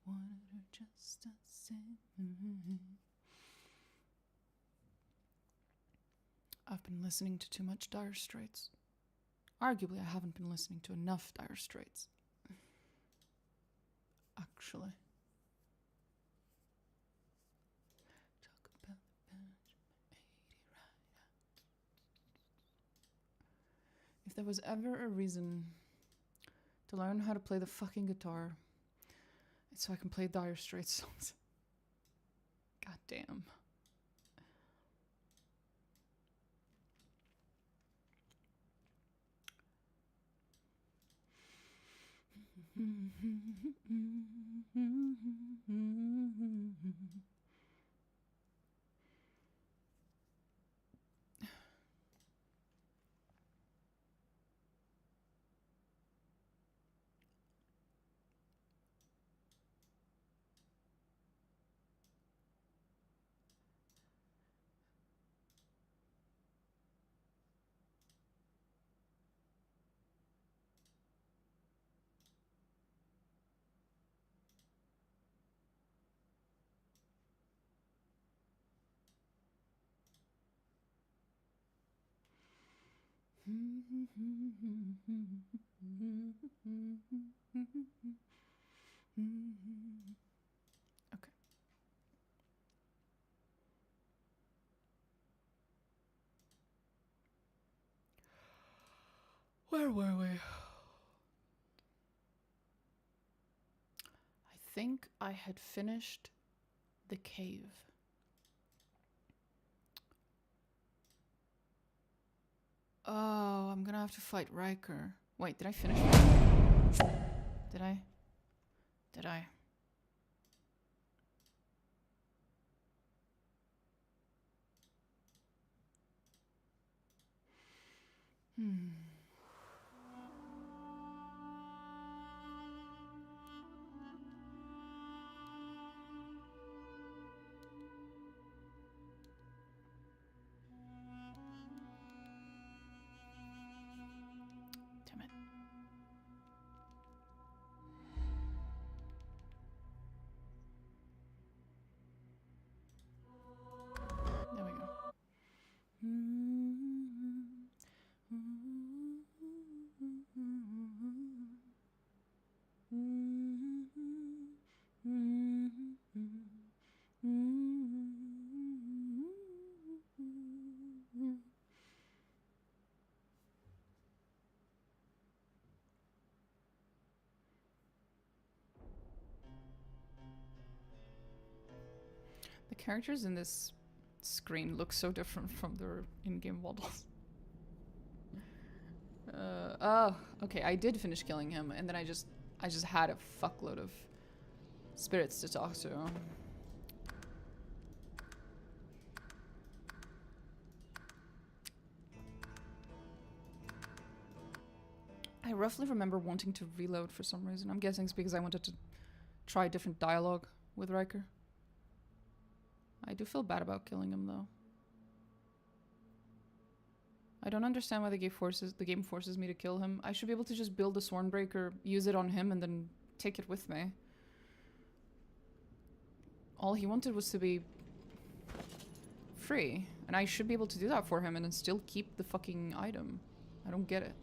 Wanted her just the same. I've been listening to too much Dire Straits. Arguably, I haven't been listening to enough Dire Straits. Actually. Talk about the if there was ever a reason to learn how to play the fucking guitar, it's so I can play Dire Straits songs. God damn. Okay. Where were we? I think I had finished the cave. Oh, I'm gonna have to fight Ryker. Wait, did I finish it? Did I? Did I? Damn it. There we go. The characters in this screen look so different from their in-game models. Oh, okay, I did finish killing him, and then I just had a fuckload of spirits to talk to. I roughly remember wanting to reload for some reason. I'm guessing it's because I wanted to try different dialogue with Ryker. I do feel bad about killing him, though. I don't understand why the game forces me to kill him. I should be able to just build a Swornbreaker, use it on him, and then take it with me. All he wanted was to be free, and I should be able to do that for him and then still keep the fucking item. I don't get it.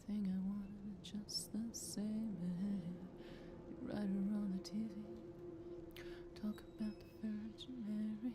Thing I wanted just the same. Right on the TV. Talk about the Virgin Mary.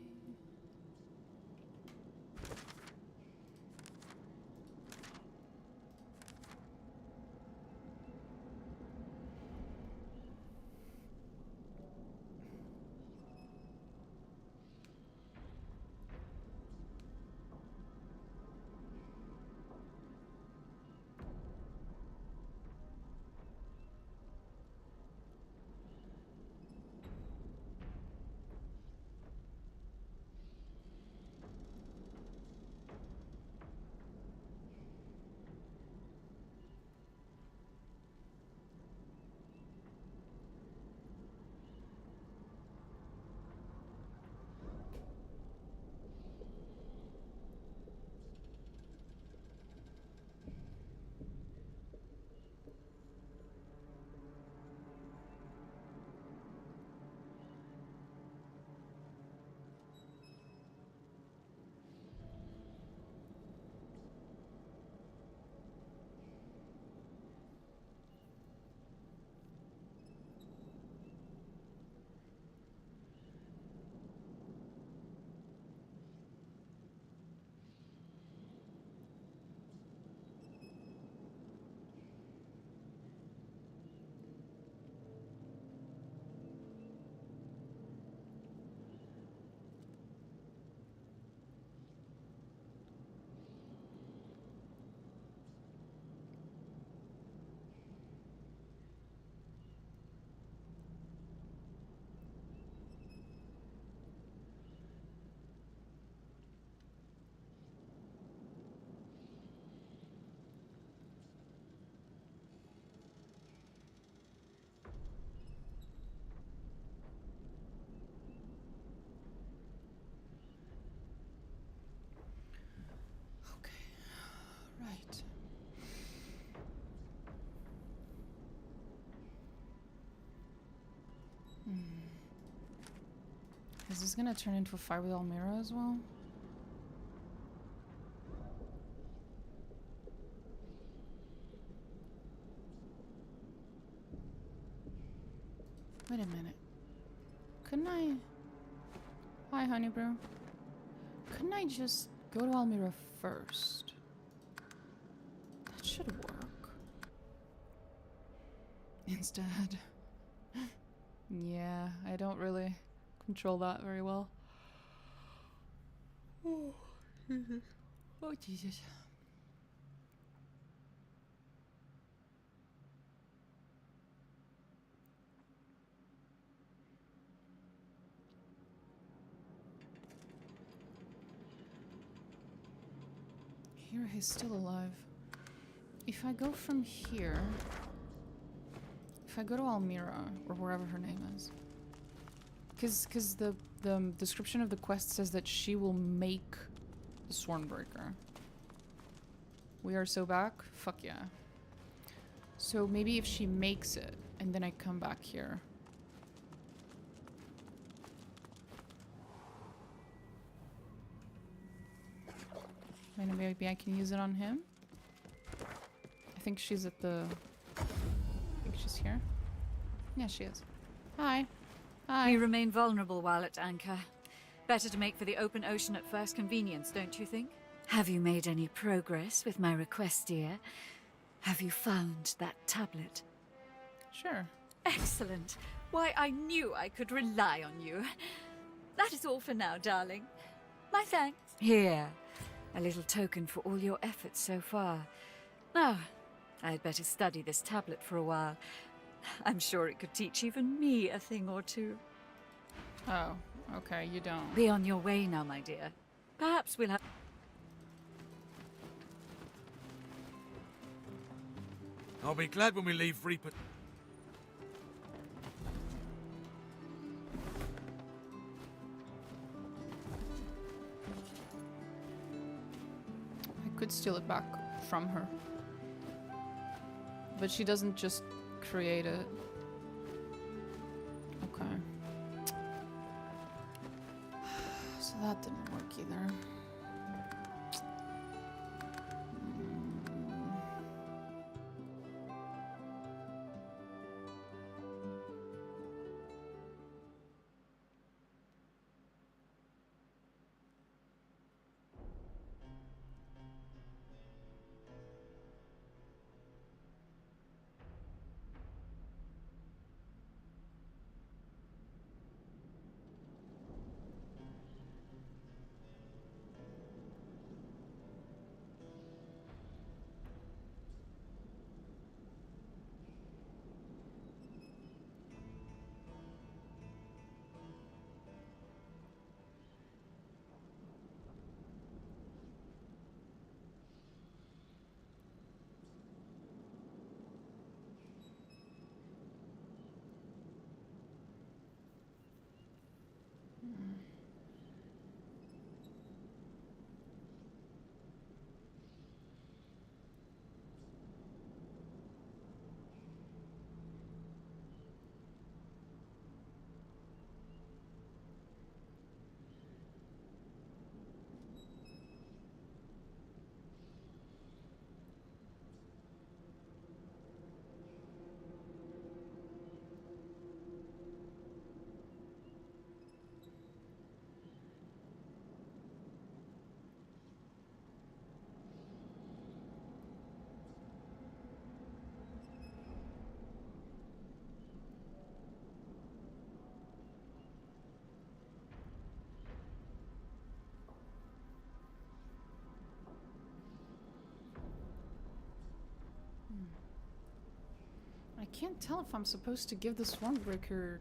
Is this gonna turn into a fight with Almira as well? Wait a minute. Couldn't I... Hi, honey brew. Couldn't I just go to Almira first? That should work. Instead. Yeah, I don't really control that very well. Oh, Jesus. Oh, Jesus. Here, he's still alive. If I go from here... If I go to Almira, or wherever her name is... Because the description of the quest says that she will make the Swornbreaker. We are so back? Fuck yeah. So maybe if she makes it, and then I come back here. Maybe I can use it on him? I think she's at the... I think she's here. Yeah, she is. Hi. Hi. We remain vulnerable while at anchor. Better to make for the open ocean at first convenience, don't you think? Have you made any progress with my request, dear? Have you found that tablet? Sure. Excellent. Why, I knew I could rely on you. That is all for now, darling. My thanks. Here. A little token for all your efforts so far. Now, I'd better study this tablet for a while. I'm sure it could teach even me a thing or two. Oh, okay, you don't. Be on your way now, my dear. Perhaps we'll have... I'll be glad when we leave Reaper. I could steal it back from her. But she doesn't just create it. Okay. So that didn't work either. I can't tell if I'm supposed to give the Swornbreaker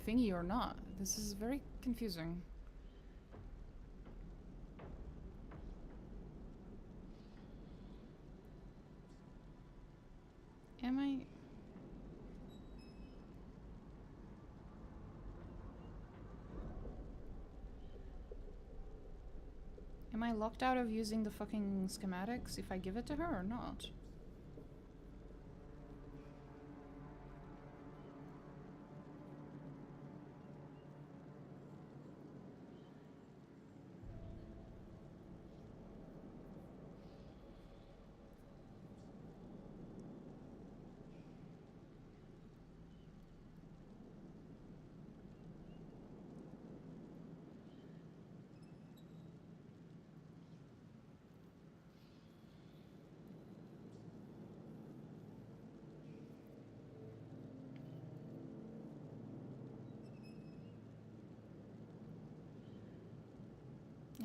thingy or not. This is very confusing. Am I... Am I locked out of using the fucking schematics if I give it to her or not?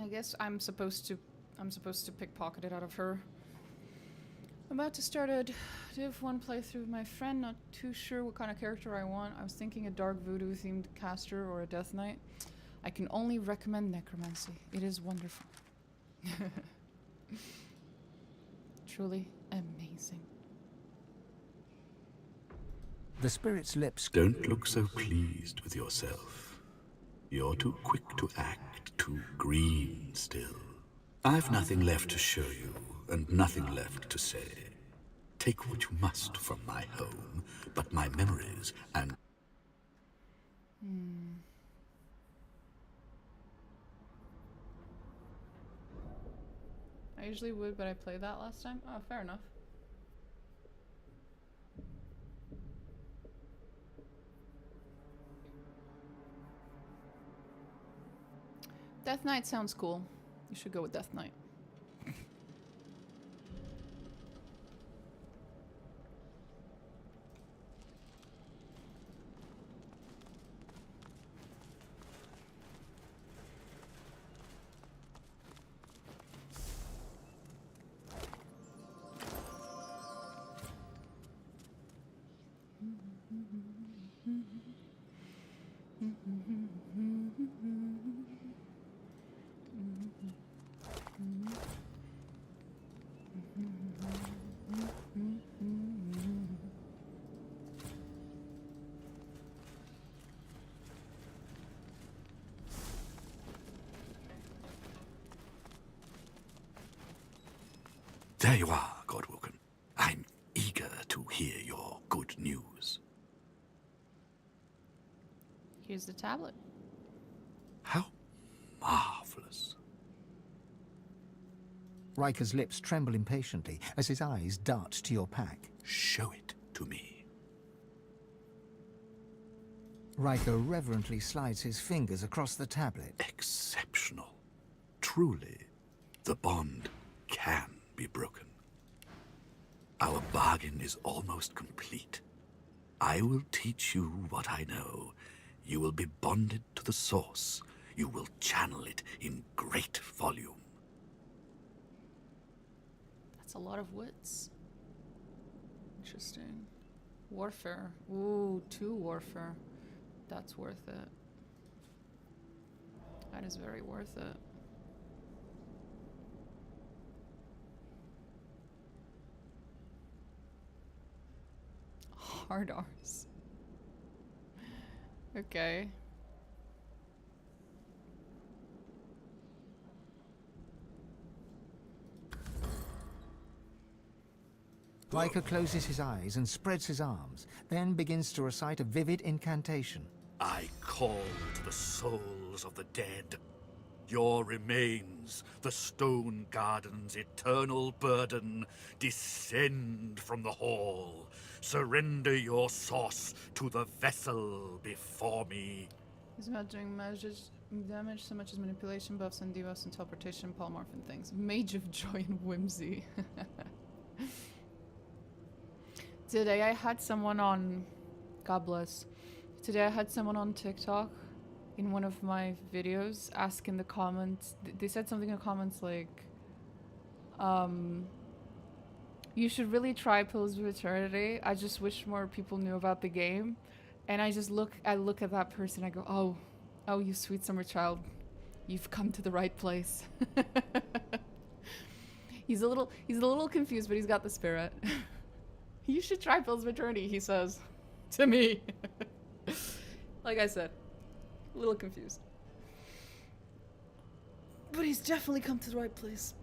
I guess I'm supposed to pickpocket it out of her. I'm about to start a Div 1 playthrough with my friend, not too sure what kind of character I want. I was thinking a dark voodoo themed caster or a death knight. I can only recommend necromancy. It is wonderful. Truly amazing. The spirit's lips... Don't look so pleased with yourself. You're too quick to act, too green still. I've nothing left to show you, and nothing left to say. Take what you must from my home, but my memories and... I usually would, but I played that last time. Oh, fair enough. Death Knight sounds cool. You should go with Death Knight. There you are, Godwoken. I'm eager to hear your good news. Here's the tablet. How marvelous. Ryker's lips tremble impatiently as his eyes dart to your pack. Show it to me. Ryker reverently slides his fingers across the tablet. Exceptional. Truly, the bond can be broken. Our bargain is almost complete. I will teach you what I know. You will be bonded to the source. You will channel it in great volume. That's a lot of wits. Interesting. Warfare. Ooh, 2 warfare. That's worth it. That is very worth it. Hard R's. Okay. Ryker closes his eyes and spreads his arms, then begins to recite a vivid incantation. I call to the souls of the dead. Your remains, the stone garden's eternal burden, descend from the hall. Surrender your source to the vessel before me. He's about doing damage so much as manipulation, buffs and debuffs and teleportation, polymorph and things. Mage of joy and whimsy. Today I had someone on... God bless. Today I had someone on TikTok in one of my videos ask in the comments... They said something in the comments like... you should really try Pillars of Eternity. I just wish more people knew about the game. And I just look at that person, I go, oh, you sweet summer child. You've come to the right place. He's a little confused, but he's got the spirit. You should try Pillars of Eternity, he says to me. Like I said, a little confused. But he's definitely come to the right place.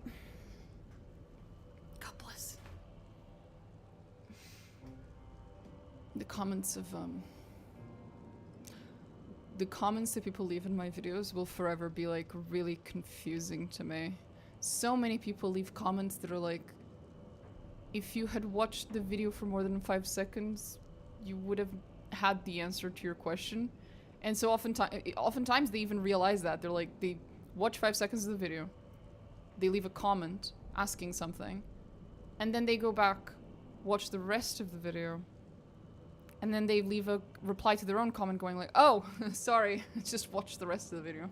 God bless. The comments that people leave in my videos will forever be like really confusing to me. So many people leave comments that are like, if you had watched the video for more than 5 seconds, you would have had the answer to your question. And so oftentimes they even realize that. They're like, they watch 5 seconds of the video, they leave a comment asking something, and then they go back, watch the rest of the video, and then they leave a reply to their own comment going like, oh, sorry, just watch the rest of the video.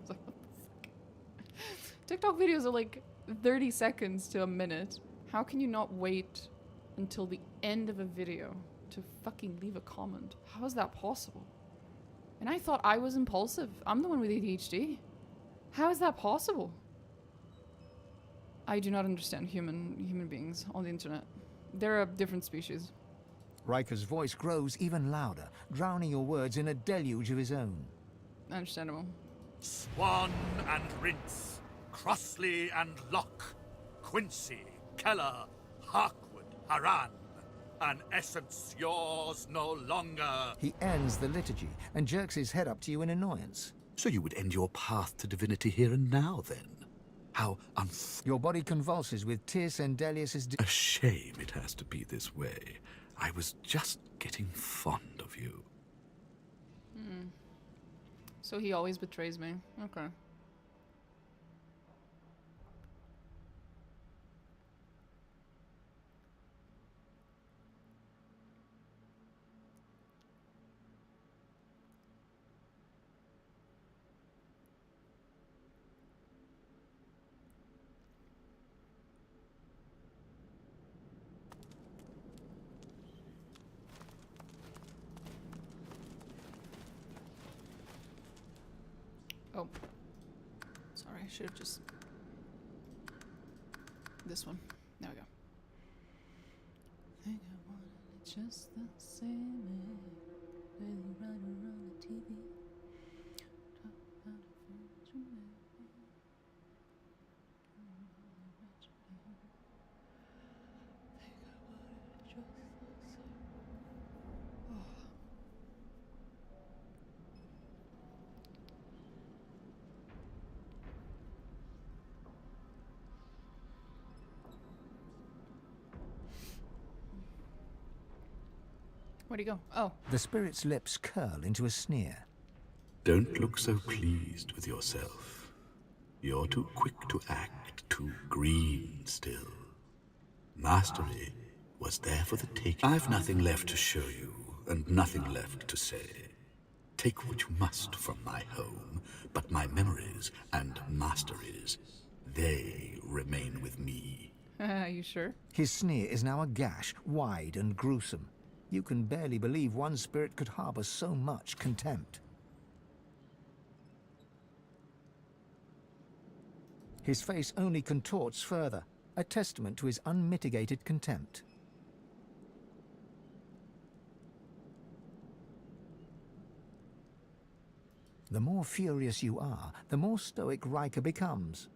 TikTok videos are like 30 seconds to a minute. How can you not wait until the end of a video to fucking leave a comment? How is that possible? And I thought I was impulsive. I'm the one with ADHD. How is that possible? I do not understand human beings on the internet. They're a different species. Ryker's voice grows even louder, drowning your words in a deluge of his own. Understandable. Swan and Rince, Crossley and Locke, Quincy, Keller, Harkwood, Haran, an essence yours no longer. He ends the liturgy and jerks his head up to you in annoyance. So you would end your path to divinity here and now, then? How Your body convulses with Tyr Sendelius's a shame it has to be this way. I was just getting fond of you. So he always betrays me. Okay. Oh. Sorry, I should have just... This one. There we go. Think I wanted it just the same as the writer on the TV. Talk about a fortune man. Think I wanted it just the same. Oh. Where'd he go? Oh. The spirit's lips curl into a sneer. Don't look so pleased with yourself. You're too quick to act, too green still. Mastery was there for the taking. I've nothing left to show you, and nothing left to say. Take what you must from my home, but my memories and masteries, they remain with me. Are you sure? His sneer is now a gash, wide and gruesome. You can barely believe one spirit could harbor so much contempt. His face only contorts further, a testament to his unmitigated contempt. The more furious you are, the more stoic Ryker becomes.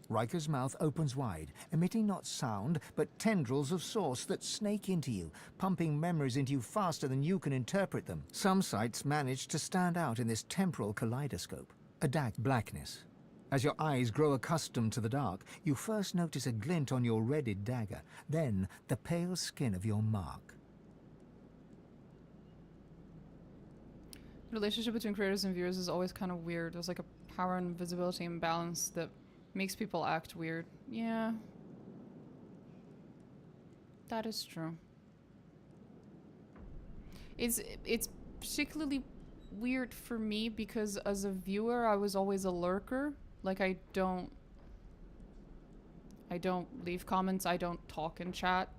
Ryker's mouth opens wide, emitting not sound, but tendrils of source that snake into you, pumping memories into you faster than you can interpret them. Some sights manage to stand out in this temporal kaleidoscope. A dark blackness. As your eyes grow accustomed to the dark, you first notice a glint on your redded dagger, then the pale skin of your mark. The relationship between creators and viewers is always kind of weird. There's like a power and visibility imbalance that makes people act weird. Yeah. That is true. It's particularly weird for me because as a viewer I was always a lurker. Like I don't leave comments, I don't talk in chat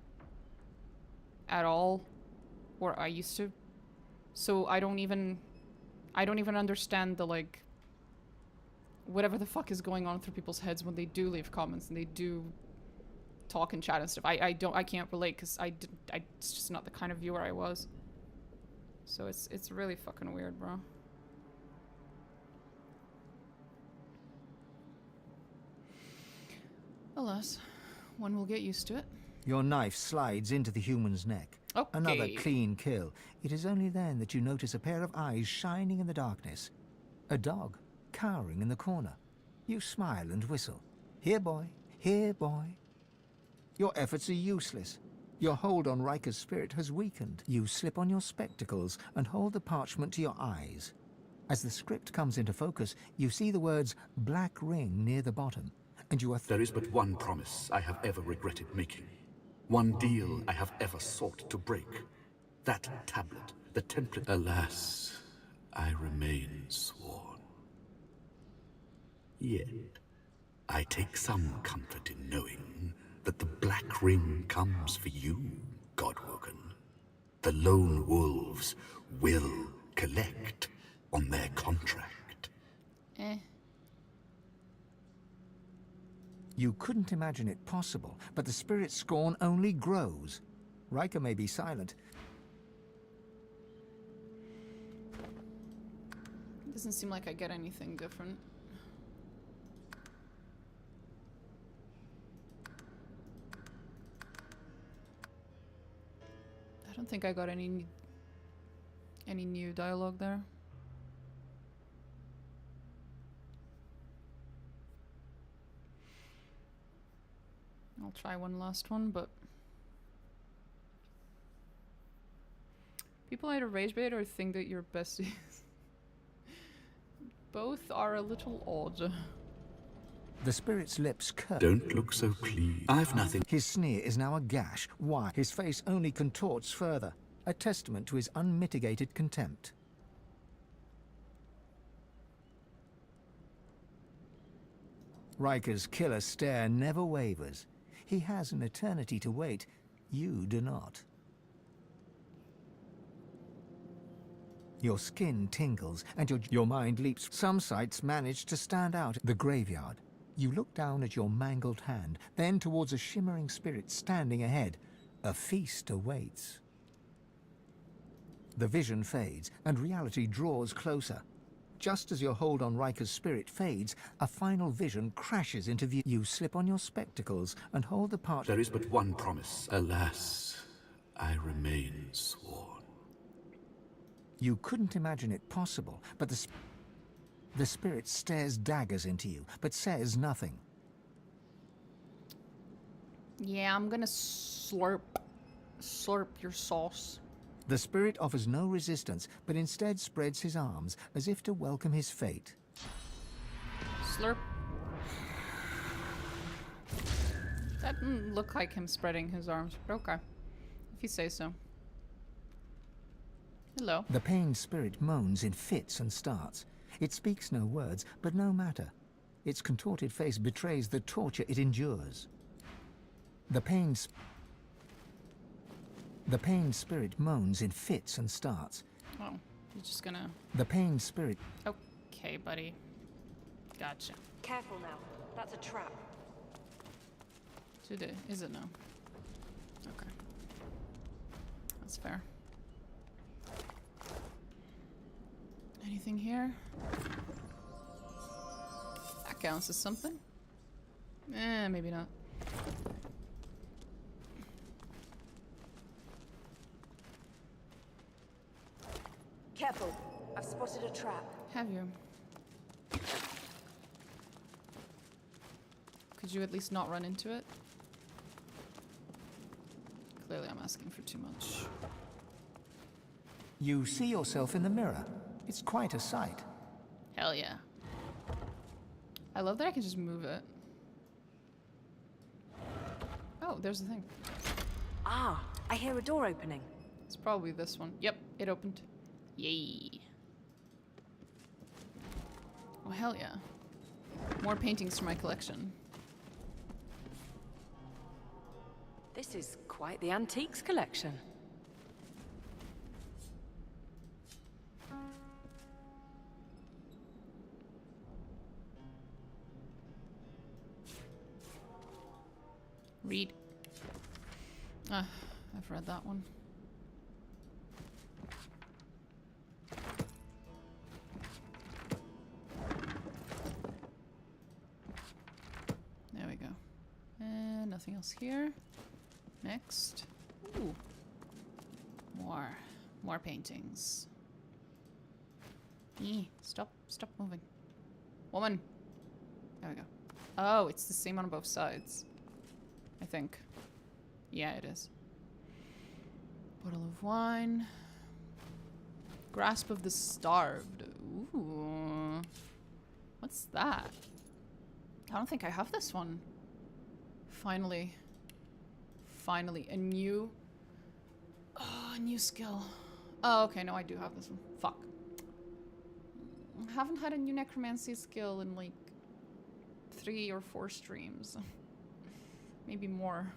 at all. Or I used to. So I don't even understand the like whatever the fuck is going on through people's heads when they do leave comments and they do talk and chat and stuff. I can't relate because it's just not the kind of viewer I was. So it's really fucking weird, bro. Alas, one will get used to it. Your knife slides into the human's neck. Okay. Another clean kill. It is only then that you notice a pair of eyes shining in the darkness. A dog, cowering in the corner. You smile and whistle. Here, boy. Here, boy. Your efforts are useless. Your hold on Ryker's spirit has weakened. You slip on your spectacles and hold the parchment to your eyes. As the script comes into focus, you see the words Black Ring near the bottom, and you are... There is but one promise I have ever regretted making. One deal I have ever sought to break. That tablet, the template. Alas, I remain sworn. Yet, I take some comfort in knowing that the Black Ring comes for you, Godwoken. The lone wolves will collect on their contract. Eh. You couldn't imagine it possible, but the spirit's scorn only grows. Ryker may be silent. Doesn't seem like I get anything different. I don't think I got any new dialogue there. I'll try one last one, but people either rage bait or think that you're besties. Both are a little odd. The spirit's lips curl. Don't look so pleased. I've nothing. His sneer is now a gash. Why? His face only contorts further, a testament to his unmitigated contempt. Ryker's killer stare never wavers. He has an eternity to wait. You do not. Your skin tingles, and your mind leaps. Some sights manage to stand out. The graveyard. You look down at your mangled hand, then towards a shimmering spirit standing ahead. A feast awaits. The vision fades, and reality draws closer. Just as your hold on Ryker's spirit fades, a final vision crashes into view. You slip on your spectacles and hold the part. There is but one promise. Alas, I remain sworn. You couldn't imagine it possible, but the spirit stares daggers into you, but says nothing. Yeah, I'm gonna slurp your sauce. The spirit offers no resistance, but instead spreads his arms as if to welcome his fate. Slurp. That didn't look like him spreading his arms, but okay. If you say so. Hello. The pained spirit moans in fits and starts. It speaks no words, but no matter. Its contorted face betrays the torture it endures. The pained spirit moans in fits and starts. Oh, you're just gonna... The pained spirit... Okay, buddy. Gotcha. Careful now. That's a trap. Is it now? Okay. That's fair. Anything here? That counts as something? Maybe not. Careful. I've spotted a trap. Have you? Could you at least not run into it? Clearly I'm asking for too much. You see yourself in the mirror. It's quite a sight. Hell yeah. I love that I can just move it. Oh, there's the thing. Ah, I hear a door opening. It's probably this one. Yep, it opened. Yay. Oh, hell yeah. More paintings for my collection. This is quite the antiques collection. Read. Ah, I've read that one. There we go. And nothing else here. Next. Ooh. More paintings. Stop moving. Woman. There we go. Oh, it's the same on both sides. I think. Yeah, it is. Bottle of wine. Grasp of the Starved. Ooh. What's that? I don't think I have this one. Finally. Finally. A new skill. Oh, okay. No, I do have this one. Fuck. I haven't had a new necromancy skill in like 3 or 4 streams. Maybe more.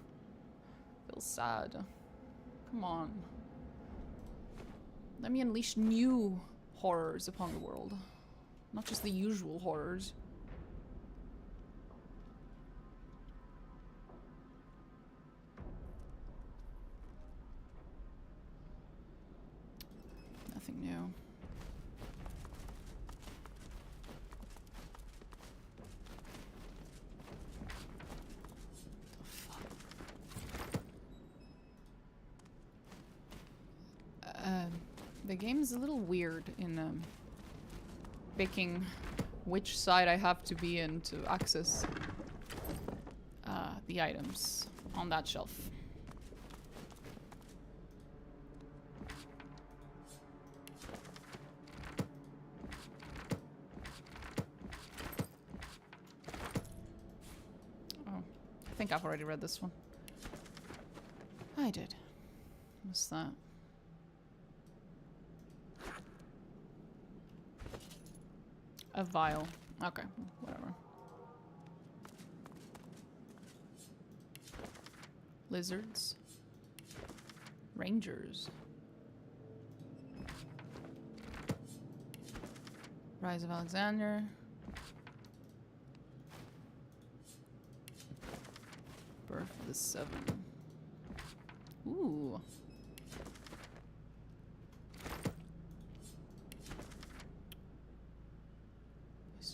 Feels sad. Come on. Let me unleash new horrors upon the world. Not just the usual horrors. Nothing new. The game is a little weird in picking which side I have to be in to access the items on that shelf. Oh, I think I've already read this one. I did. What's that? A vial. Okay, whatever. Lizards. Rangers. Rise of Alexander. Birth of the Seven. Ooh.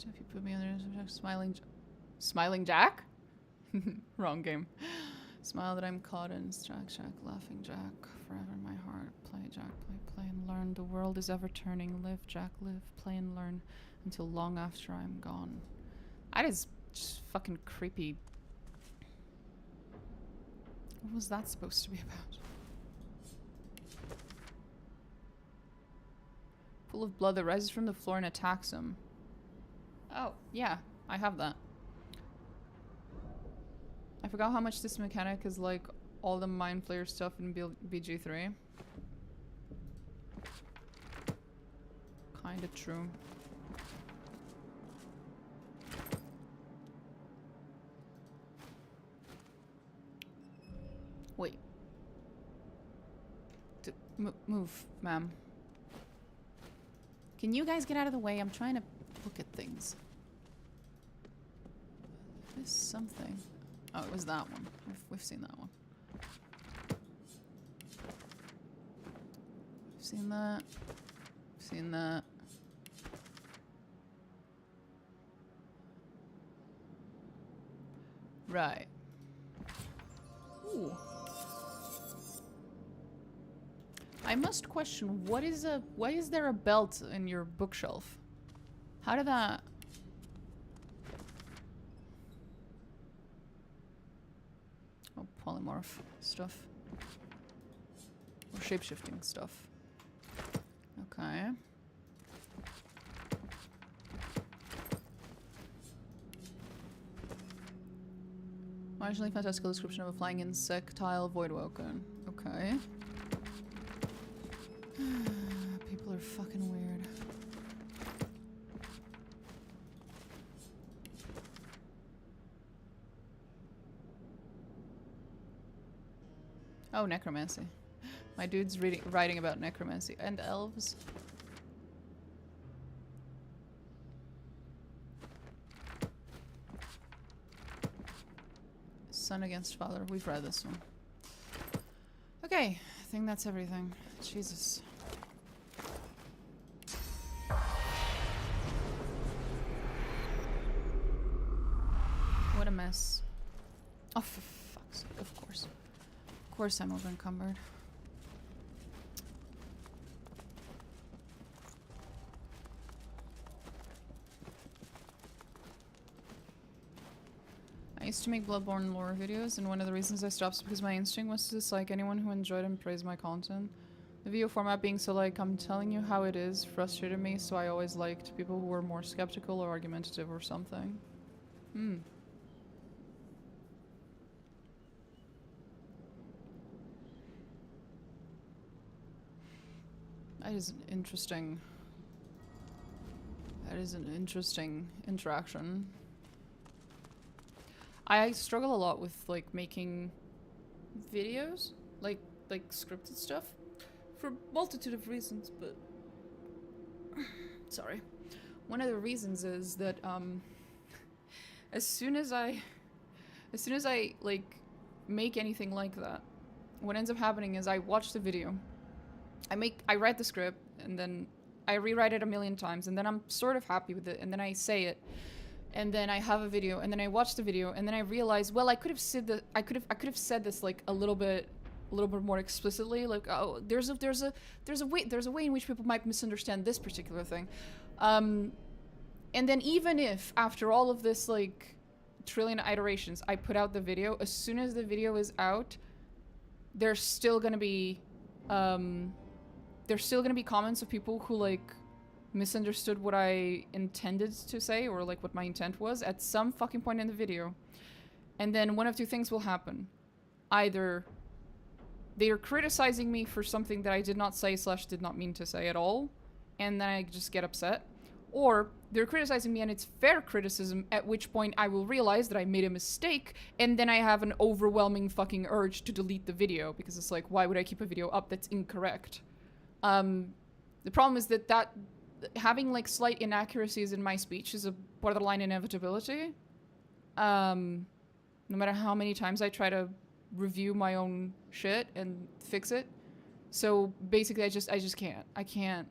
If you put me under Smiling Jack? Wrong game. Smile that I'm caught in. Jack, laughing Jack. Forever in my heart. Play, Jack, play and learn. The world is ever turning. Live, Jack, live. Play and learn. Until long after I'm gone. That is just fucking creepy. What was that supposed to be about? Pool of blood that rises from the floor and attacks him. Oh, yeah, I have that. I forgot how much this mechanic is like all the Mind Flayer stuff in BG3. Kinda true. Wait. Move, ma'am. Can you guys get out of the way? I'm trying to look at things. There's something. Oh, it was that one. We've seen that one. We've seen that. We've seen that. Right. Ooh. I must question, why is there a belt in your bookshelf? How did that... Oh, polymorph stuff. Or shapeshifting stuff. Okay. Marginally fantastical description of a flying insectile voidwoken. Okay. People are fucking weird. Oh, necromancy. My dude's writing about necromancy and elves. Son against father. We've read this one. Okay, I think that's everything. Jesus. What a mess. Oh, for fuck's sake, of course. Of course I'm over encumbered. I used to make Bloodborne lore videos, and one of the reasons I stopped is because my instinct was to dislike anyone who enjoyed and praised my content. The video format being so like, I'm telling you how it is, frustrated me, so I always liked people who were more skeptical or argumentative or something. Hmm. That is an interesting... That is an interesting interaction. I struggle a lot with like making videos, like scripted stuff, for a multitude of reasons. But sorry, one of the reasons is that as soon as I like make anything like that, what ends up happening is I watch the video, I write the script, and then I rewrite it a million times, and then I'm sort of happy with it, and then I say it, and then I have a video, and then I watch the video, and then I realize, well, I could have said this like a little bit more explicitly, like, oh, there's a way in which people might misunderstand this particular thing, and then even if after all of this like trillion iterations I put out the video, as soon as the video is out, there's still gonna be comments of people who like misunderstood what I intended to say, or like what my intent was at some fucking point in the video. And then one of two things will happen. Either they are criticizing me for something that I did not say / did not mean to say at all, and then I just get upset. Or they're criticizing me and it's fair criticism, at which point I will realize that I made a mistake, and then I have an overwhelming fucking urge to delete the video, because it's like, why would I keep a video up that's incorrect? The problem is that having like slight inaccuracies in my speech is a borderline inevitability. No matter how many times I try to review my own shit and fix it. So basically I just can't. I can't.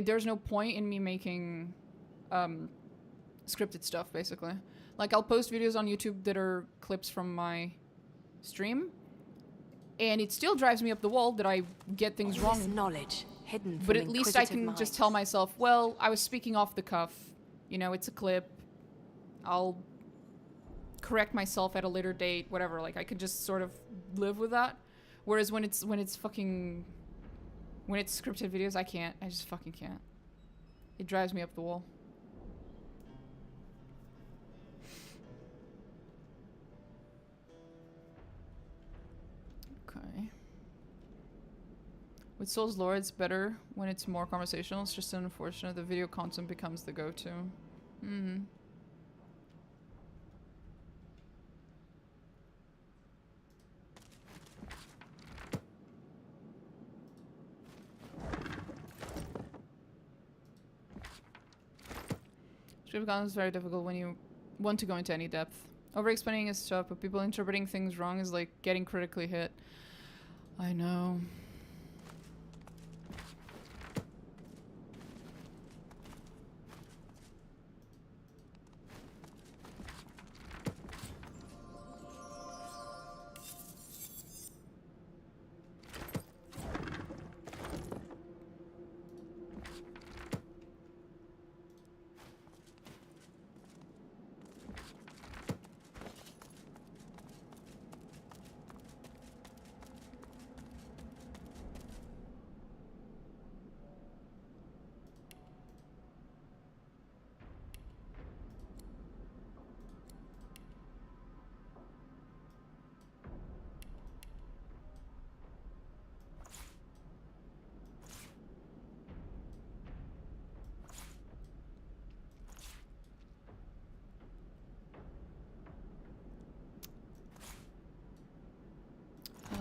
There's no point in me making scripted stuff, basically. Like, I'll post videos on YouTube that are clips from my stream, and it still drives me up the wall that I get things All wrong. this knowledge hidden But from at least I inquisitive can minds. just tell myself, well, I was speaking off the cuff. You know, it's a clip. I'll correct myself at a later date, whatever. Like, I could just sort of live with that. Whereas when it's scripted videos, I can't. I just fucking can't. It drives me up the wall. Okay. With Souls Lore, it's better when it's more conversational. It's just unfortunate the video content becomes the go-to. Mm-hmm. Script content is very difficult when you want to go into any depth. Over-explaining is tough, but people interpreting things wrong is like getting critically hit. I know.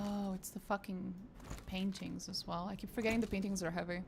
Oh, it's the fucking paintings as well. I keep forgetting the paintings are heavy.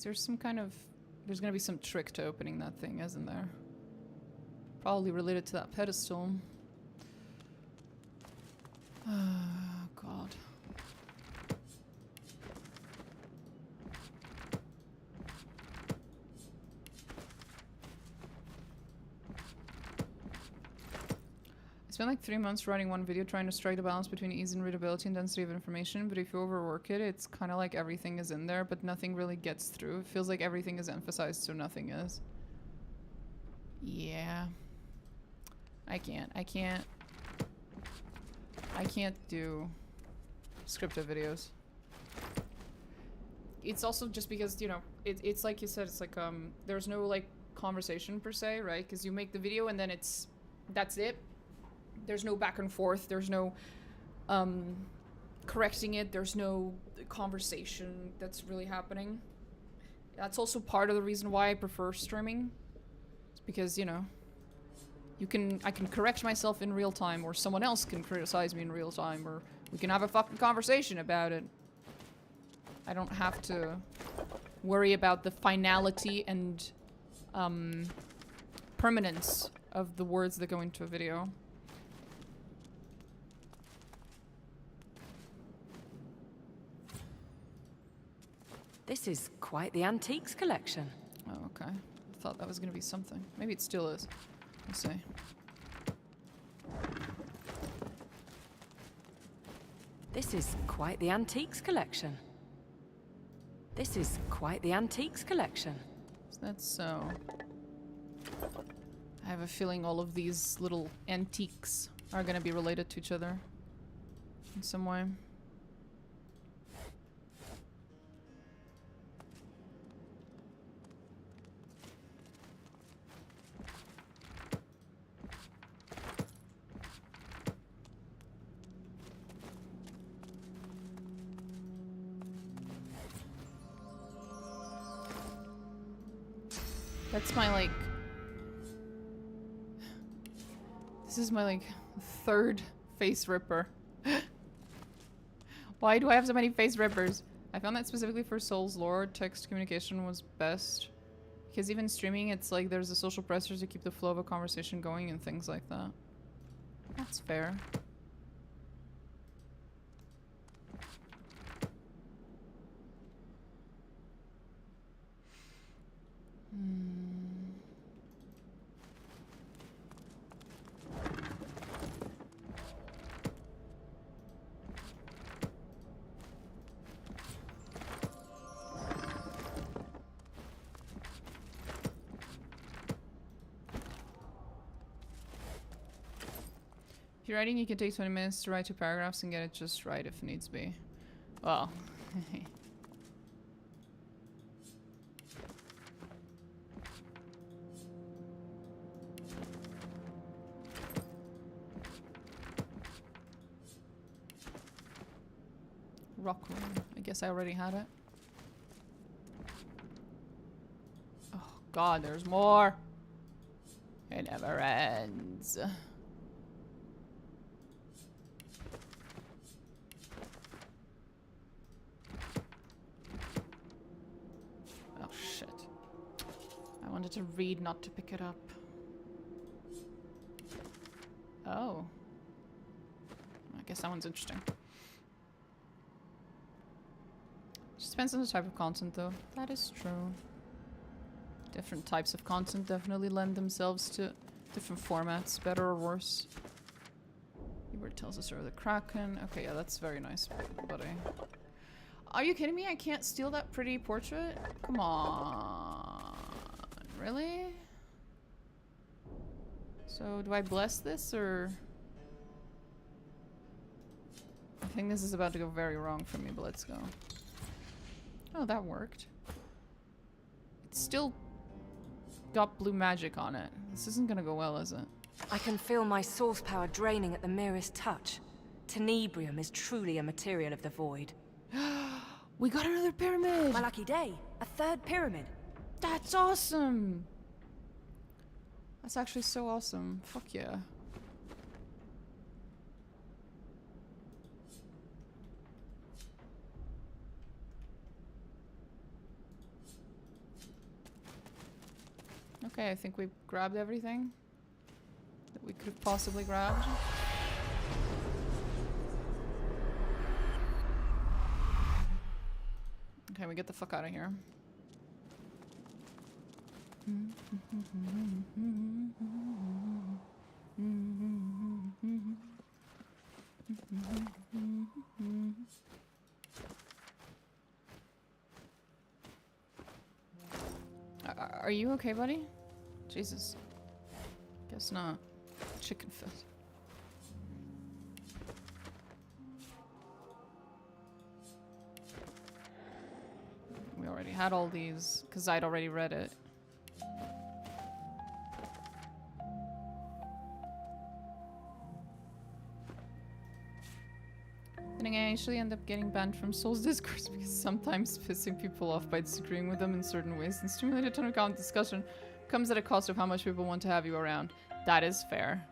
There's some kind of... There's gonna be some trick to opening that thing, isn't there? Probably related to that pedestal. Oh, God. I spent like 3 months writing one video trying to strike the balance between ease and readability and density of information, but if you overwork it, it's kind of like everything is in there, but nothing really gets through. It feels like everything is emphasized, so nothing is. Yeah. I can't do scripted videos. It's also just because, you know, it's like you said, it's like, there's no, like, conversation per se, right? Because you make the video and then that's it. There's no back and forth. There's no correcting it. There's no conversation that's really happening. That's also part of the reason why I prefer streaming. It's because, you know, I can correct myself in real time, or someone else can criticize me in real time, or we can have a fucking conversation about it. I don't have to worry about the finality and permanence of the words that go into a video. This is quite the antiques collection. Oh, okay. I thought that was gonna be something. Maybe it still is. We'll see. This is quite the antiques collection. This is quite the antiques collection. Is that so? I have a feeling all of these little antiques are gonna be related to each other in some way. That's my, like... This is my, like, third face ripper. Why do I have so many face rippers? I found that specifically for Soul's lore, text communication was best. Because even streaming, it's like there's the social pressures to keep the flow of a conversation going and things like that. That's fair. If you're writing, you can take 20 minutes to write 2 paragraphs and get it just right if needs be. Well. Rock room. I guess I already had it. Oh god, there's more. It never ends. I wanted to read, not to pick it up. Oh. I guess that one's interesting. Just depends on the type of content, though. That is true. Different types of content definitely lend themselves to different formats, better or worse. Keyword tells us over the Kraken. Okay, yeah, that's very nice, buddy. Are you kidding me? I can't steal that pretty portrait? Come on. Really? So, do I bless this, or... I think this is about to go very wrong for me, but let's go. Oh, that worked. It's still got blue magic on it. This isn't gonna go well, is it? I can feel my source power draining at the merest touch. Tenebrium is truly a material of the void. We got another pyramid! My lucky day. A third pyramid. That's awesome! That's actually so awesome. Fuck yeah. Okay, I think we've grabbed everything that we could have possibly grabbed. Okay, we get the fuck out of here. Are you okay, buddy? Jesus. Guess not. Chicken foot. We already had all these, because I'd already read it. Then I usually end up getting banned from Souls Discourse because sometimes pissing people off by disagreeing with them in certain ways and stimulate a ton of comment discussion comes at a cost of how much people want to have you around. That is fair.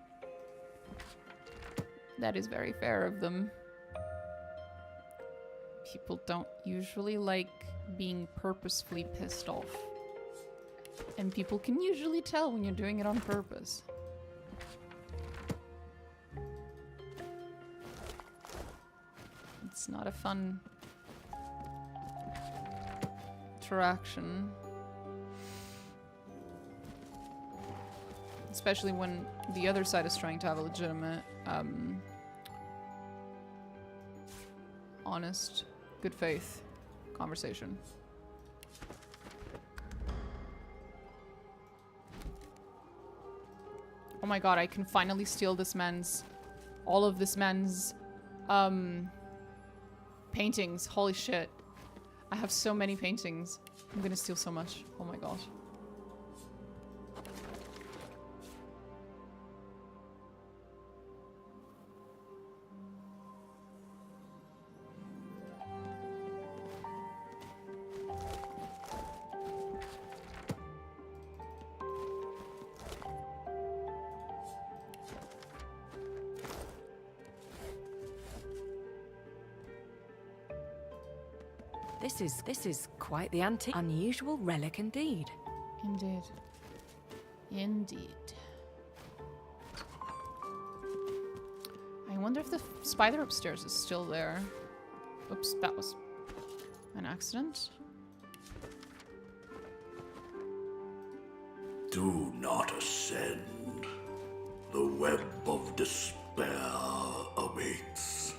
That is very fair of them. People don't usually like being purposefully pissed off. And people can usually tell when you're doing it on purpose. It's not a fun interaction. Especially when the other side is trying to have a legitimate, honest, good faith conversation. Oh my god, I can finally steal this man's... all of this man's, paintings. Holy shit. I have so many paintings. I'm gonna steal so much. Oh my god. This is quite the antique, unusual relic indeed. Indeed. Indeed. I wonder if the spider upstairs is still there. Oops, that was an accident. Do not ascend. The web of despair awaits.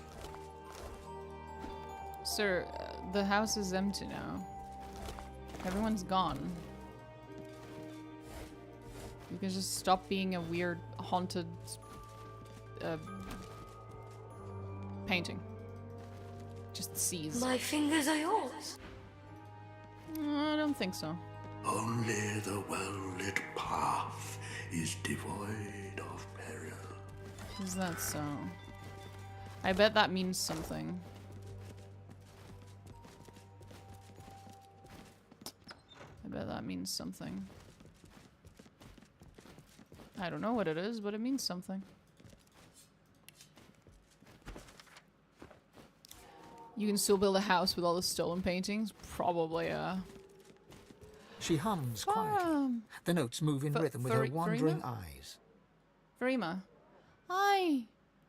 Sir, the house is empty now. Everyone's gone. You can just stop being a weird, haunted painting. Just seize. My fingers are yours. I don't think so. Only the well-lit path is devoid of peril. Is that so? I bet that means something. I bet that means something. I don't know what it is, but it means something. You can still build a house with all the stolen paintings? Probably, yeah. She hums quietly. The notes move in rhythm with her wandering eyes. Verima. Hi!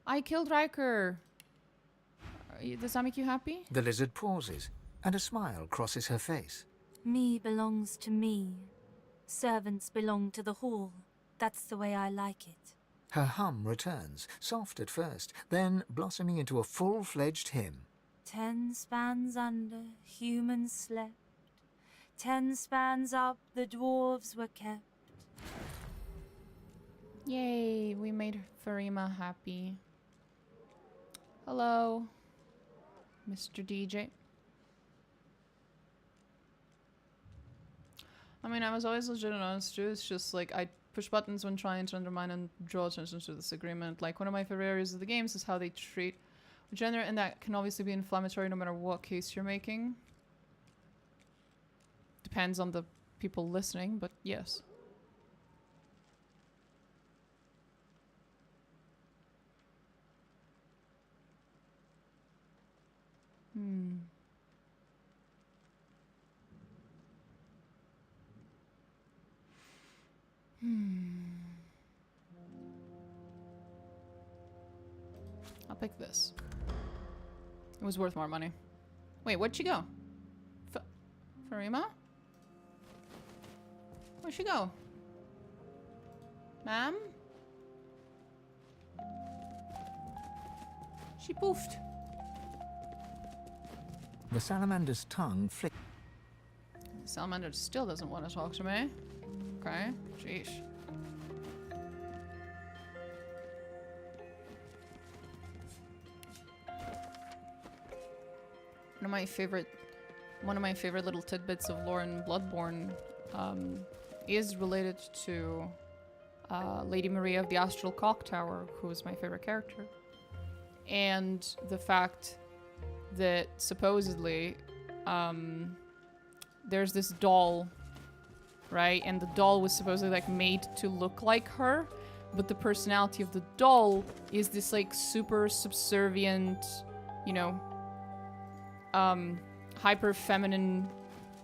I killed Ryker. Does that make you happy? The lizard pauses, and a smile crosses her face. Me belongs to me. Servants belong to the hall. That's the way I like it. Her hum returns, soft at first, then blossoming into a full-fledged hymn. 10 spans under, humans slept. 10 spans up, the dwarves were kept. Yay, we made Verima happy. Hello, Mr. DJ. I mean, I was always legit and honest too. It's just like I push buttons when trying to undermine and draw attention to this agreement. Like, one of my favorite areas of the games is how they treat gender, and that can obviously be inflammatory no matter what case you're making. Depends on the people listening, but yes. I'll pick this. It was worth more money. Wait, where'd she go? Verima? Where'd she go? Ma'am? She poofed. The salamander's tongue flicked. The salamander still doesn't want to talk to me. Okay, sheesh. One of my favorite little tidbits of lore in Bloodborne is related to Lady Maria of the Astral Clock Tower, who is my favorite character. And the fact that supposedly there's this doll, right? And the doll was supposedly like made to look like her, but the personality of the doll is this like super subservient, you know, hyper feminine,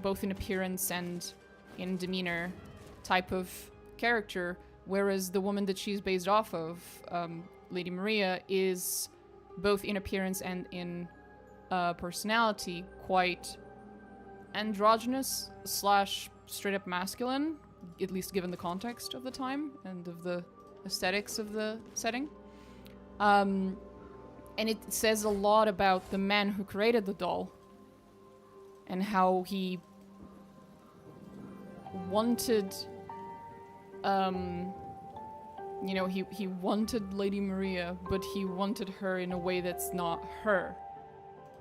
both in appearance and in demeanor type of character, whereas the woman that she's based off of, Lady Maria, is both in appearance and in personality quite androgynous slash straight up masculine, at least given the context of the time and of the aesthetics of the setting. And it says a lot about the man who created the doll and how he wanted, you know, he wanted Lady Maria, but he wanted her in a way that's not her.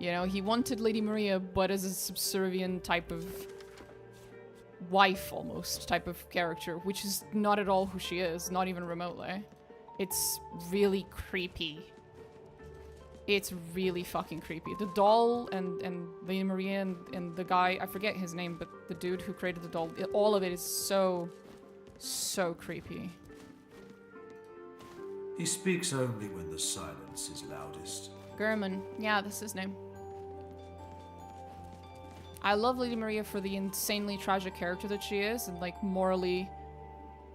You know, he wanted Lady Maria, but as a subservient type of wife, almost, type of character, which is not at all who she is, not even remotely. It's really creepy. It's really fucking creepy. The doll and Lady Maria and the guy, I forget his name, but the dude who created the doll, all of it is so creepy. He speaks only when the silence is loudest. German. Yeah, that's his name. I love Lady Maria for the insanely tragic character that she is, and like morally,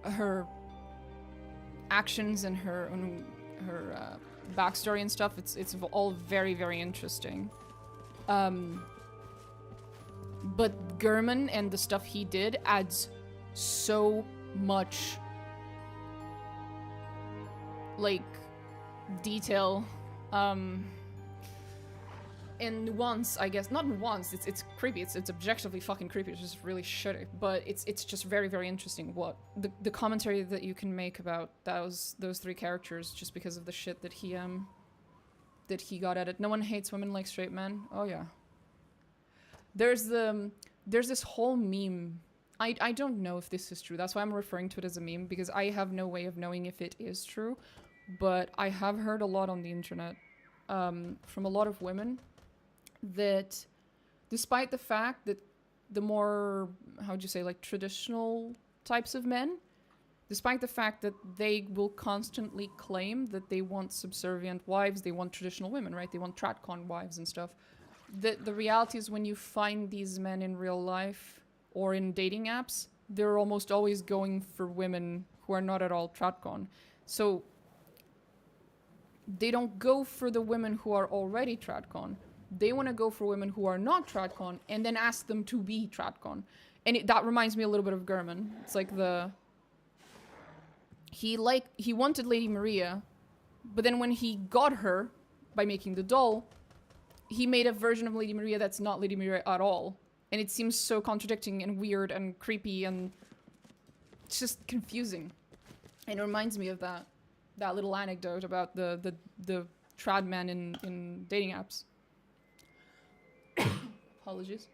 her actions and her backstory and stuff. It's all very, very interesting. But German and the stuff he did adds so much like detail and nuance, I guess. Not nuance, it's creepy, it's objectively fucking creepy, it's just really shitty, but it's just very, very interesting what the commentary that you can make about those three characters just because of the shit that he got at it. No one hates women like straight men. Oh yeah. There's this whole meme. I don't know if this is true, that's why I'm referring to it as a meme, because I have no way of knowing if it is true, but I have heard a lot on the internet from a lot of women that despite the fact that the more, how'd you say, like traditional types of men, despite the fact that they will constantly claim that they want subservient wives, they want traditional women, right? They want tradcon wives and stuff. The reality is when you find these men in real life or in dating apps, they're almost always going for women who are not at all tradcon. So they don't go for the women who are already tradcon. They want to go for women who are not tradcon and then ask them to be tradcon. And that reminds me a little bit of German. It's like he wanted Lady Maria, but then when he got her by making the doll, he made a version of Lady Maria that's not Lady Maria at all. And it seems so contradicting and weird and creepy and it's just confusing. And it reminds me of that little anecdote about the trad men in dating apps. Apologies.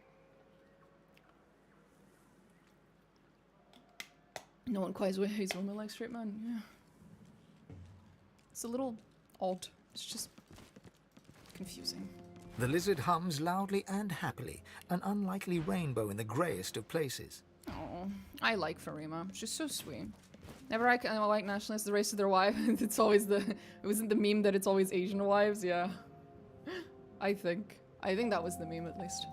No one quite hates women like straight men. Yeah. It's a little odd. It's just confusing. The lizard hums loudly and happily, an unlikely rainbow in the greyest of places. Oh, I like Farima. She's so sweet. Never I like nationalists, the race of their wife. It's always it wasn't the meme that it's always Asian wives, yeah. I think that was the meme at least.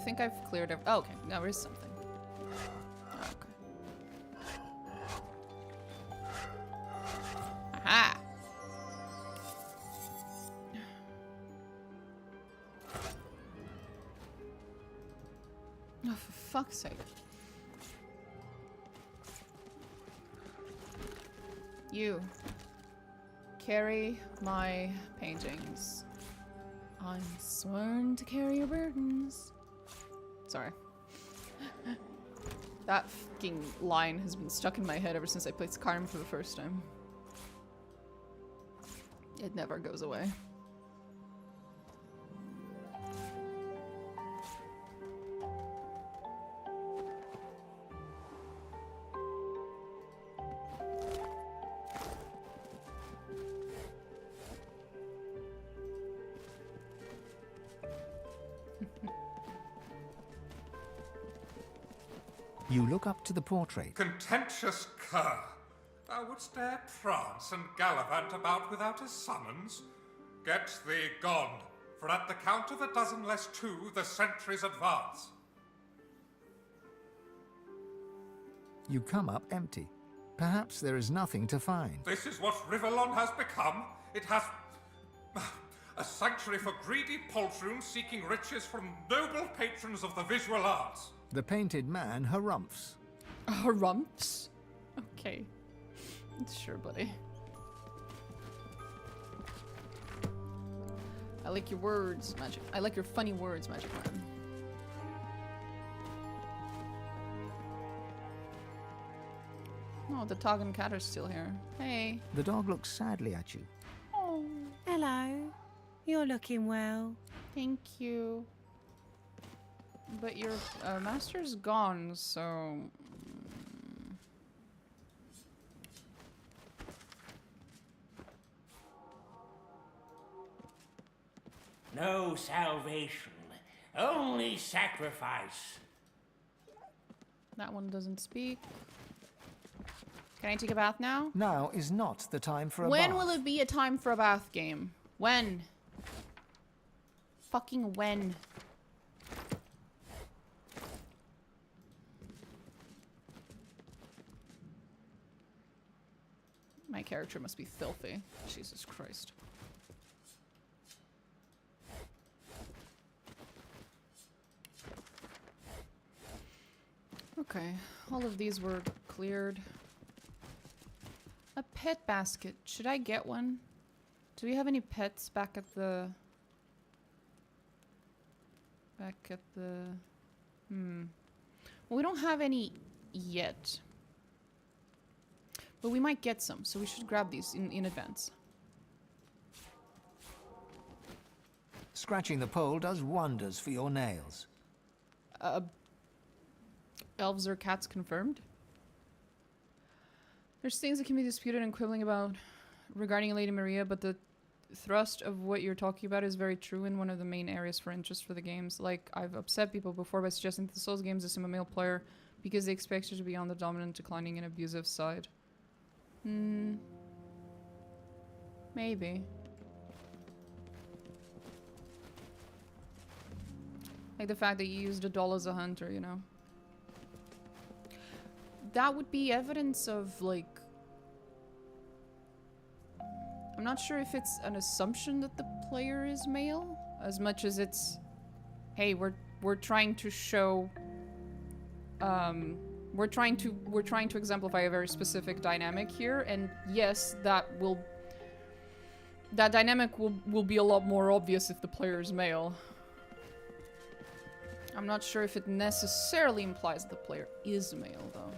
think I've cleared oh, okay, now there is something. Okay. Aha! Oh, for fuck's sake. You. Carry my paintings. I'm sworn to carry your burdens. Sorry. That fucking line has been stuck in my head ever since I played Skyrim for the first time. It never goes away. You look up to the portrait. Contentious cur! Thou wouldst dare prance and gallivant about without a summons? Get thee gone, for at the count of a dozen less two, the sentries advance. You come up empty. Perhaps there is nothing to find. This is what Rivellon has become. It has... a sanctuary for greedy poltroons seeking riches from noble patrons of the visual arts. The painted man harumphs. Harumphs? Okay. Sure, buddy. I like your words, Magic. I like your funny words, Magic Man. Oh, the dog and cat are still here. Hey. The dog looks sadly at you. Oh. Hello. You're looking well. Thank you. But your master's gone, so... No salvation, only sacrifice. That one doesn't speak. Can I take a bath now? Now is not the time for a bath. When will it be a time for a bath game? When? Fucking when? My character must be filthy. Jesus Christ. Okay, all of these were cleared. A pet basket. Should I get one? Do we have any pets back at the... Well, we don't have any yet. But we might get some, so we should grab these in advance. Scratching the pole does wonders for your nails. Elves or cats confirmed? There's things that can be disputed and quibbling about regarding Lady Maria, but the thrust of what you're talking about is very true in one of the main areas for interest for the games. Like, I've upset people before by suggesting that the Souls games assume a male player because they expect you to be on the dominant, declining, and abusive side. Maybe. Like the fact that you used a doll as a hunter, you know? That would be evidence of, like... I'm not sure if it's an assumption that the player is male, as much as it's... Hey, we're trying to show... We're trying to exemplify a very specific dynamic here, and yes, that dynamic will be a lot more obvious if the player is male. I'm not sure if it necessarily implies that the player is male, though.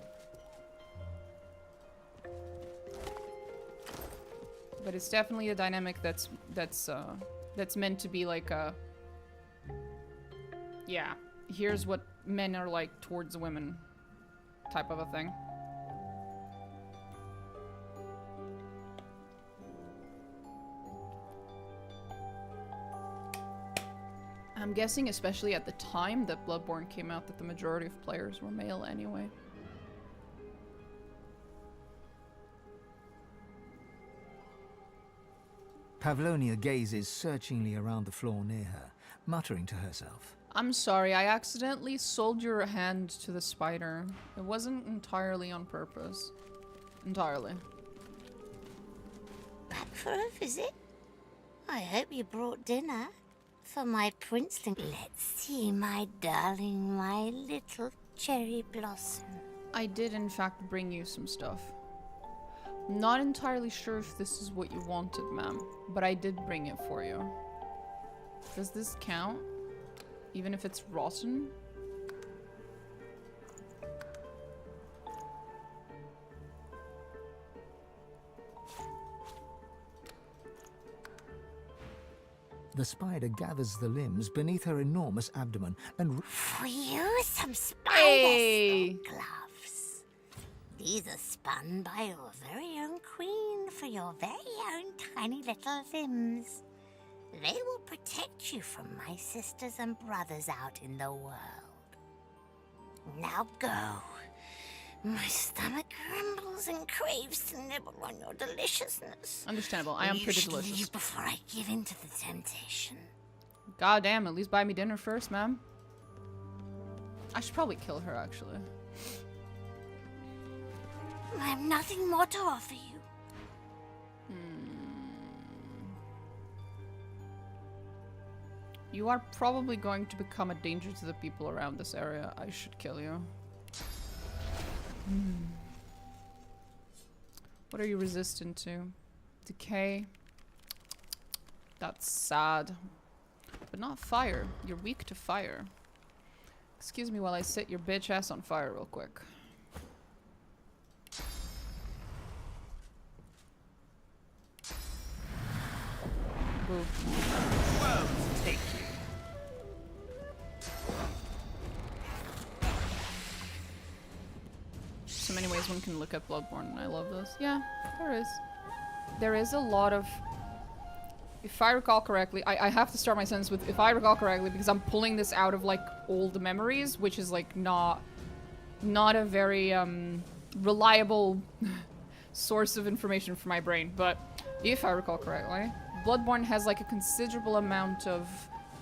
But it's definitely a dynamic that's meant to be like a... Yeah, here's what men are like towards women type of a thing. I'm guessing, especially at the time that Bloodborne came out, that the majority of players were male anyway. Pavlonia gazes searchingly around the floor near her, muttering to herself. I'm sorry, I accidentally sold your hand to the spider. It wasn't entirely on purpose. Entirely. Back for a visit? I hope you brought dinner. For my princeling. Let's see, my darling, my little cherry blossom. I did in fact bring you some stuff. Not entirely sure if this is what you wanted, ma'am, but I did bring it for you. Does this count? Even if it's rotten? The spider gathers the limbs beneath her enormous abdomen and... For you, some spider silk gloves. These are spun by your very own queen for your very own tiny little limbs. They will protect you from my sisters and brothers out in the world. Now go. My stomach grumbles and craves to nibble on your deliciousness. Understandable. I am pretty delicious. Leave before I give in to the temptation. God damn, at least buy me dinner first, ma'am. I should probably kill her, actually. I have nothing more to offer you. You are probably going to become a danger to the people around this area. I should kill you. What are you resistant to? Decay. That's sad. But not fire. You're weak to fire. Excuse me while I set your bitch ass on fire real quick. Boo. Well, take you. So many ways one can look at Bloodborne, and I love this. Yeah, there is. There is a lot of... If I recall correctly, I have to start my sentence with if I recall correctly, because I'm pulling this out of, like, old memories, which is, like, not a very, reliable source of information for my brain. But if I recall correctly, Bloodborne has, like, a considerable amount of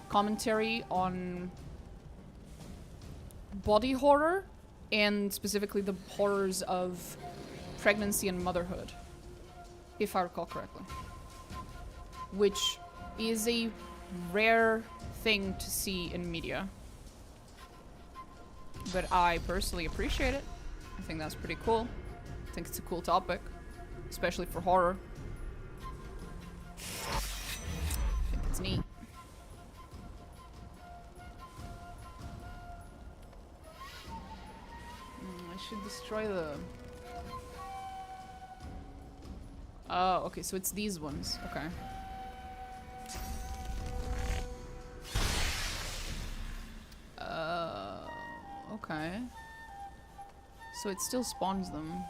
commentary on body horror, and specifically the horrors of pregnancy and motherhood, if I recall correctly. Which is a rare thing to see in media. But I personally appreciate it. I think that's pretty cool. I think it's a cool topic, especially for horror. I think it's neat. I should destroy the... Oh, okay, so it's these ones. Okay. Okay. So it still spawns them.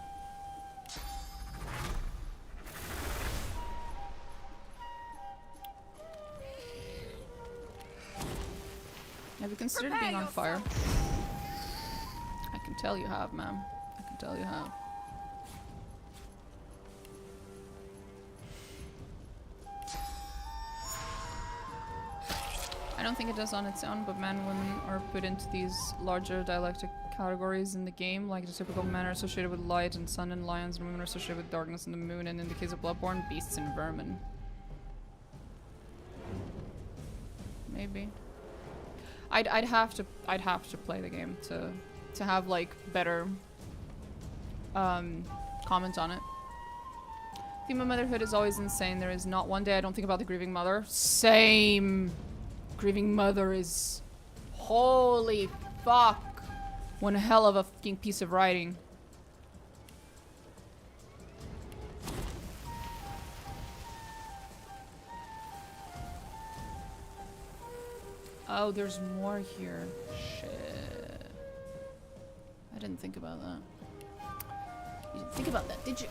Have you considered being on fire? I can tell you have, ma'am. I can tell you have. I don't think it does on its own, but men and women are put into these larger dialectic categories in the game, like the typical men are associated with light and sun and lions, and women are associated with darkness and the moon, and in the case of Bloodborne, beasts and vermin. Maybe. I'd have to play the game to have like better comment on it. Theme of motherhood is always insane. There is not one day I don't think about the grieving mother. Same. Grieving mother is holy fuck. One hell of a fucking piece of writing. Oh, there's more here. Shit. I didn't think about that. You didn't think about that, did you?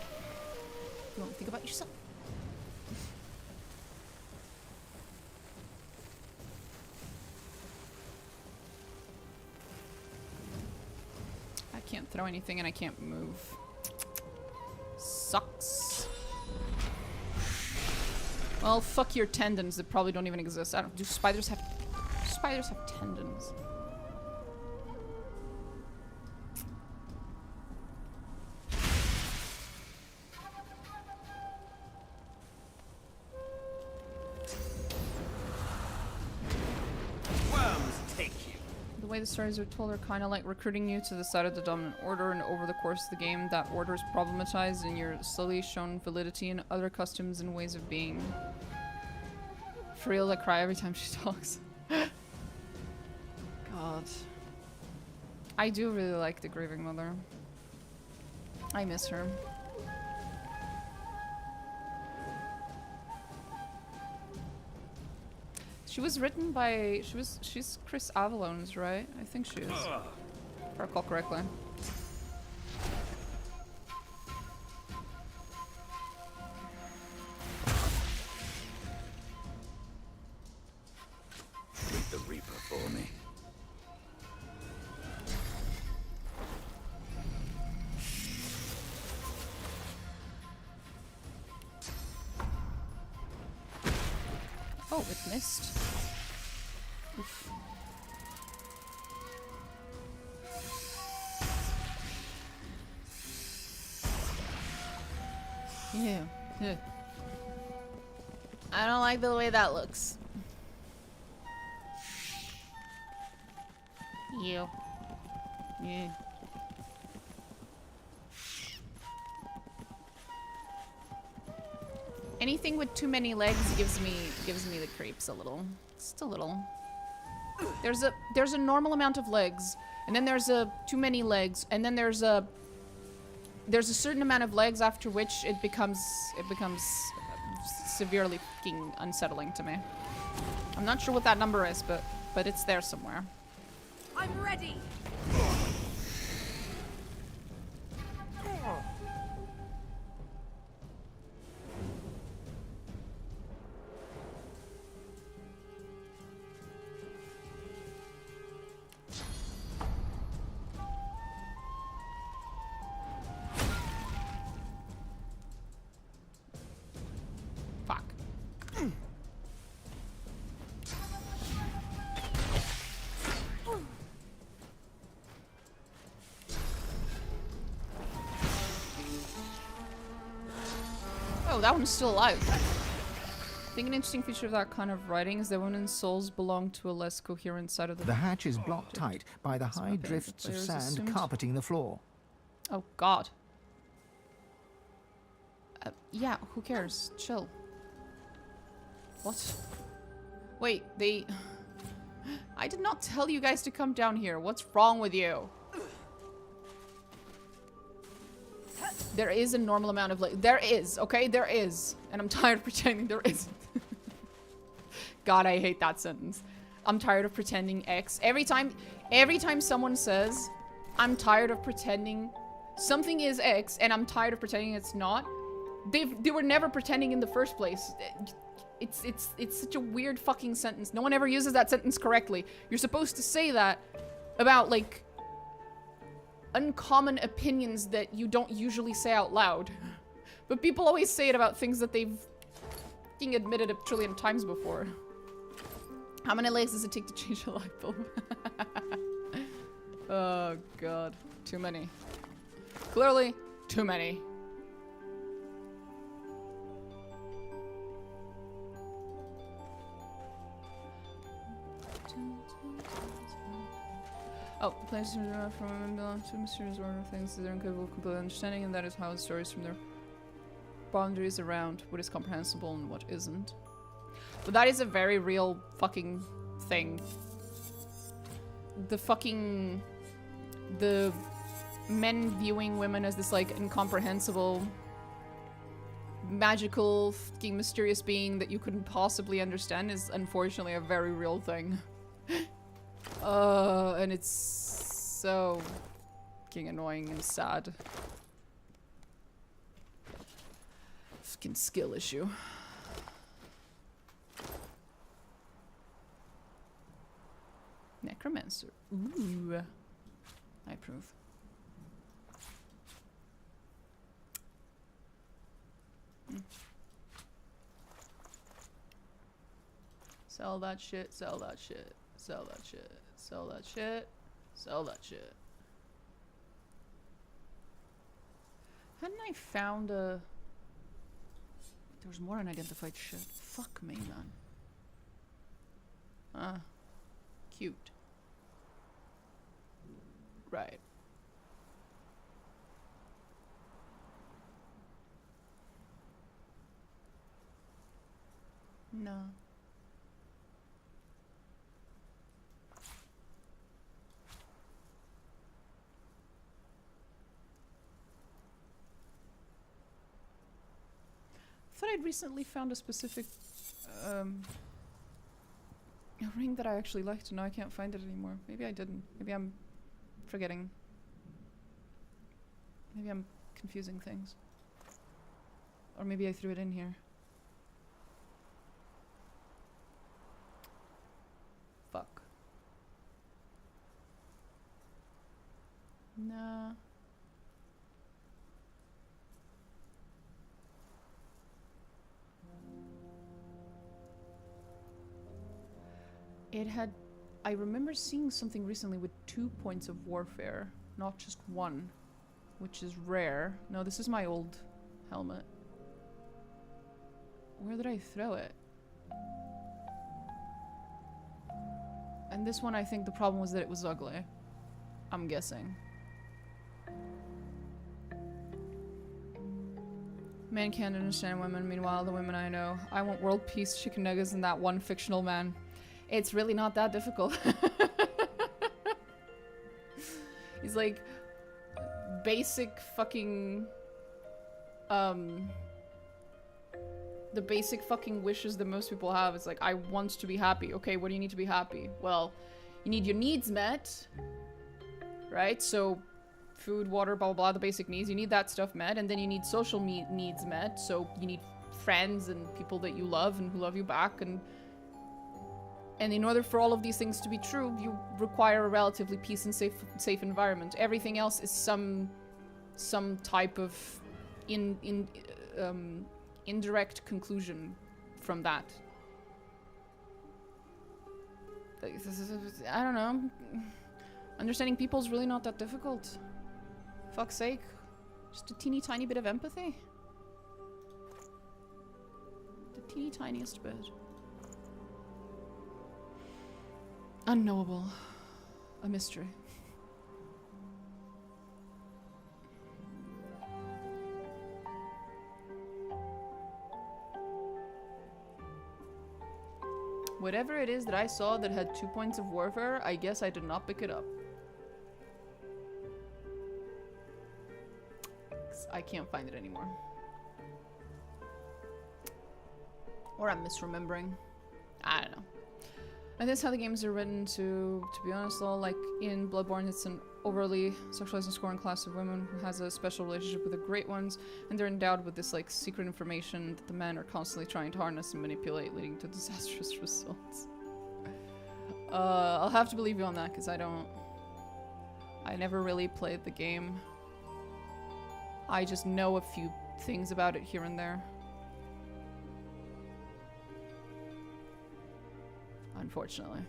You want to think about yourself? I can't throw anything and I can't move. Sucks. Well, fuck your tendons that probably don't even exist. I don't. Do spiders have spiders have tendons? Worms take you. The way the stories are told are kind of like recruiting you to the side of the dominant order, and over the course of the game, that order is problematized and you're slowly shown validity in other customs and ways of being. For real, I cry every time she talks. God. I do really like the Grieving Mother. I miss her. She was written by... She's Chris Avalone's, right? I think she is. If I recall correctly. Meet the Reaper for me. Oh, it missed. Oof. Yeah. Yeah. I don't like the way that looks. Yeah. Yeah. Anything with too many legs gives me the creeps a little. Just a little. There's a normal amount of legs, and then there's a too many legs, and then there's a certain amount of legs after which it becomes severely fucking unsettling to me. I'm not sure what that number is, but it's there somewhere. I'm ready. Fuck. Oh, that one's still alive. I think an interesting feature of that kind of writing is that women's souls belong to a less coherent side of the... The hatch is blocked tight by the high drifts of sand carpeting the floor. Oh, God. Yeah, who cares? Chill. What? Wait, they... I did not tell you guys to come down here. What's wrong with you? There is a normal amount of like there is, okay? There is. And I'm tired of pretending there isn't. God, I hate that sentence. I'm tired of pretending X. Every time someone says, I'm tired of pretending something is X and I'm tired of pretending it's not, they were never pretending in the first place. It's such a weird fucking sentence. No one ever uses that sentence correctly. You're supposed to say that about like uncommon opinions that you don't usually say out loud. But people always say it about things that they've fucking admitted a trillion times before. How many legs does it take to change a light bulb? Oh God, too many. Clearly, too many. Oh, the players from women belong to a mysterious order of things that they're incapable of complete understanding, and that is how the stories from their boundaries around what is comprehensible and what isn't. But that is a very real fucking thing. The men viewing women as this like incomprehensible, magical, fucking mysterious being that you couldn't possibly understand is unfortunately a very real thing. And it's so fucking annoying and sad. Fucking skill issue. Necromancer. Ooh. I approve. Sell that shit, sell that shit. Sell that shit. Sell that shit. Sell that shit. Hadn't I found a... There was more unidentified shit. Fuck me, man. Ah. Cute. Right. No. I thought I'd recently found a specific a ring that I actually liked, and now I can't find it anymore. Maybe I didn't. Maybe I'm forgetting. Maybe I'm confusing things. Or maybe I threw it in here. Fuck. Nah. It had... I remember seeing something recently with 2 points of warfare, not just 1, which is rare. No, this is my old helmet. Where did I throw it? And this one, I think the problem was that it was ugly. I'm guessing. Men can't understand women, meanwhile the women I know. I want world peace, chicken nuggets, and that one fictional man. It's really not that difficult. He's like basic fucking the basic fucking wishes that most people have. It's like, I want to be happy. Okay, what do you need to be happy? Well, you need your needs met, right? So food, water, blah blah blah, the basic needs. You need that stuff met, and then you need social needs met. So you need friends and people that you love and who love you back, and in order for all of these things to be true, you require a relatively peace and safe environment. Everything else is some type of indirect conclusion from that. I don't know. Understanding people is really not that difficult. Fuck's sake. Just a teeny tiny bit of empathy. The teeny tiniest bit. Unknowable. A mystery. Whatever it is that I saw that had 2 points of warfare, I guess I did not pick it up. I can't find it anymore. Or I'm misremembering. I don't know. And that's how the games are written, to be honest though. Like in Bloodborne, it's an overly sexualized and scorned class of women who has a special relationship with the Great Ones, and they're endowed with this like secret information that the men are constantly trying to harness and manipulate, leading to disastrous results. I'll have to believe you on that, because I never really played the game. I just know a few things about it here and there. Unfortunately.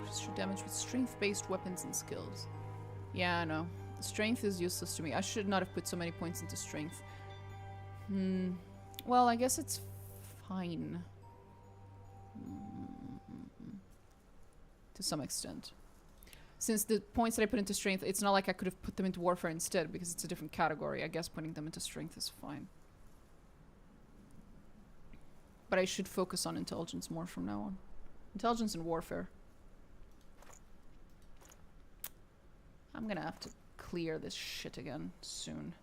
Extra damage with strength-based weapons and skills. Yeah, I know. Strength is useless to me. I should not have put so many points into strength. Well, I guess it's fine. To some extent. Since the points that I put into strength, it's not like I could have put them into warfare instead, because it's a different category. I guess putting them into strength is fine. But I should focus on intelligence more from now on. Intelligence and warfare. I'm gonna have to clear this shit again soon.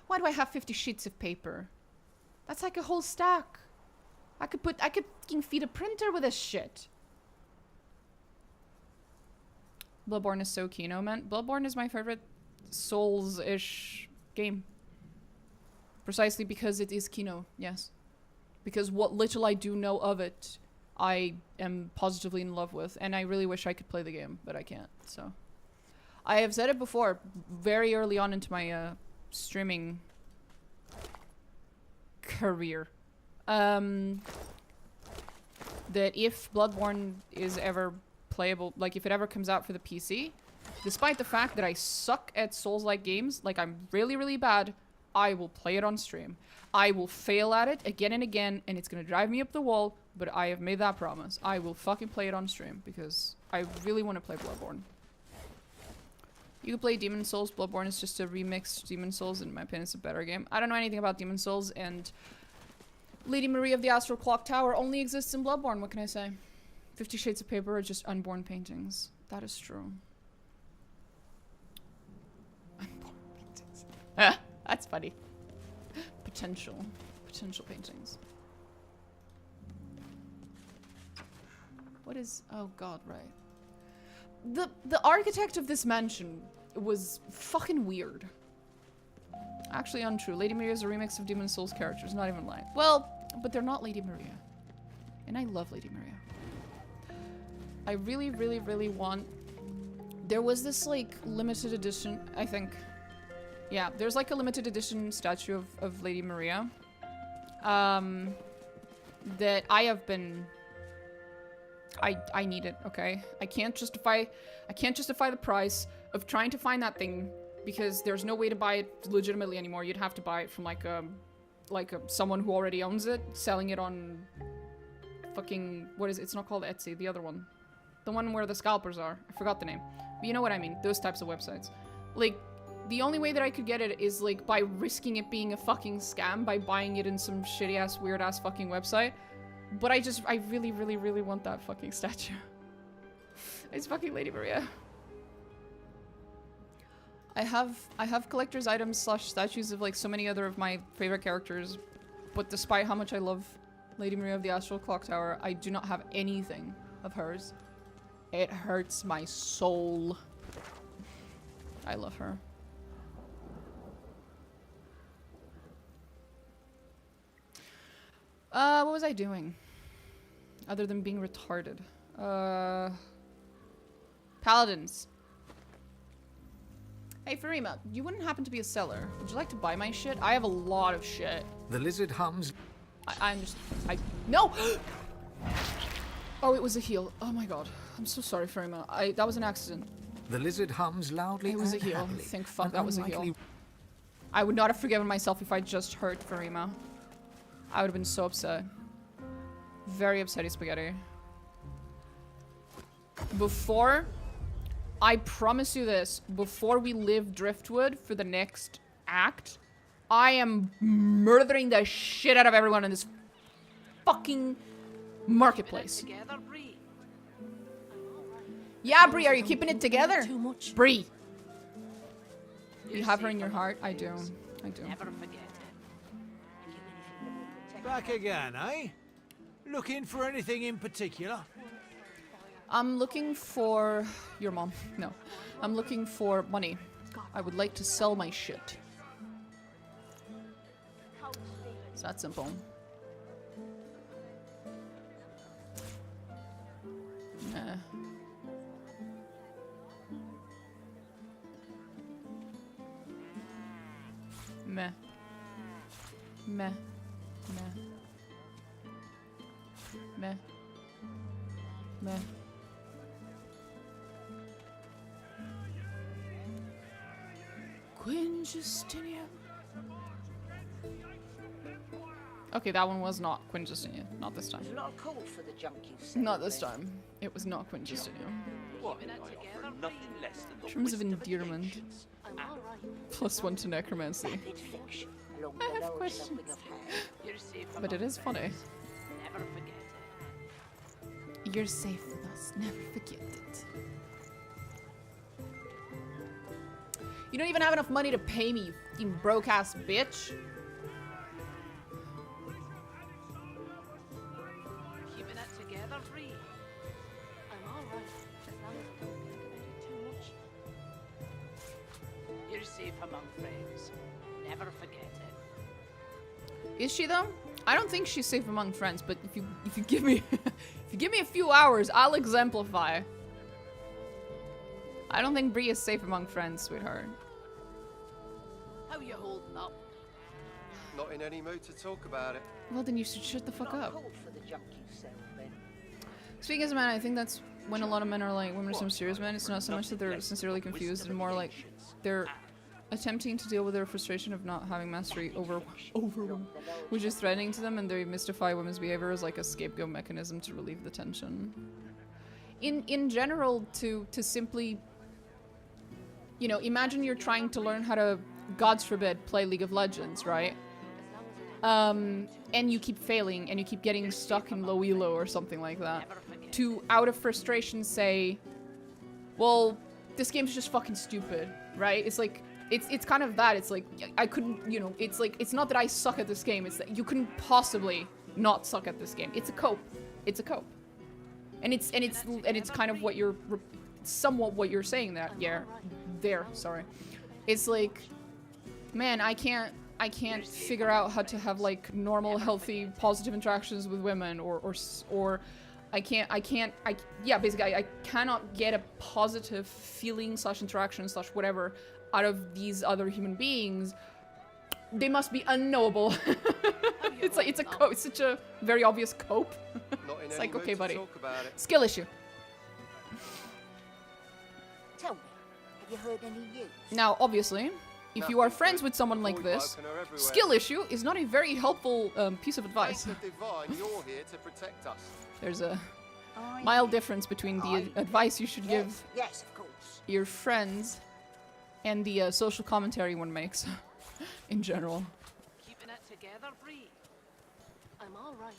Why do I have 50 sheets of paper? That's like a whole stack. I could fucking feed a printer with this shit. Bloodborne is so Kino, man. Bloodborne is my favorite Souls-ish game. Precisely because it is Kino, yes. Because what little I do know of it, I am positively in love with. And I really wish I could play the game, but I can't, so. I have said it before, very early on into my streaming career, that if Bloodborne is ever playable, like if it ever comes out for the PC, despite the fact that I suck at Souls-like games, like I'm really, really bad, I will play it on stream. I will fail at it again and again, and it's gonna drive me up the wall, but I have made that promise. I will fucking play it on stream, because I really want to play Bloodborne. You can play Demon Souls. Bloodborne is just a remixed Demon Souls. In my opinion, it's a better game. I don't know anything about Demon Souls, and Lady Maria of the Astral Clock Tower only exists in Bloodborne. What can I say? 50 Shades of Paper are just unborn paintings. That is true. Unborn paintings. That's funny. Potential paintings. What is... Oh god, right. The architect of this mansion was fucking weird. Actually untrue. Lady Maria is a remix of Demon Souls characters, not even lying. Well, but they're not Lady Maria. And I love Lady Maria. I really, really, really want... There was this, like, limited edition, I think. Yeah, there's, like, a limited edition statue of Lady Maria. That I have been... I need it, okay? I can't justify the price of trying to find that thing because there's no way to buy it legitimately anymore. You'd have to buy it from like someone who already owns it, selling it on fucking, what is it? It's not called Etsy, the other one. The one where the scalpers are. I forgot the name. But you know what I mean, those types of websites. Like, the only way that I could get it is like by risking it being a fucking scam, by buying it in some shitty ass, weird ass fucking website. But I really, really, really want that fucking statue. It's fucking Lady Maria. I have collector's items / statues of like so many other of my favorite characters, but despite how much I love Lady Maria of the Astral Clock Tower, I do not have anything of hers. It hurts my soul. I love her. What was I doing? Other than being retarded. Paladins. Hey, Farima, you wouldn't happen to be a seller. Would you like to buy my shit? I have a lot of shit. The lizard hums. No! Oh, it was a heal. Oh my god. I'm so sorry, Farima. That was an accident. The lizard hums loudly. It was a and heal. happily. Thank fuck An that was a unlikely- heal. I would not have forgiven myself if I just hurt Farima. I would have been so upset. Very upsetty spaghetti. I promise you this, before we leave Driftwood for the next act, I am murdering the shit out of everyone in this fucking marketplace. Yeah, Bree, are you keeping it together? Too much. Bree. You have her in your heart? I do. I do. Back again, eh? Looking for anything in particular? I'm looking for your mom. No. I'm looking for money. I would like to sell my shit. It's that simple. Nah. Meh. Meh. Meh. Meh. Meh. Queen Justinia. Okay, that one was not Queen Justinia. Not this time. There's a lot of call for the junkie. Not this time. It was not Queen Justinia. What can I offer? Nothing less than the In terms of wisdom endearment. ancients. +1 to necromancy. I have questions. But it is funny. Never forget it. You're safe with us. Never forget it. You don't even have enough money to pay me, you fucking broke ass bitch. Keeping it together, Bree. I'm alright, as long as I don't think about it too much. You're safe among friends. Never forget it. Is she though? I don't think she's safe among friends, but if you give me if you give me a few hours, I'll exemplify. I don't think Bree is safe among friends, sweetheart. How you holding up? Not in any mood to talk about it. Well, then you should shut the fuck up. Cold for the junk you sell, then. Speaking as a man, I think that's when a lot of men are like, when we're some serious men, it's not so much that they're sincerely confused, and more like they're attempting to deal with their frustration of not having mastery over women, which is threatening to them, and they mystify women's behavior as like a scapegoat mechanism to relieve the tension. In general, to simply, you know, imagine you're trying to learn how to, gods forbid, play League of Legends, right? And you keep failing, and you keep getting stuck in low elo or something like that. To, out of frustration, say, well, this game's just fucking stupid, right? It's like, it's kind of that. It's like, I couldn't, you know, it's like, it's not that I suck at this game, it's that you couldn't possibly not suck at this game. It's a cope. It's a cope. And it's kind of what you're, somewhat what you're saying that, yeah, there, sorry. It's like, man, I can't figure out how to have like normal, healthy, positive interactions with women, or yeah, basically I cannot get a positive feeling / interaction / whatever out of these other human beings. They must be unknowable. It's like, it's a cope. It's such a very obvious cope. It's like, okay, buddy. Skill issue. Tell me, have you heard any news? Now, obviously, if you are friends with someone like this, skill issue is not a very helpful piece of advice. There's a mild difference between the advice you should give your friends and the social commentary one makes in general. Keeping it together, Bree. I'm all right.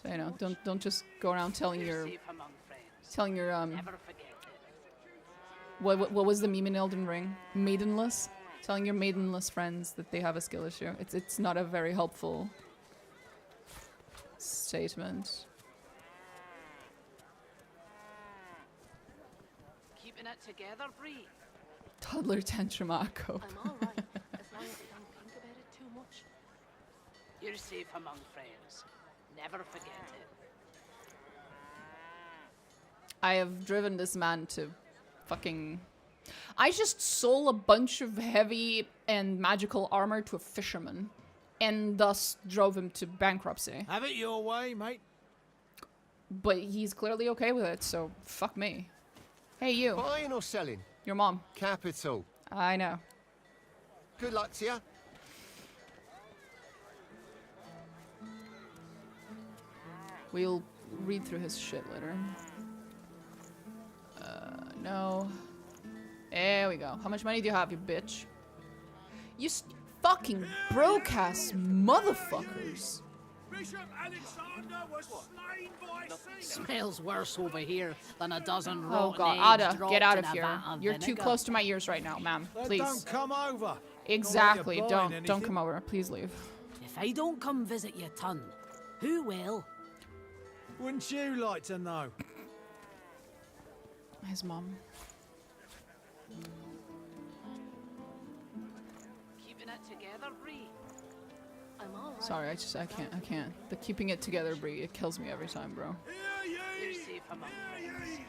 So, you know, don't just go around telling your what was the meme in Elden Ring? Maidenless? Telling your maidenless friends that they have a skill issue. It's not a very helpful statement. Keeping it together, Bree. Toddler tantrum cope. I'm all right, as long as I don't think about it too much. You're safe among friends. Never forget it. I have driven this man to fucking... I just sold a bunch of heavy and magical armor to a fisherman, and thus drove him to bankruptcy. Have it your way, mate. But he's clearly okay with it, so fuck me. Hey, you. Buying or selling? Your mom. Capital. I know. Good luck to you. We'll read through his shit later. No. There we go. How much money do you have, you bitch? You fucking broke-ass motherfuckers. Bishop Alexander was slain by sea. Smells worse over here than a dozen Oh rotten god, eggs Ada, dropped get out in of a here. vat of You're too vinegar. close to my ears right now, ma'am. Please. Don't come over. Exactly. Not like you're buying Don't come over. Please leave. If I don't come visit your ton, who will? Wouldn't you like to know? His mom. Keeping it together, Bree. I'm all right. Sorry, I can't. The keeping it together, Bree, it kills me every time, bro. You're safe among friends.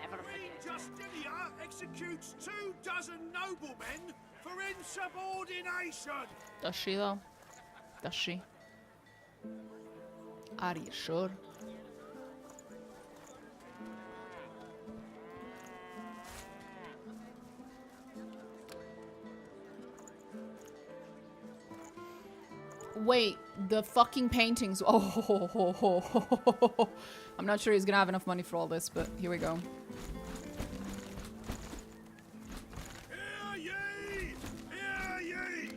Never forget. Justinia executes 24 noblemen for insubordination. Does she, though? Does she? Are you sure? Wait, the fucking paintings. Oh, I'm not sure he's gonna have enough money for all this, but here we go. Hear ye! Hear ye!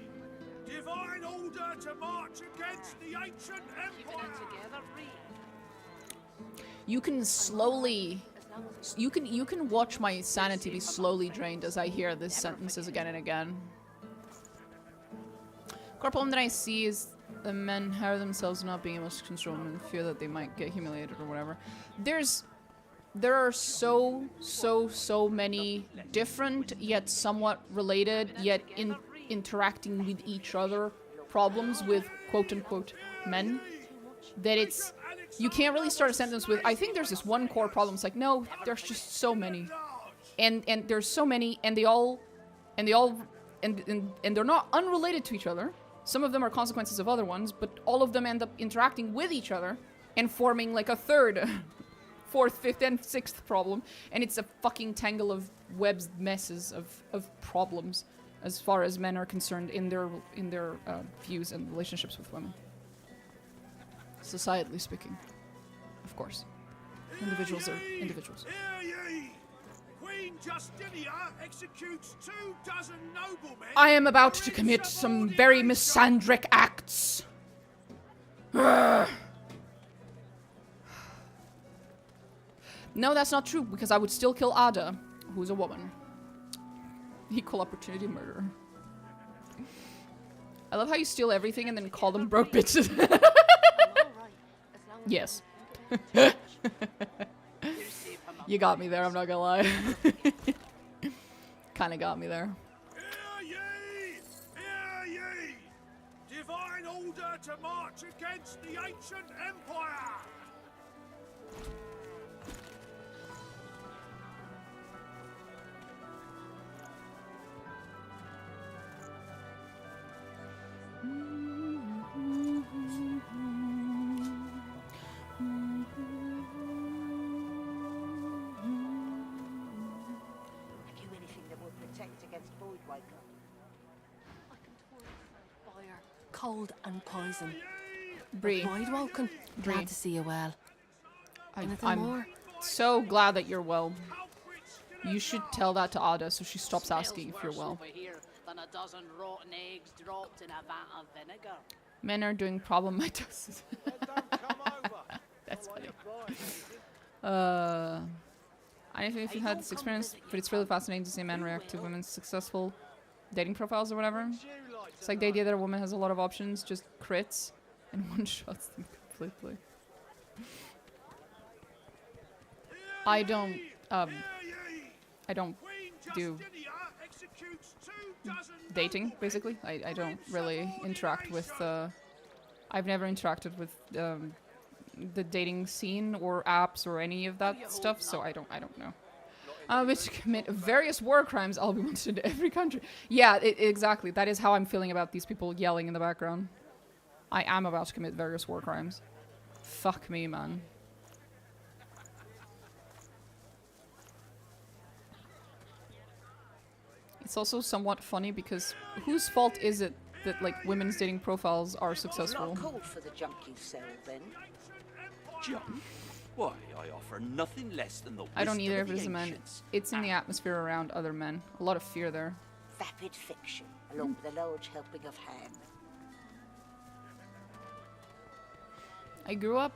Divine order to march against the ancient empire. Together, Bree. You can slowly, you can watch my sanity be slowly drained as I hear these sentences again and again. Core problem that I see is the men hire themselves not being able to control them and fear that they might get humiliated or whatever. There are so many different yet somewhat related yet interacting with each other problems with quote-unquote men that you can't really start a sentence with, I think there's this one core problem. It's like, no, there's just so many. and there's so many, and they're not unrelated to each other. Some of them are consequences of other ones, but all of them end up interacting with each other and forming like a third, fourth, fifth, and sixth problem. And it's a fucking tangle of webs, messes of problems as far as men are concerned in their views and relationships with women. Societally speaking, of course. Individuals are individuals. Queen Justinia executes 24 noblemen. I am about to commit some very misandric acts. No, that's not true, because I would still kill Ada, who's a woman. Equal opportunity murderer. I love how you steal everything and then call them broke bitches. Yes. You got me there, I'm not gonna lie. Kinda got me there. Hear ye! Hear ye! Divine order to march against the ancient empire! Cold and poison. Bree. Void Walken. Bree. Glad to see you well. Anything I'm more? so glad that you're well. You should tell that to Ada so she stops asking if you're well. Than a dozen rotten eggs dropped in a vat of vinegar. Men are doing problem mitosis. That's funny. I don't know if you've had this experience, but it's really fascinating to see men react to women's successful dating profiles or whatever. It's like the idea that a woman has a lot of options, just crits, and one-shots them completely. I don't do dating, basically. I don't really interact with, I've never interacted with, the dating scene or apps or any of that stuff, so I don't know. Which commit various war crimes. I'll be wanted into every country. Yeah, exactly. That is how I'm feeling about these people yelling in the background. I am about to commit various war crimes. Fuck me, man. It's also somewhat funny because whose fault is it that like women's dating profiles are successful? Not called for the junk you sell, then. Junk? Why, I offer nothing less than the I don't wisdom either of if it the is a man. ancients. It's in the atmosphere around other men. A lot of fear there. Vapid fiction, along with a large helping of ham. I grew up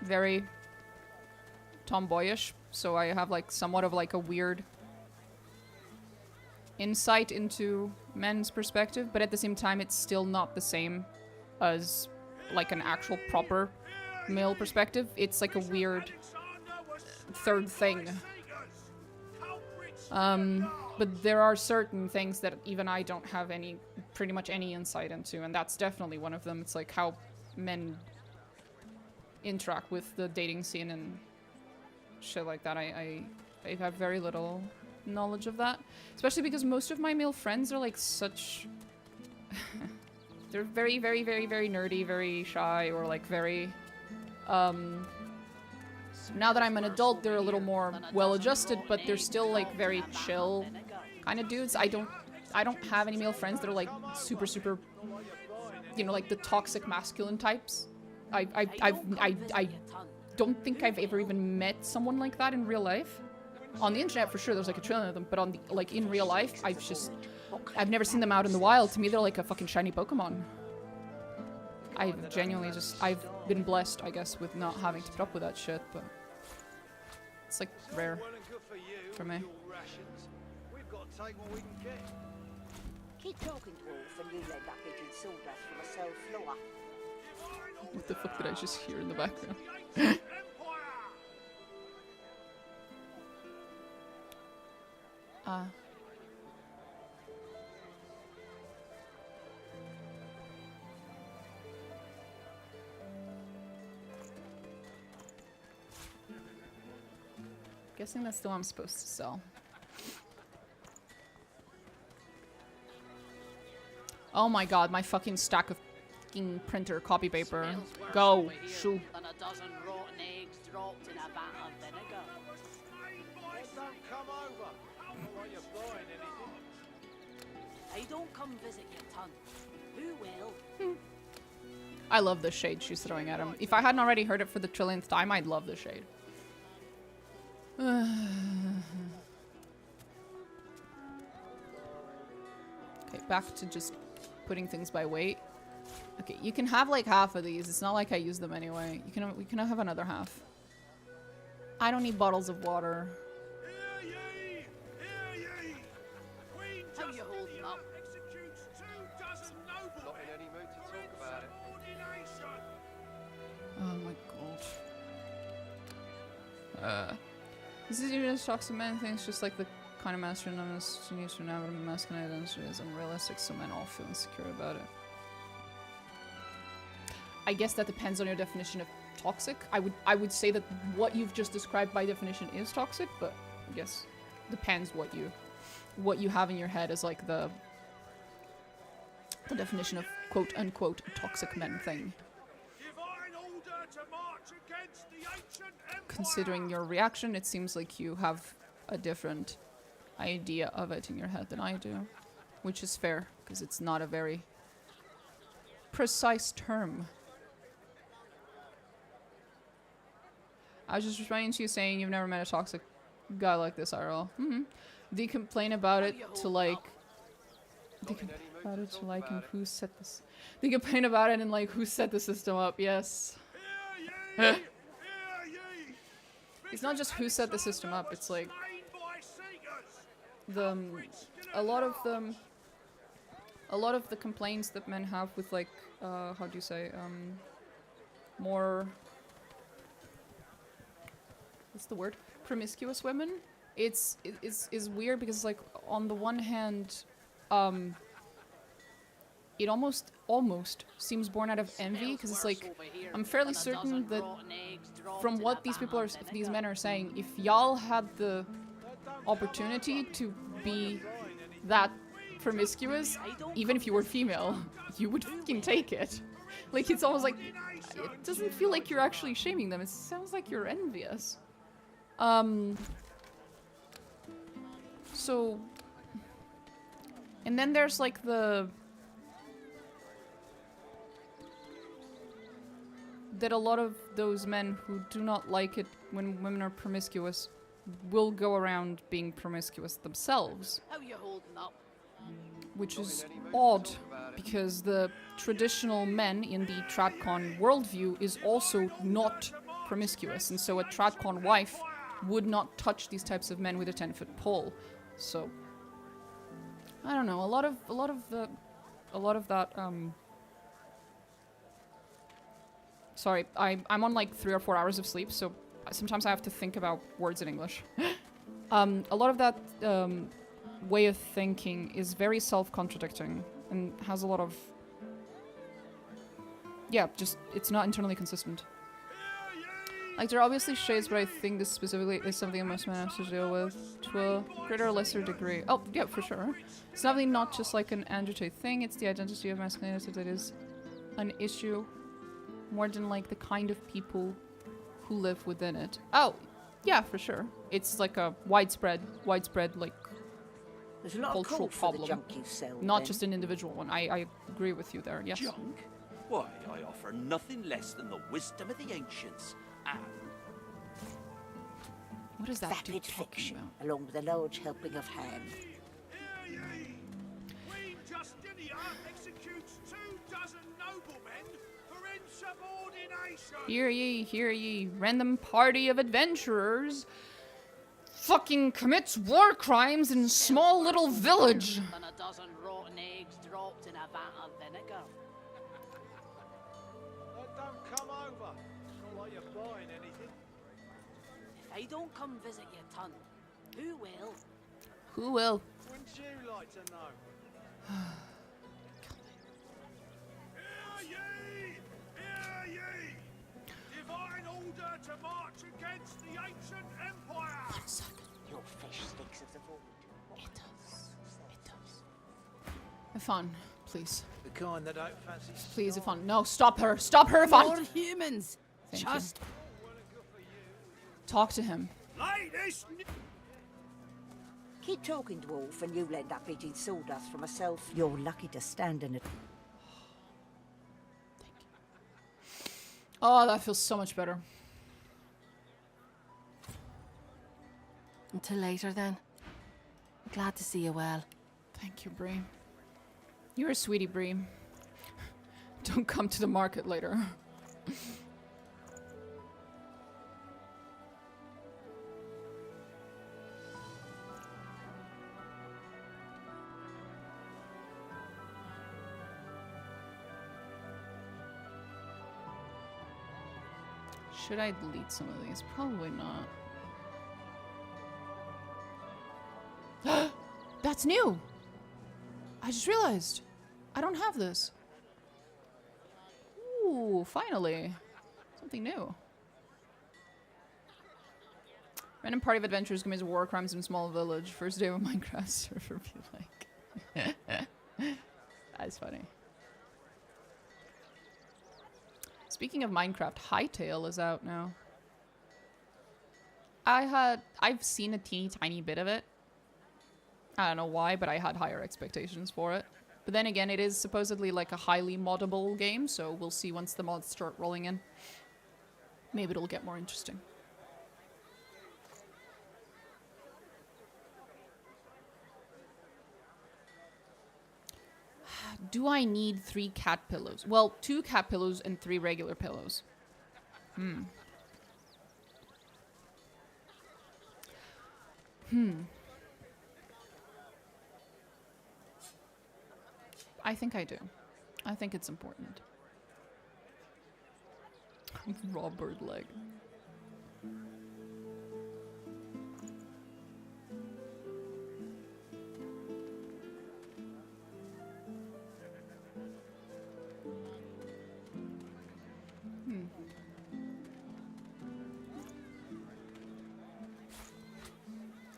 very tomboyish, so I have like somewhat of like a weird insight into men's perspective, but at the same time it's still not the same as like an actual proper male perspective. It's like a weird third thing. But there are certain things that even I don't have pretty much any insight into, and that's definitely one of them. It's like how men interact with the dating scene and shit like that. I have very little knowledge of that, especially because most of my male friends are like such they're very nerdy, very shy, or like very now that I'm an adult they're a little more well adjusted, but they're still like very chill kind of dudes. I don't have any male friends that are like super you know, like the toxic masculine types. I don't think I've ever even met someone like that in real life. On the internet, for sure, there's like a trillion of them, but on the, like, in real life, I've never seen them out in the wild. To me, they're like a fucking shiny Pokemon. I've genuinely I've been blessed, I guess, with not having to put up with that shit, but it's like rare for me. Keep talking, Wolf, and you end up eating sawdust from a cell floor. What the fuck did I just hear in the background? Guessing that's the one I'm supposed to sell. Oh my god, my fucking stack of fucking printer copy paper. Go, shoo. Than a dozen rotten eggs dropped in a vat of vinegar. Don't come over. While you're buying anything. I don't come visit your ton. Who will? I love the shade she's throwing at him. If I hadn't already heard it for the trillionth time, I'd love the shade. Okay, back to just putting things by weight. Okay, you can have like half of these. It's not like I use them anyway. We can have another half. I don't need bottles of water. Hear ye! Hear ye! Queen How you holding up? executes 2 dozen noblemen. Not in any mood to talk about it. Oh my god. This is even as toxic men things just like the kind of master numbness to use to navigate masculine identity is unrealistic, so men all feel insecure about it. I guess that depends on your definition of toxic. I would say that what you've just described by definition is toxic, but I guess depends what you have in your head as like the definition of quote unquote toxic men thing. Divine order to march against the ancient empire. Considering your reaction, it seems like you have a different idea of it in your head than I do, which is fair because it's not a very precise term. I was just responding to you saying you've never met a toxic guy like this, IRL. They complain about it to like... They complain about it to like and who set this... They complain about it and like who set the system up, yes. It's not just who set the system up, it's like... A lot of the complaints that men have with like, how do you say, more... What's the word? Promiscuous women. It's weird because like on the one hand, it almost seems born out of envy because it's like I'm fairly certain that from what these men are saying, if y'all had the opportunity to be that promiscuous, even if you were female, you would fucking take it. Like it's almost like it doesn't feel like you're actually shaming them. It sounds like you're envious. So, and then there's like that a lot of those men who do not like it when women are promiscuous will go around being promiscuous themselves. How you holding up? Which is odd, because the traditional men in the Tradcon worldview is also not promiscuous, and so a Tradcon wife would not touch these types of men with a 10-foot pole. So I don't know. A lot of that. Sorry, I'm on like 3 or 4 hours of sleep, so sometimes I have to think about words in English. A lot of that way of thinking is very self-contradicting and has a lot of... Yeah, just it's not internally consistent. Like, there are obviously shades, but I think this specifically is something most men have to deal with to a greater or lesser degree. Oh, yeah, for sure. It's definitely not just like an android thing, it's the identity of masculinity that is an issue, more than like the kind of people who live within it. Oh, yeah, for sure. It's like a widespread, like, There's a lot cultural of for the problem. junk you sell, Not then. just an individual one. I agree with you there, yes. Junk? Why, I offer nothing less than the wisdom of the ancients and... What is that Vapid dude talking fiction, about? along with a large helping of ham. Queen Justinia executes 2 dozen noblemen for insubordination. Hear ye, random party of adventurers fucking commits war crimes in small little village. Than a dozen rotten eggs dropped in a vat of vinegar. Don't come over. Not like you're buying anything. If I don't come visit your ton, who will? Who will? Wouldn't you like to know? Hear ye! Hear ye! Divine order to march against the ancient empire! 1 second. Your fish stinks of the void. It does. Have fun, please. The kind that don't fancy. Please, Yvonne. No, stop her. Stop her, Yvonne. More humans. Thank Just you. Talk to him. Latest. Keep talking, dwarf, and you'll end up eating sawdust from myself. You're lucky to stand in it. Oh, that feels so much better. until later then. Glad to see you well. Thank you, Bree. You're a sweetie, Bree. Don't come to the market later. Should I delete some of these? Probably not. That's new! I just realized. I don't have this. Ooh, finally. Something new. Random party of adventurers commits war crimes in a small village. First day of a Minecraft server be like. That's funny. Speaking of Minecraft, Hytale is out now. I've seen a teeny tiny bit of it. I don't know why, but I had higher expectations for it. But then again, it is supposedly like a highly moddable game, so we'll see once the mods start rolling in. Maybe it'll get more interesting. Do I need 3 cat pillows? Well, 2 cat pillows and 3 regular pillows. I think I do. I think it's important. Raw bird leg.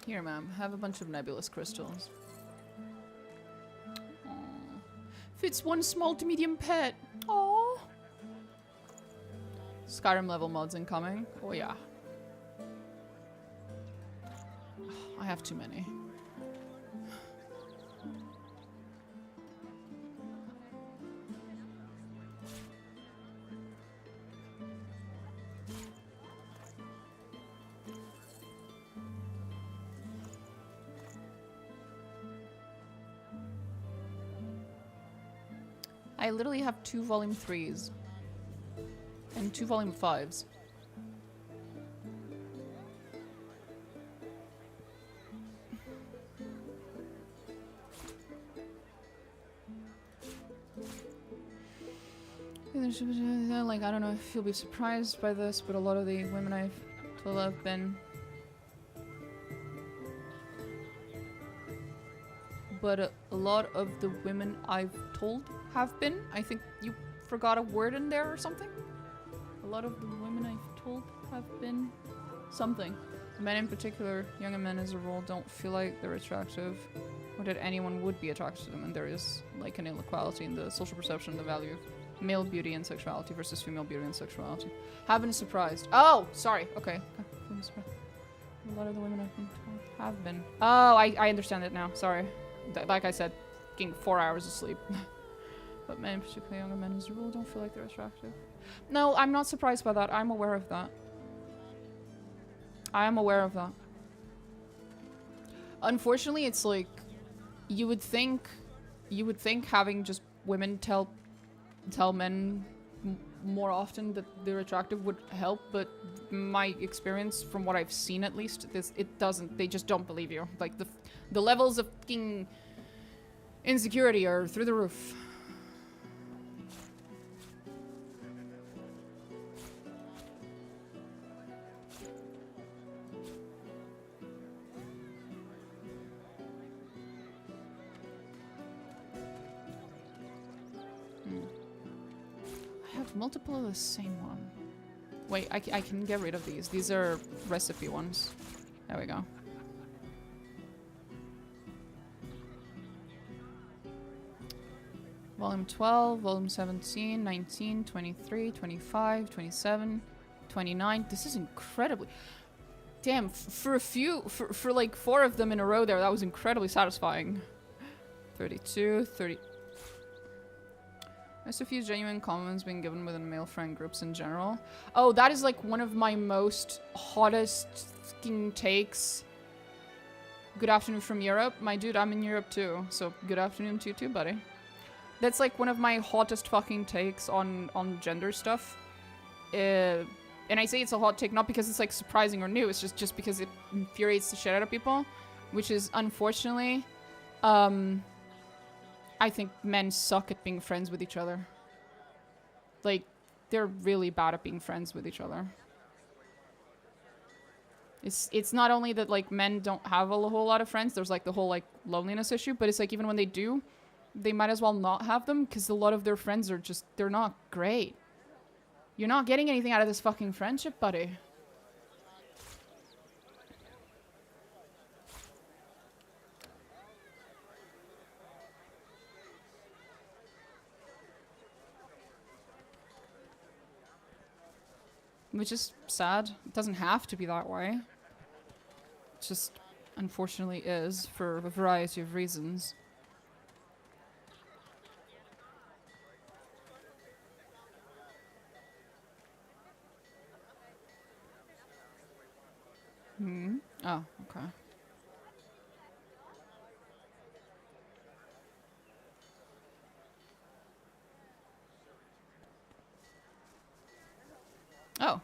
Here, ma'am. Have a bunch of nebulous crystals. Aww. Fits one small to medium pet. Aww. Skyrim level mods incoming. Oh yeah. I have too many. I literally have 2 volume 3s and 2 volume 5s. Like, I don't know if you'll be surprised by this, but a lot of the women I've told have been. But a lot of the women I've told have been. I think you forgot a word in there or something. A lot of the women I've told have been something. Men in particular, younger men as a rule, don't feel like they're attractive or that anyone would be attracted to them, and there is like an inequality in the social perception of the value of male beauty and sexuality versus female beauty and sexuality. Have been surprised. Oh, sorry. Okay. A lot of the women I've been told have been. Oh, I understand it now. Sorry. Like I said, getting 4 hours of sleep. But men, particularly younger men as a rule, don't feel like they're attractive. No, I'm not surprised by that. I'm aware of that. I am aware of that. Unfortunately, it's like you would think having just women tell men more often that they're attractive would help, but my experience, from what I've seen at least, it doesn't. They just don't believe you. Like the levels of fucking insecurity are through the roof. I have multiple of the same one. Wait, I can get rid of these. These are recipe ones. There we go. Volume 12, Volume 17, 19, 23, 25, 27, 29. This is incredibly... Damn, for like 4 of them in a row there, that was incredibly satisfying. 32, 30... There's a few genuine compliments being given within male friend groups in general. Oh, that is like one of my most hottest fucking takes. Good afternoon from Europe. My dude, I'm in Europe too. So good afternoon to you too, buddy. That's like one of my hottest fucking takes on gender stuff. And I say it's a hot take not because it's like surprising or new. It's just because it infuriates the shit out of people. Which is unfortunately... I think men suck at being friends with each other. Like, they're really bad at being friends with each other. It's not only that, like, men don't have a whole lot of friends. There's, like, the whole, like, loneliness issue. But it's, like, even when they do, they might as well not have them. Because a lot of their friends are just, they're not great. You're not getting anything out of this fucking friendship, buddy. Which is sad. It doesn't have to be that way. It just, unfortunately, is for a variety of reasons. Hmm? Oh, okay. Oh.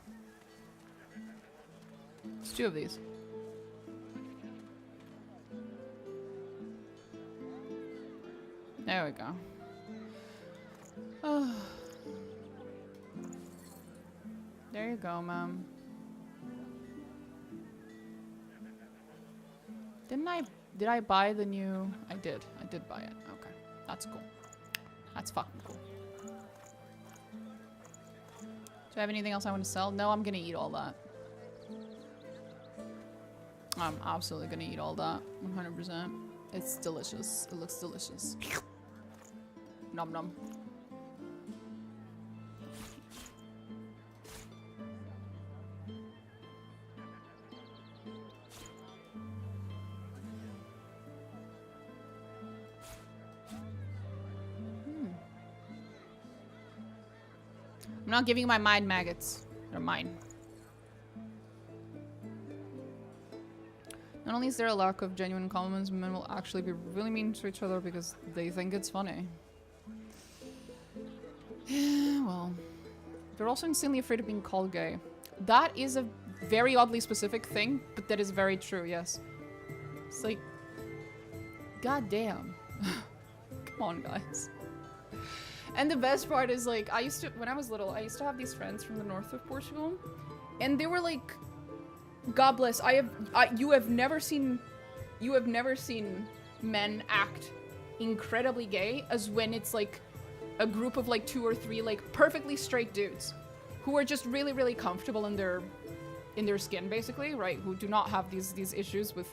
It's 2 of these. There we go. Oh. There you go, Mom. Did I buy the new... I did buy it. Okay. That's cool. That's fucking cool. Do I have anything else I want to sell? No, I'm gonna eat all that. I'm absolutely gonna eat all that. 100%. It's delicious. It looks delicious. Nom nom. I'm not giving you my mind maggots. They're mine. Not only is there a lack of genuine compliments, men will actually be really mean to each other because they think it's funny. Yeah, well. They're also insanely afraid of being called gay. That is a very oddly specific thing, but that is very true, yes. It's like... God damn. Come on, guys. And the best part is, like, when I was little, I used to have these friends from the north of Portugal, and they were like, God bless, you have never seen men act incredibly gay as when it's like a group of like 2 or 3 like perfectly straight dudes who are just really, really comfortable in their skin, basically, right? Who do not have these issues with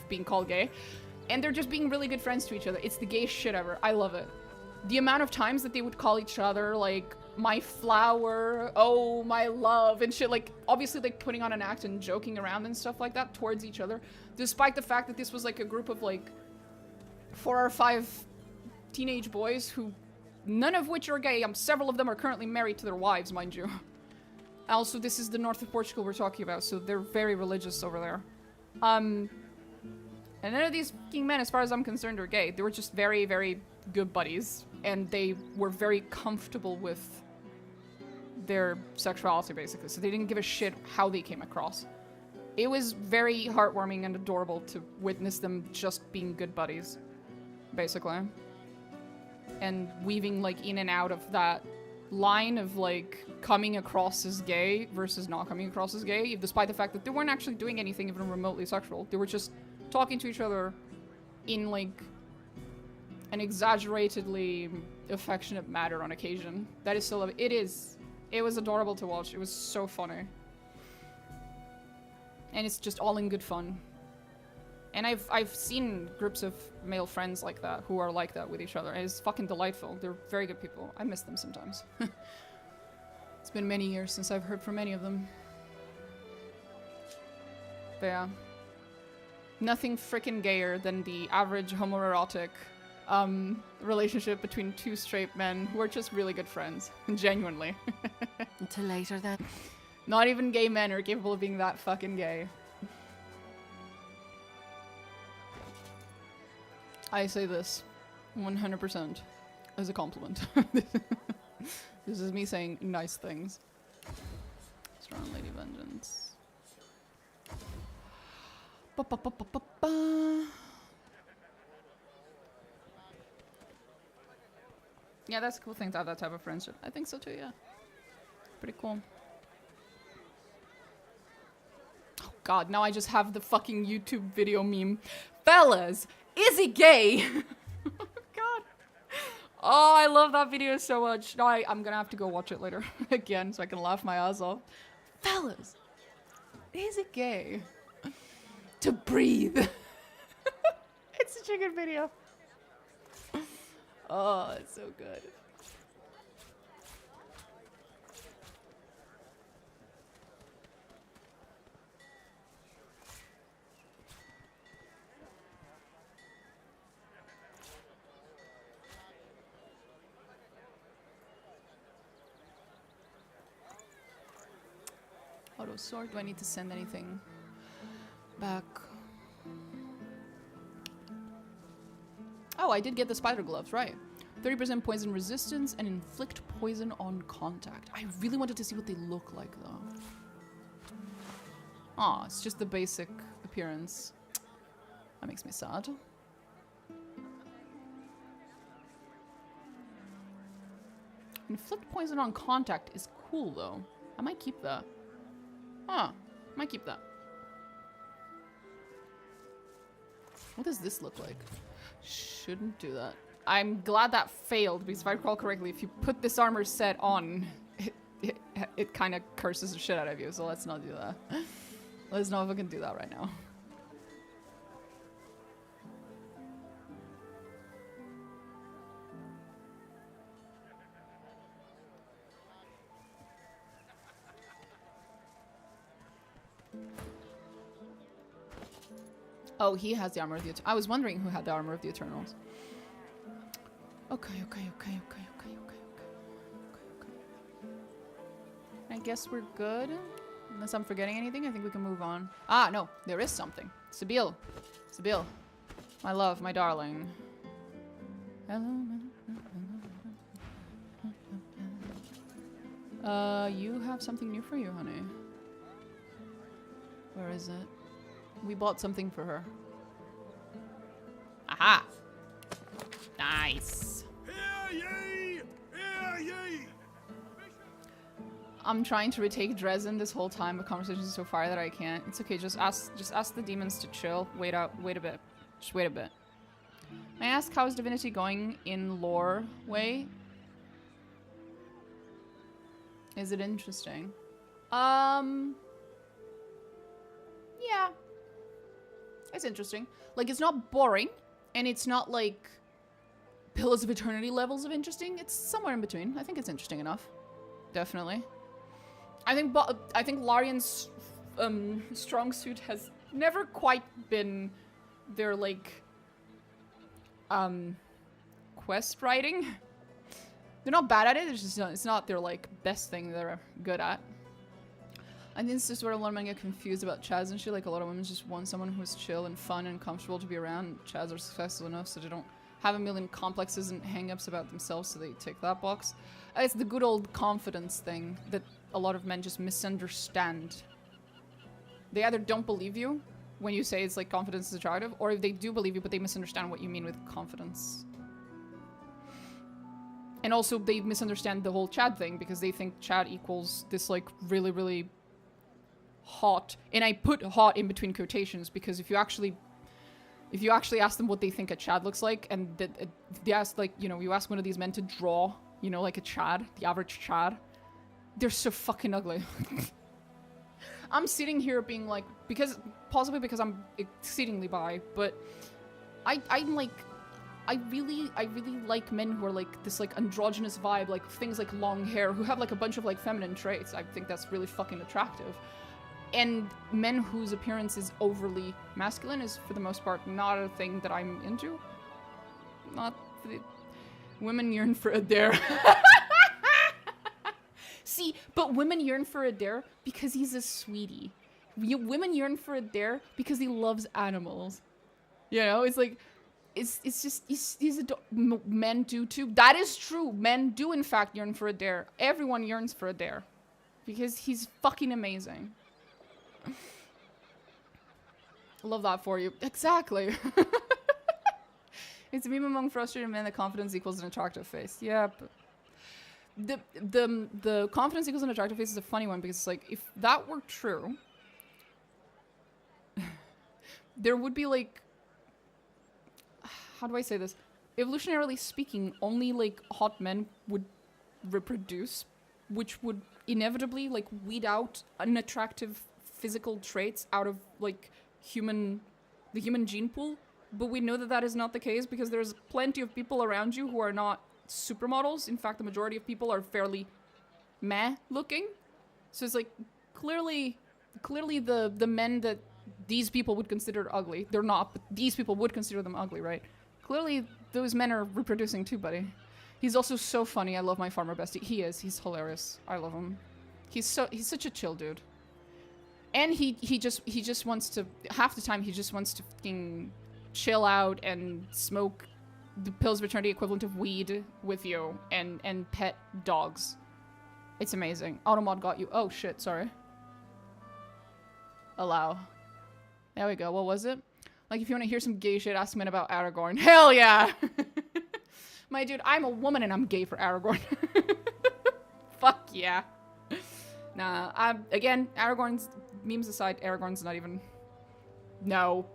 being called gay, and they're just being really good friends to each other. It's the gayest shit ever. I love it. The amount of times that they would call each other, like, my flower, oh, my love, and shit, like, obviously, like, putting on an act and joking around and stuff like that towards each other, despite the fact that this was, like, a group of, like, 4 or 5 teenage boys who, none of which are gay. Several of them are currently married to their wives, mind you. Also, this is the north of Portugal we're talking about, so they're very religious over there. And none of these fucking men, as far as I'm concerned, are gay. They were just very, very good buddies. And they were very comfortable with their sexuality, basically. So they didn't give a shit how they came across. It was very heartwarming and adorable to witness them just being good buddies, basically. And weaving, like, in and out of that line of, like, coming across as gay versus not coming across as gay, despite the fact that they weren't actually doing anything even remotely sexual. They were just talking to each other in, like, an exaggeratedly affectionate manner on occasion. That is still it was adorable to watch. It was so funny. And it's just all in good fun. And I've seen groups of male friends like that who are like that with each other. And it's fucking delightful. They're very good people. I miss them sometimes. It's been many years since I've heard from any of them. But yeah. Nothing freaking gayer than the average homoerotic relationship between two straight men who are just really good friends. Genuinely. Until later then. Not even gay men are capable of being that fucking gay. I say this 100% as a compliment. This is me saying nice things. Strong Lady Vengeance. Ba -ba -ba -ba -ba -ba. Yeah, that's a cool thing to have that type of friendship. I think so too, yeah. Pretty cool. Oh god, now I just have the fucking YouTube video meme. Fellas, is he gay? God. Oh, I love that video so much. No, I'm gonna have to go watch it later again so I can laugh my ass off. Fellas, is it gay to breathe? It's such a good video. Oh, it's so good. Auto sort. Do I need to send anything back? Oh, I did get the spider gloves, right. 30% poison resistance and inflict poison on contact. I really wanted to see what they look like, though. Aw, it's just the basic appearance. That makes me sad. Inflict poison on contact is cool, though. I might keep that. Huh. Might keep that. What does this look like? Shouldn't do that. I'm glad that failed, because if I recall correctly, if you put this armor set on, it kind of curses the shit out of you, so let's not do that. Let's not fucking do that right now. Oh, he has the armor of the Eternals. I was wondering who had the armor of the Eternals. Okay. I guess we're good. Unless I'm forgetting anything, I think we can move on. Ah, no, there is something. Sabine. Sabine. My love, my darling. You have something new for you, honey. Where is it? We bought something for her. Aha! Nice. Hear ye! Hear ye! I'm trying to retake Dresden this whole time, but conversations so far that I can't. It's okay, just ask the demons to chill. Wait a bit. Just wait a bit. May I ask how's Divinity going in lore way? Is it interesting? Yeah. It's interesting. Like, it's not boring, and it's not like Pillars of Eternity levels of interesting. It's somewhere in between. I think it's interesting enough. Definitely. I think Larian's strong suit has never quite been their, like, quest writing. They're not bad at it, it's not their, like, best thing they're good at. I think this is where a lot of men get confused about Chads and shit. Like, a lot of women just want someone who's chill and fun and comfortable to be around. Chads are successful enough so they don't have a million complexes and hang-ups about themselves, so they tick that box. It's the good old confidence thing that a lot of men just misunderstand. They either don't believe you when you say it's like confidence is attractive, or if they do believe you but they misunderstand what you mean with confidence. And also they misunderstand the whole Chad thing because they think Chad equals this like really, really hot, and I put hot in between quotations because if you actually ask them what they think a Chad looks like, and they ask, like, you know, you ask one of these men to draw, you know, like a Chad, the average Chad, they're so fucking ugly. I'm sitting here being like, possibly because I'm exceedingly bi, but I'm like, I really like men who are like this like androgynous vibe, like things like long hair, who have like a bunch of like feminine traits. I think that's really fucking attractive. And men whose appearance is overly masculine is for the most part not a thing that I'm into. Not the women yearn for a dare. See, but women yearn for a dare because he's a sweetie. Women yearn for a dare because he loves animals. You know, it's like, it's just, men do too. That is true. Men do in fact yearn for a dare. Everyone yearns for a dare. Because he's fucking amazing. Love that for you. Exactly. It's a meme among frustrated men that confidence equals an attractive face. Yeah, but the confidence equals an attractive face is a funny one because it's like, if that were true, there would be like, how do I say this? Evolutionarily speaking, only like hot men would reproduce, which would inevitably like weed out unattractive physical traits out of like the human gene pool. But we know that that is not the case because there's plenty of people around you who are not supermodels. In fact, the majority of people are fairly meh looking. So it's like, clearly the men that these people would consider ugly, they're not, but these people would consider them ugly, right? Clearly those men are reproducing too, buddy. He's also so funny. I love my farmer bestie. He's hilarious. I love him. He's such a chill dude. And he just wants to, half the time he just wants to fucking chill out and smoke the Pills of Eternity equivalent of weed with you and pet dogs. It's amazing. Automod got you. Oh shit, sorry. Allow. There we go. What was it? Like, if you want to hear some gay shit, ask men about Aragorn. Hell yeah! My dude, I'm a woman and I'm gay for Aragorn. Fuck yeah. Nah, again, Aragorn's, memes aside, Aragorn's not even, no.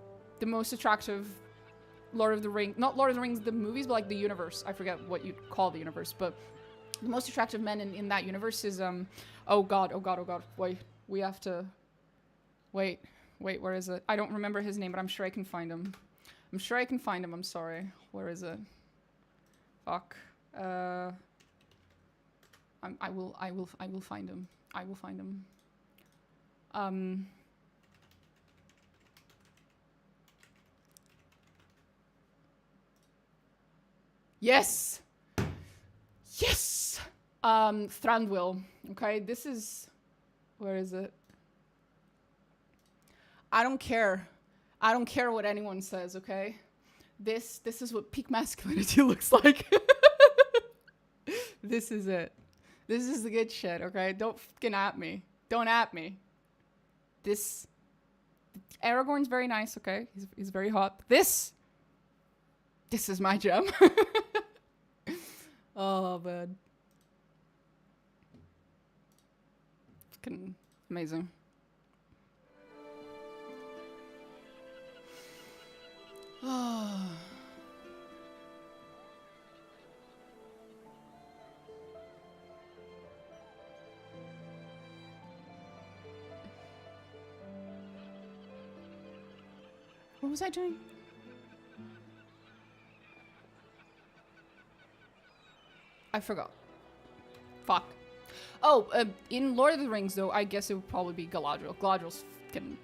The most attractive Lord of the Rings, not Lord of the Rings, the movies, but like the universe. I forget what you'd call the universe, but the most attractive men in that universe is, oh god. Wait, we have to, wait, where is it? I don't remember his name, but I'm sure I can find him. I'm sorry. Where is it? Fuck. I will find him. Yes! Yes! Thranduil. Okay, this is... Where is it? I don't care. I don't care what anyone says, okay? This is what peak masculinity looks like. This is it. This is the good shit, okay? Don't fucking at me. Don't at me. Aragorn's very nice, okay? He's very hot. This is my gem. Oh, man. Fucking amazing. Oh. What was I doing? I forgot. Fuck. Oh, in Lord of the Rings, though, I guess it would probably be Galadriel. Galadriel's fucking...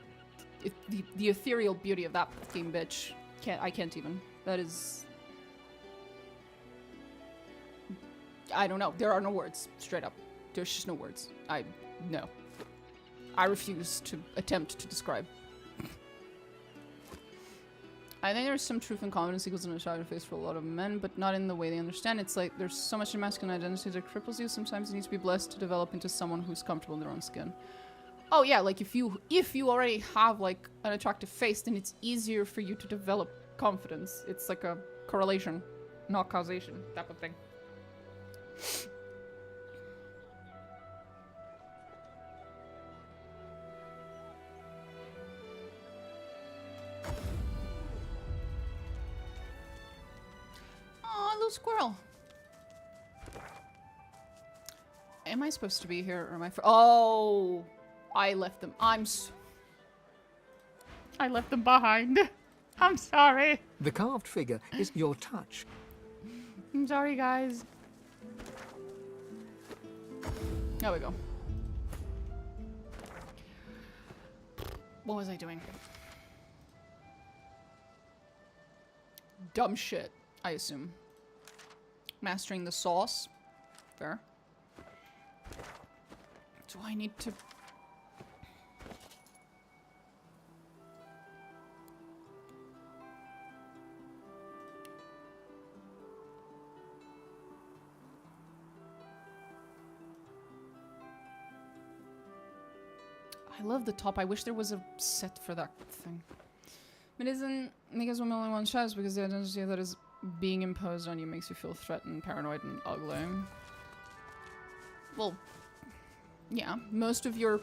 The ethereal beauty of that fucking bitch. I can't even. That is... I don't know. There are no words. Straight up. There's just no words. No. I refuse to attempt to describe. I think there's some truth in confidence equals an attractive face for a lot of men, but not in the way they understand. It's like there's so much in masculine identity that cripples you. Sometimes you need to be blessed to develop into someone who's comfortable in their own skin. Oh yeah, like if you already have like an attractive face, then it's easier for you to develop confidence. It's like a correlation, not causation type of thing. Squirrel. Am I supposed to be here or am I oh, I left them. I left them behind. I'm sorry. The carved figure is your touch. I'm sorry, guys. There we go. What was I doing? Dumb shit, I assume. Mastering the sauce. Fair. Do I need to... I love the top. I wish there was a set for that thing. It isn't because women only want chest because the identity that is being imposed on you makes you feel threatened, paranoid, and ugly. Well, yeah, most of your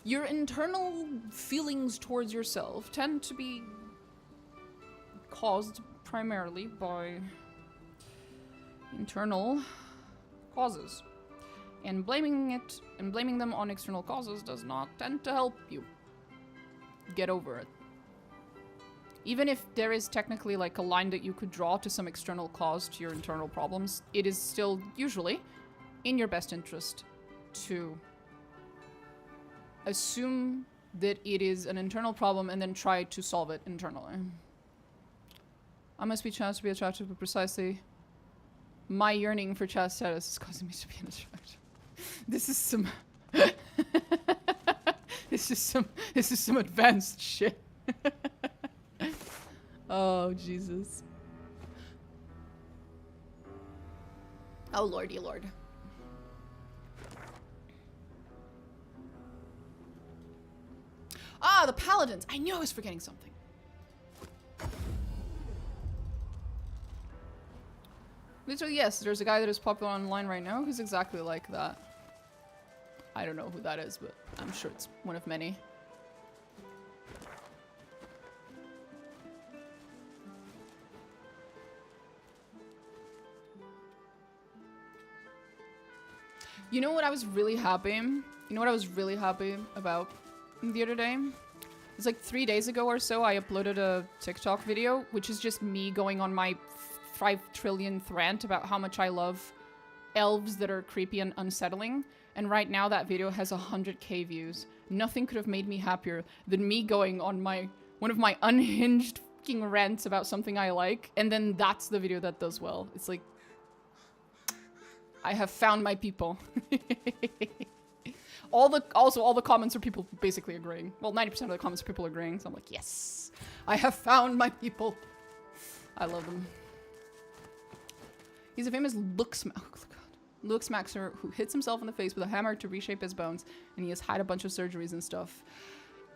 internal feelings towards yourself tend to be caused primarily by internal causes. And blaming them on external causes does not tend to help you get over it. Even if there is technically like a line that you could draw to some external cause to your internal problems, it is still usually in your best interest to assume that it is an internal problem and then try to solve it internally. I must be chance to be attractive, but precisely my yearning for chast status is causing me to be unattractive. This is some this is some advanced shit. Oh Jesus. Oh lordy lord. Ah, the Paladins. I knew I was forgetting something. Literally, yes, there's a guy that is popular online right now who's exactly like that. I don't know who that is, but I'm sure it's one of many. You know what I was really happy? You know what I was really happy about the other day? It's like 3 days ago or so, I uploaded a TikTok video, which is just me going on my 5 trillionth rant about how much I love elves that are creepy and unsettling. And right now that video has 100k views. Nothing could have made me happier than me going on one of my unhinged fucking rants about something I like, and then that's the video that does well. It's like, I have found my people. all the comments are people basically agreeing. Well, 90% of the comments are people agreeing, so I'm like, yes, I have found my people. I love them. He's a famous look smaxer who hits himself in the face with a hammer to reshape his bones, and he has had a bunch of surgeries and stuff.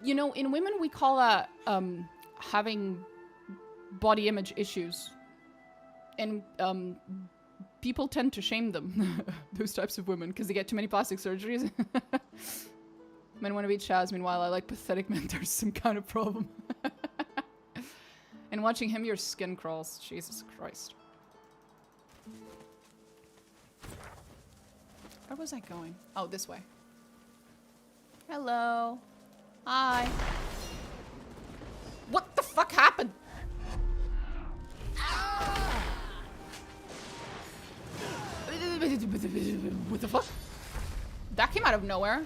You know, in women we call that having body image issues, and people tend to shame them, those types of women, because they get too many plastic surgeries. Men want to be Chaz, meanwhile I like pathetic men. There's some kind of problem. And watching him, your skin crawls. Jesus Christ. Where was I going? Oh, this way. Hello. Hi. What the fuck happened? What the fuck? That came out of nowhere.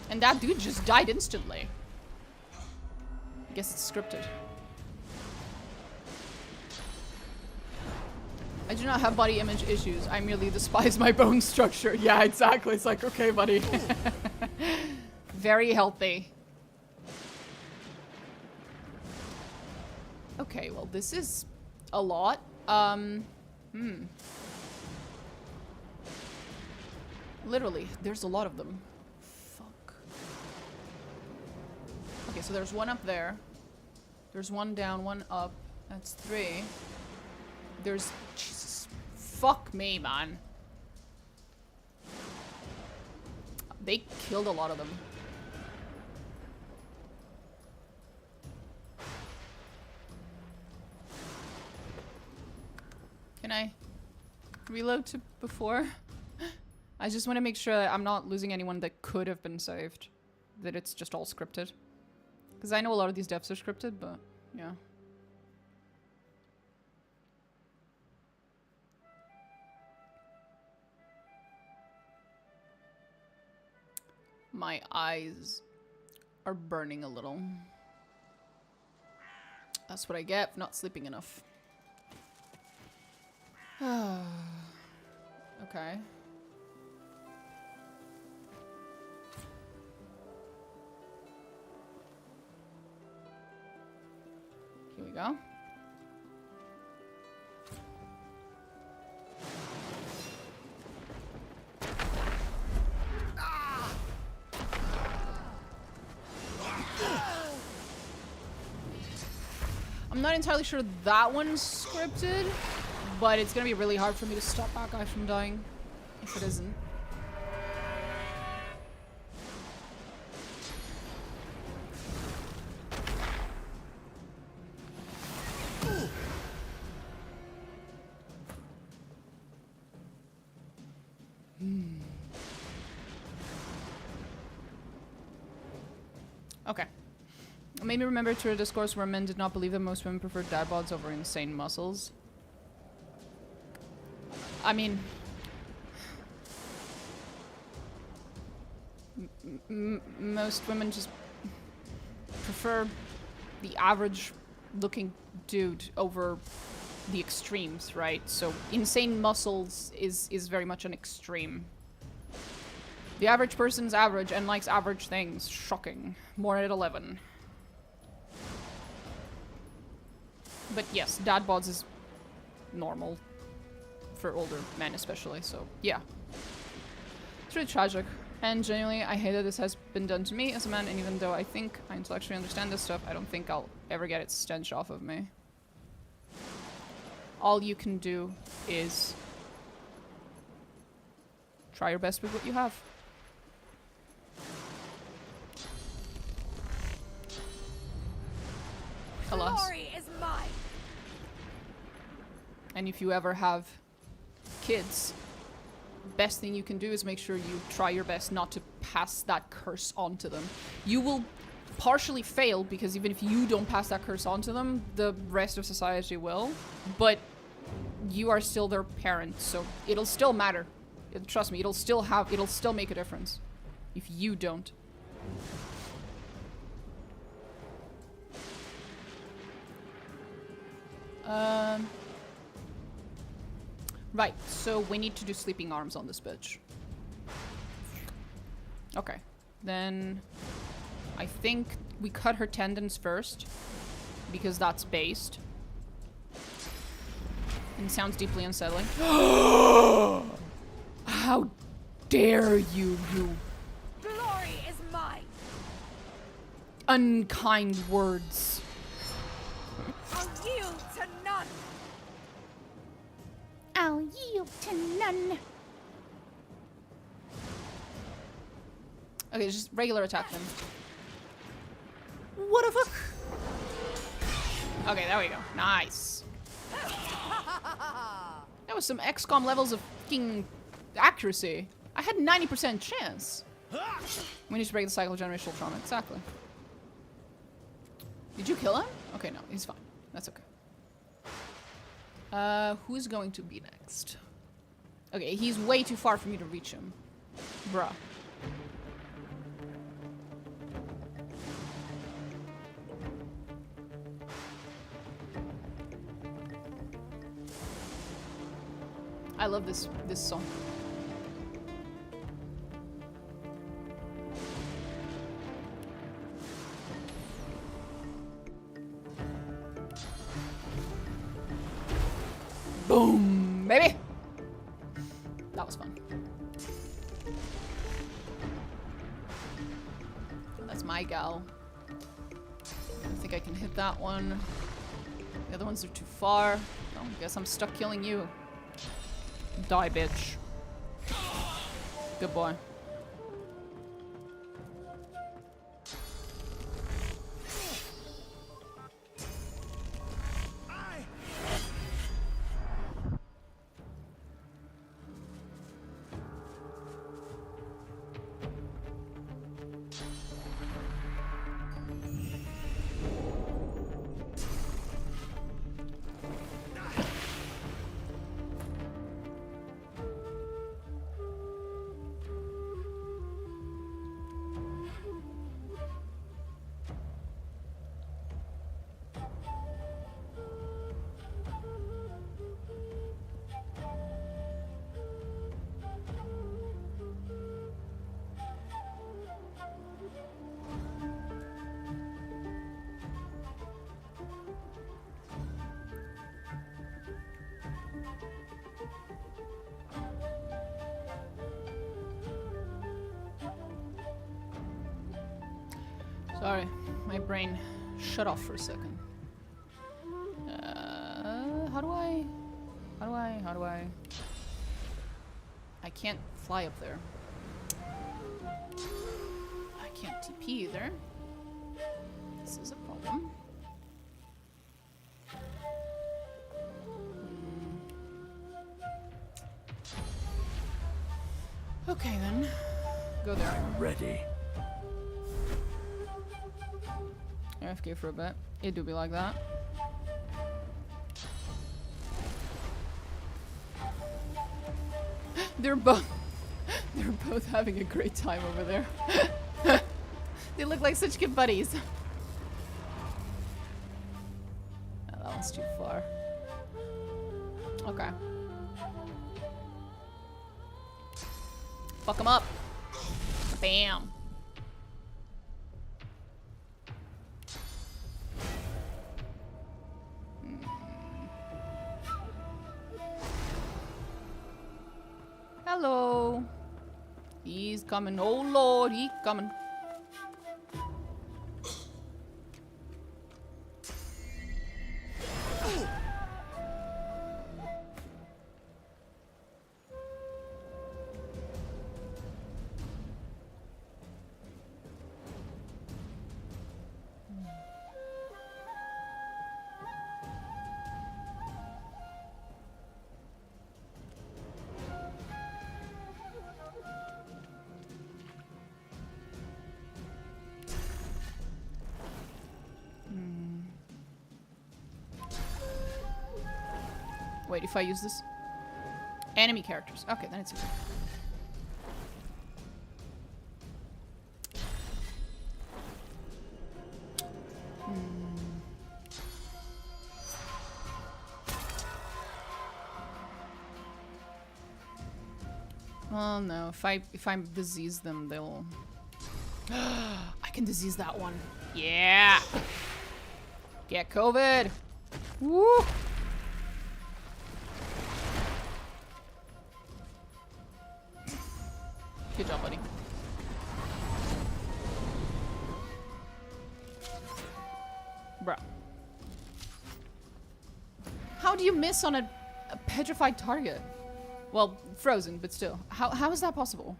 And that dude just died instantly. I guess it's scripted. I do not have body image issues. I merely despise my bone structure. Yeah, exactly. It's like, okay, buddy. Very healthy. Okay, well, this is a lot. Literally, there's a lot of them. Fuck. Okay, so there's one up there. There's one down, one up. That's 3. There's... Jesus. Fuck me, man. They killed a lot of them. Can I reload to before? I just want to make sure that I'm not losing anyone that could have been saved. That it's just all scripted. Because I know a lot of these deaths are scripted, but yeah. My eyes are burning a little. That's what I get for not sleeping enough. Okay. Here we go. I'm not entirely sure that one's scripted, but it's gonna be really hard for me to stop that guy from dying if it isn't. Okay. It made me remember to a discourse where men did not believe that most women preferred dad bods over insane muscles. I mean... most women just prefer the average looking dude over the extremes, right? So insane muscles is very much an extreme. The average person's average and likes average things. Shocking. More at 11. But yes, dad bods is normal. For older men especially, so yeah. It's really tragic. And genuinely, I hate that this has been done to me as a man, and even though I think I intellectually understand this stuff, I don't think I'll ever get its stench off of me. All you can do is try your best with what you have. Alas. Glory is mine. And if you ever have kids, best thing you can do is make sure you try your best not to pass that curse on to them. You will partially fail because even if you don't pass that curse on to them, the rest of society will. But you are still their parent, so it'll still matter. Trust me, it'll still make a difference if you don't. Right, so we need to do sleeping arms on this bitch. Okay, then I think we cut her tendons first because that's based. And sounds deeply unsettling. How dare you, you Glory is mine. unkind words. I'll yield to none. I'll yield to none. Okay, just regular attack then. What the fuck? Okay, there we go. Nice. That was some XCOM levels of fucking accuracy. I had 90% chance. We need to break the cycle of generational trauma. Exactly. Did you kill him? Okay, no, he's fine. That's okay. Who's going to be next? Okay, he's way too far for me to reach him. Bruh. I love this song. Boom, baby! That was fun. That's my gal. I think I can hit that one. The other ones are too far. Oh, I guess I'm stuck killing you. Die, bitch. Good boy. Sorry, my brain shut off for a second. How do I? I can't fly up there. I can't TP either. This is a problem. Okay then. Go there. I'm ready. AFK for a bit. It do be like that. They're both having a great time over there. They look like such good buddies. Oh, that one's too far. Okay. Fuck him up. Bam. Hello. He's coming. Oh lord, he's coming. Wait, if I use this? Enemy characters. Okay, then it's easy. Oh no, if I disease them, they'll... I can disease that one. Yeah! Get COVID! Woo! Good job, buddy. Bruh. How do you miss on a petrified target? Well, frozen, but still. How is that possible?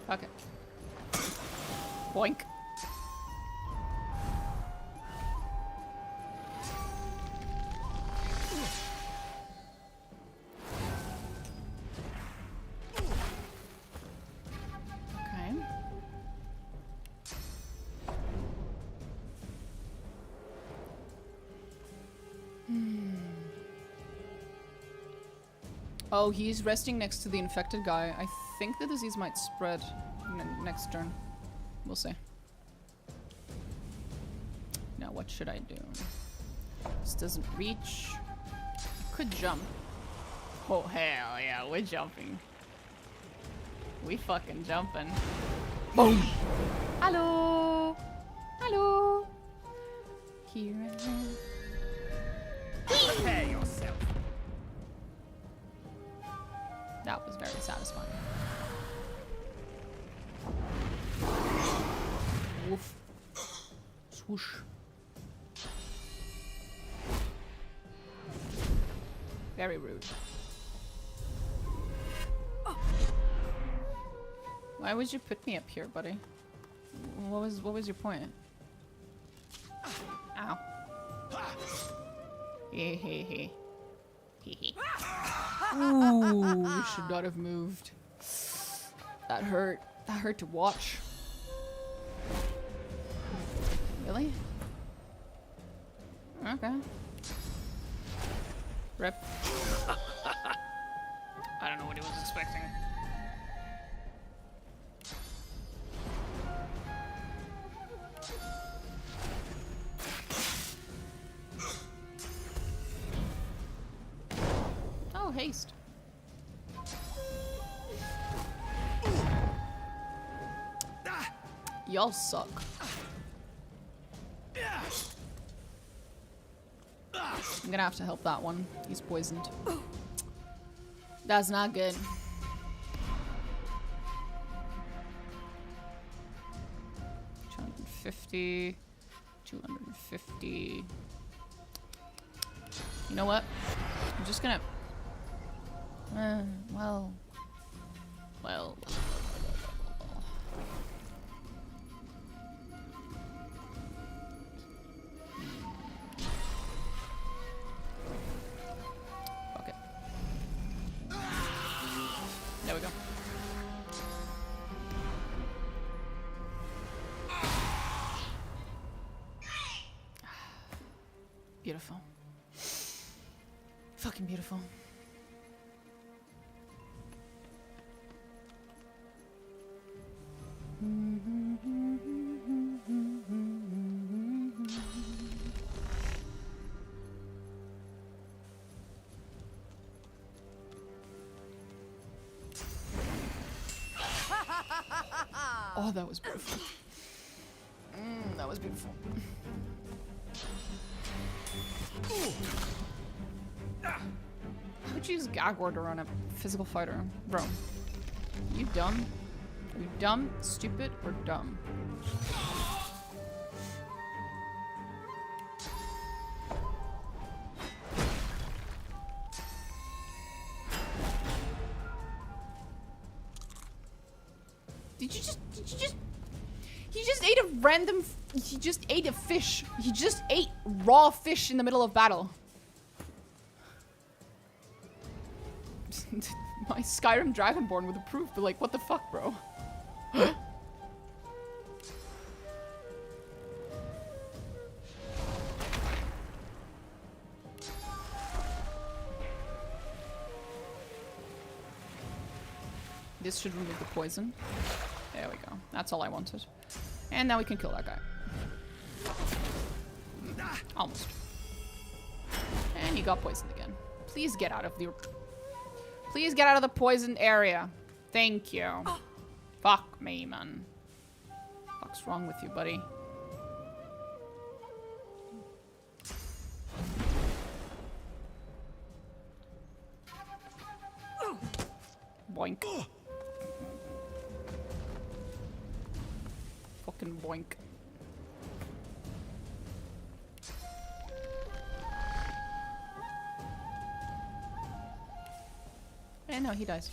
Okay. Boink. Okay. Oh, he's resting next to the infected guy. I think the disease might spread next turn. We'll see. Now, what should I do? This doesn't reach. I could jump. Oh, hell yeah, we're jumping. We fucking jumping. Boom! Hello! Hello! Here I am. Prepare yourself. That was very satisfying. Woof. Swoosh. Very rude. Why would you put me up here, buddy? What was your point? Ow. Hee hee hee. Hee hee. Ooh, we should not have moved. That hurt. That hurt to watch. Really? Okay. Rip. I don't know what he was expecting. Oh, haste. Y'all suck. I'm gonna have to help that one. He's poisoned. That's not good. $250. 250. You know what? I'm just gonna... well... Okay. There we go. Beautiful. Fucking beautiful. Oh, that was beautiful. That was beautiful. How would you use gag order on a physical fighter? Bro, you dumb? Are you dumb, stupid, or dumb? He just ate a random, he just ate a fish. He just ate raw fish in the middle of battle. My Skyrim Dragonborn would approve, but like, what the fuck, bro? This should remove the poison. There we go. That's all I wanted. And now we can kill that guy. Almost. And you got poisoned again. Please get out of the... Please get out of the poisoned area. Thank you. Fuck me, man. What's wrong with you, buddy? Boink. Fucking boink. And no, he dies.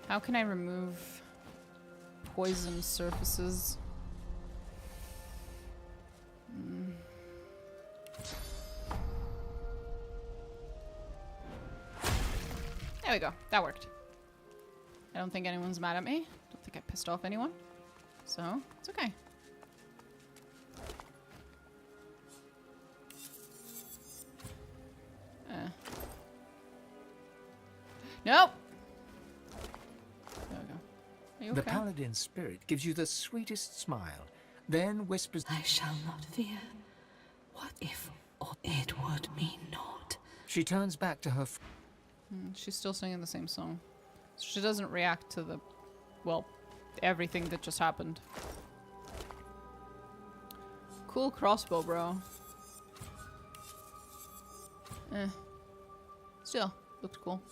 How can I remove poison surfaces? There we go. That worked. I don't think anyone's mad at me. Don't think I pissed off anyone. So, it's okay. Nope! There we go. Are you okay? The Paladin's spirit gives you the sweetest smile, then whispers, I shall not fear. What if or it would mean naught? She turns back to her she's still singing the same song. So she doesn't react to the, well, everything that just happened. Cool crossbow, bro. Still, looked cool.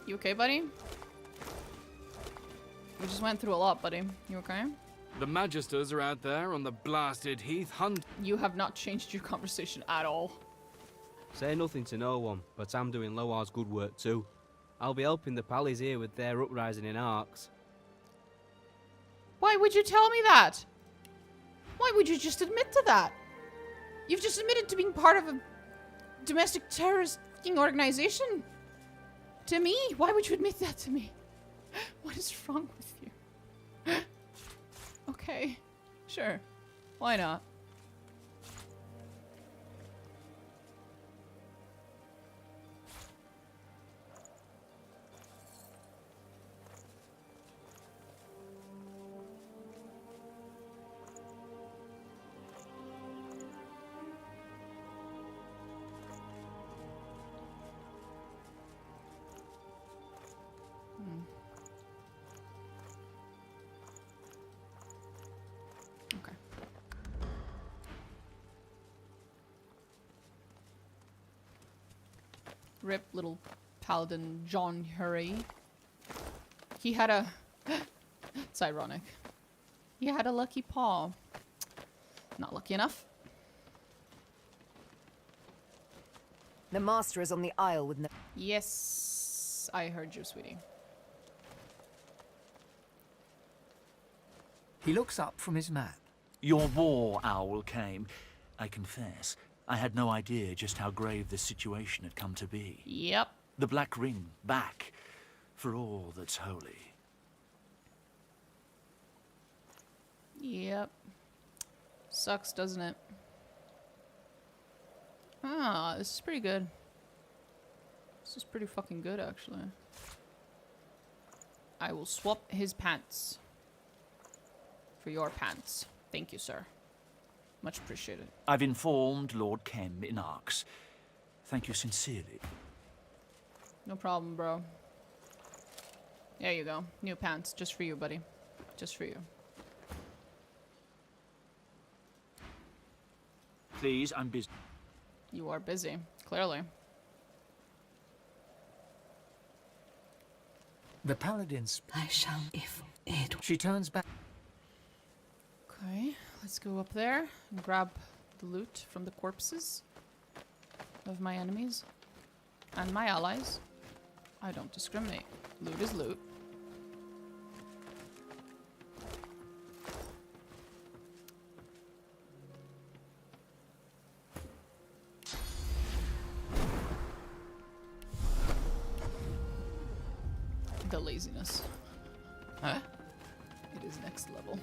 You okay, buddy? We just went through a lot, buddy. You okay? The Magisters are out there on the blasted heath hunt. You have not changed your conversation at all. Say nothing to no one, but I'm doing Loar's good work too. I'll be helping the Pallies here with their uprising in Arks. Why would you tell me that? Why would you just admit to that? You've just admitted to being part of a domestic terrorist organization. To me? Why would you admit that to me? What is wrong with you? Okay. Sure. Why not? Rip little paladin John Hurry. He had a... It's ironic. He had a lucky paw. Not lucky enough. The master is on the Isle with no... Yes, I heard you, sweetie. He looks up from his map. Your war owl came. I confess, I had no idea just how grave the situation had come to be. Yep. The Black Ring, back, for all that's holy. Yep. Sucks, doesn't it? Ah, this is pretty good. This is pretty fucking good, actually. I will swap his pants for your pants. Thank you, sir. Much appreciated. I've informed Lord Kem in Arx. Thank you sincerely. No problem, bro. There you go. New pants. Just for you, buddy. Just for you. Please, I'm busy. You are busy, clearly. The Paladins... I shall if it... She turns back. Okay, let's go up there and grab the loot from the corpses of my enemies and my allies. I don't discriminate. Loot is loot. The laziness. Huh? It is next level.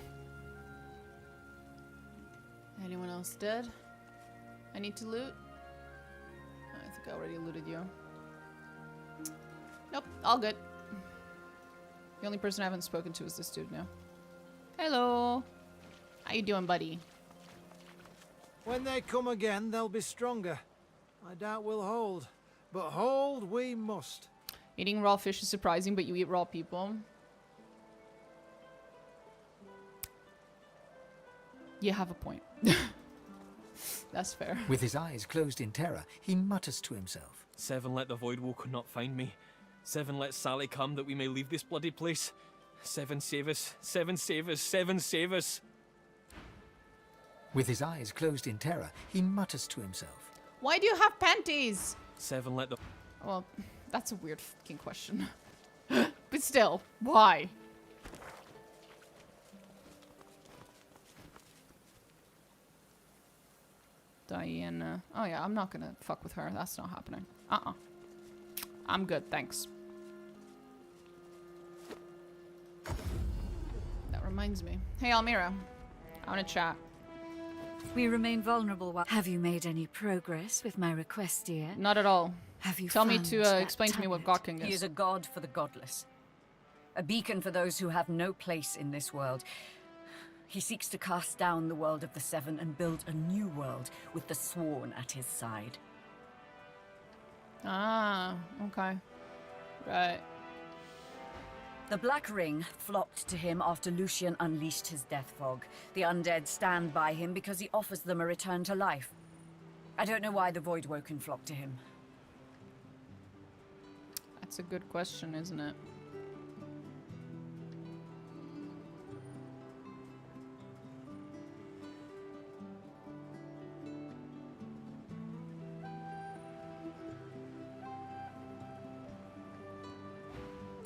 Anyone else dead? I need to loot? I think I already looted you. Nope, all good. The only person I haven't spoken to is this dude now. Hello. How you doing, buddy? When they come again, they'll be stronger. I doubt we'll hold. But hold we must. Eating raw fish is surprising, but you eat raw people. You have a point. That's fair. With his eyes closed in terror, he mutters to himself. 7 let the Voidwalker not find me. 7 let Sally come that we may leave this bloody place. 7 save us. 7 save us. 7 save us. With his eyes closed in terror, he mutters to himself. Why do you have panties? 7 let the... Well, that's a weird fucking question. But still, why? Diana. Oh yeah, I'm not gonna fuck with her. That's not happening. I'm good, thanks. That reminds me. Hey, Almira. I wanna chat. We remain vulnerable while... Have you made any progress with my request, dear? Not at all. Have you Tell me found to that explain to me what God King is. He is a god for the godless. A beacon for those who have no place in this world. He seeks to cast down the world of the Seven and build a new world with the Sworn at his side. Ah, okay. Right. The Black Ring flocked to him after Lucian unleashed his death fog. The undead stand by him because he offers them a return to life. I don't know why the Voidwoken flocked to him. That's a good question, isn't it?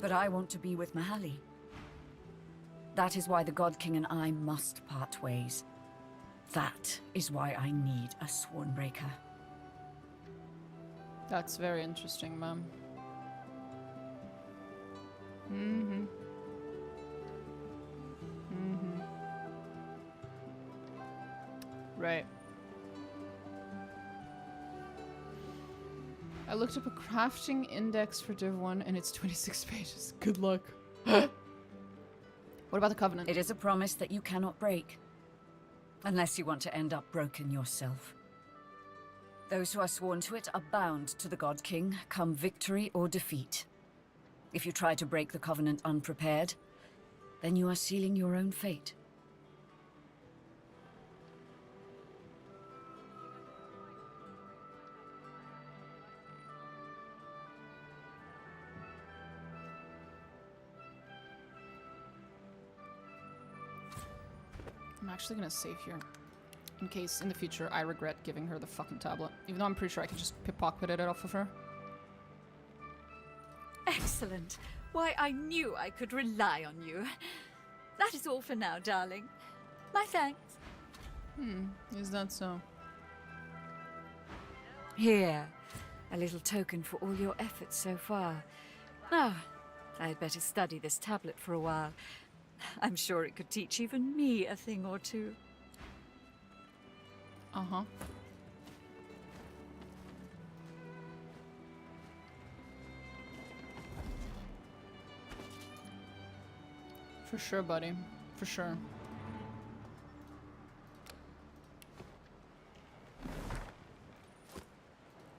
But I want to be with Mahalli. That is why the God King and I must part ways. That is why I need a Swornbreaker. That's very interesting, ma'am. Mm-hmm. Mm-hmm. Right. I looked up a crafting index for Div 1 and it's 26 pages. Good luck. What about the Covenant? It is a promise that you cannot break. Unless you want to end up broken yourself. Those who are sworn to it are bound to the God King, come victory or defeat. If you try to break the Covenant unprepared, then you are sealing your own fate. I'm actually gonna save here. In case in the future I regret giving her the fucking tablet. Even though I'm pretty sure I can just pickpocket it off of her. Excellent. Why, I knew I could rely on you. That is all for now, darling. My thanks. Is that so? Here, a little token for all your efforts so far. Now, I had better study this tablet for a while. I'm sure it could teach even me a thing or two. Uh-huh. For sure, buddy. For sure.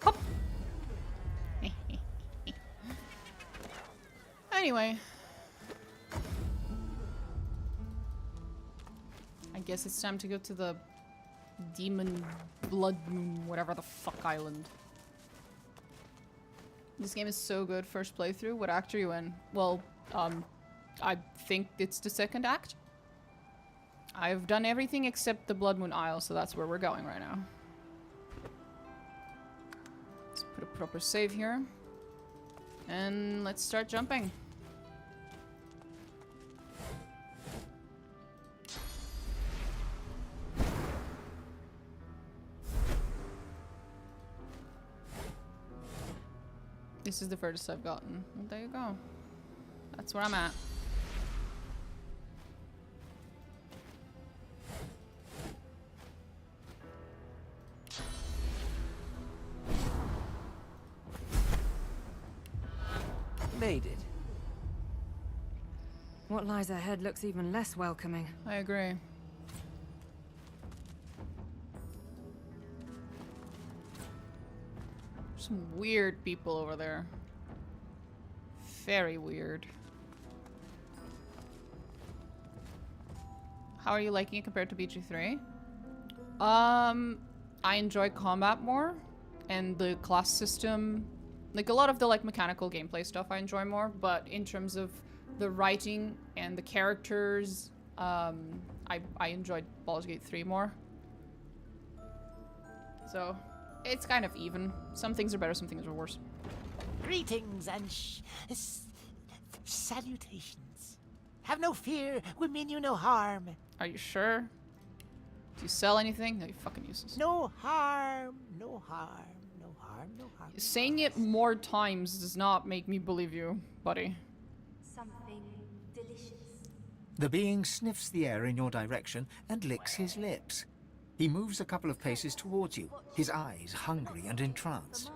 Hop. Anyway. I guess it's time to go to the Demon Bloodmon, whatever the fuck island. This game is so good. First playthrough. What act are you in? Well, I think it's the second act. I've done everything except the Bloodmon Isle, so that's where we're going right now. Let's put a proper save here. And let's start jumping. This is the furthest I've gotten. Well, there you go. That's where I'm at. Made it. What lies ahead looks even less welcoming. I agree. Some weird people over there. Very weird. How are you liking it compared to BG3? I enjoy combat more, and the class system, like a lot of the like mechanical gameplay stuff I enjoy more, but in terms of the writing and the characters, I enjoyed Baldur's Gate 3 more. So, it's kind of even. Some things are better, some things are worse. Greetings and salutations. Have no fear, we mean you no harm. Are you sure? Do you sell anything? No, you fucking useless. No harm, no harm, no harm, no harm. Saying it more times does not make me believe you, buddy. Something delicious. The being sniffs the air in your direction and licks his lips. He moves a couple of paces towards you, his eyes hungry and entranced.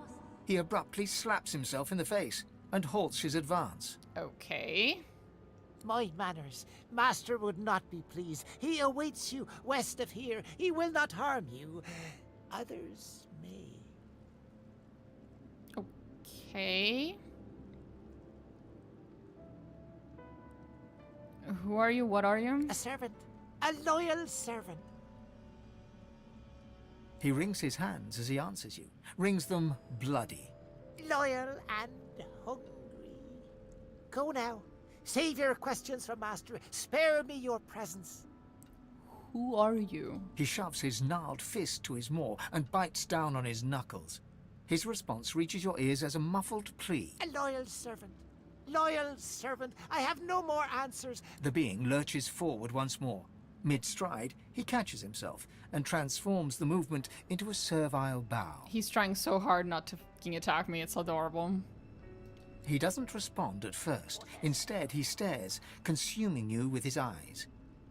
He abruptly slaps himself in the face and halts his advance. Okay. My manners. Master would not be pleased. He awaits you west of here. He will not harm you. Others may. Okay. Who are you? What are you? A servant. A loyal servant. He wrings his hands as he answers you, wrings them bloody. Loyal and hungry. Go now. Save your questions from Master. Spare me your presence. Who are you? He shoves his gnarled fist to his maw and bites down on his knuckles. His response reaches your ears as a muffled plea. A loyal servant. Loyal servant. I have no more answers. The being lurches forward once more. Mid-stride, he catches himself and transforms the movement into a servile bow. He's trying so hard not to fucking attack me, it's adorable. He doesn't respond at first. Instead, he stares, consuming you with his eyes.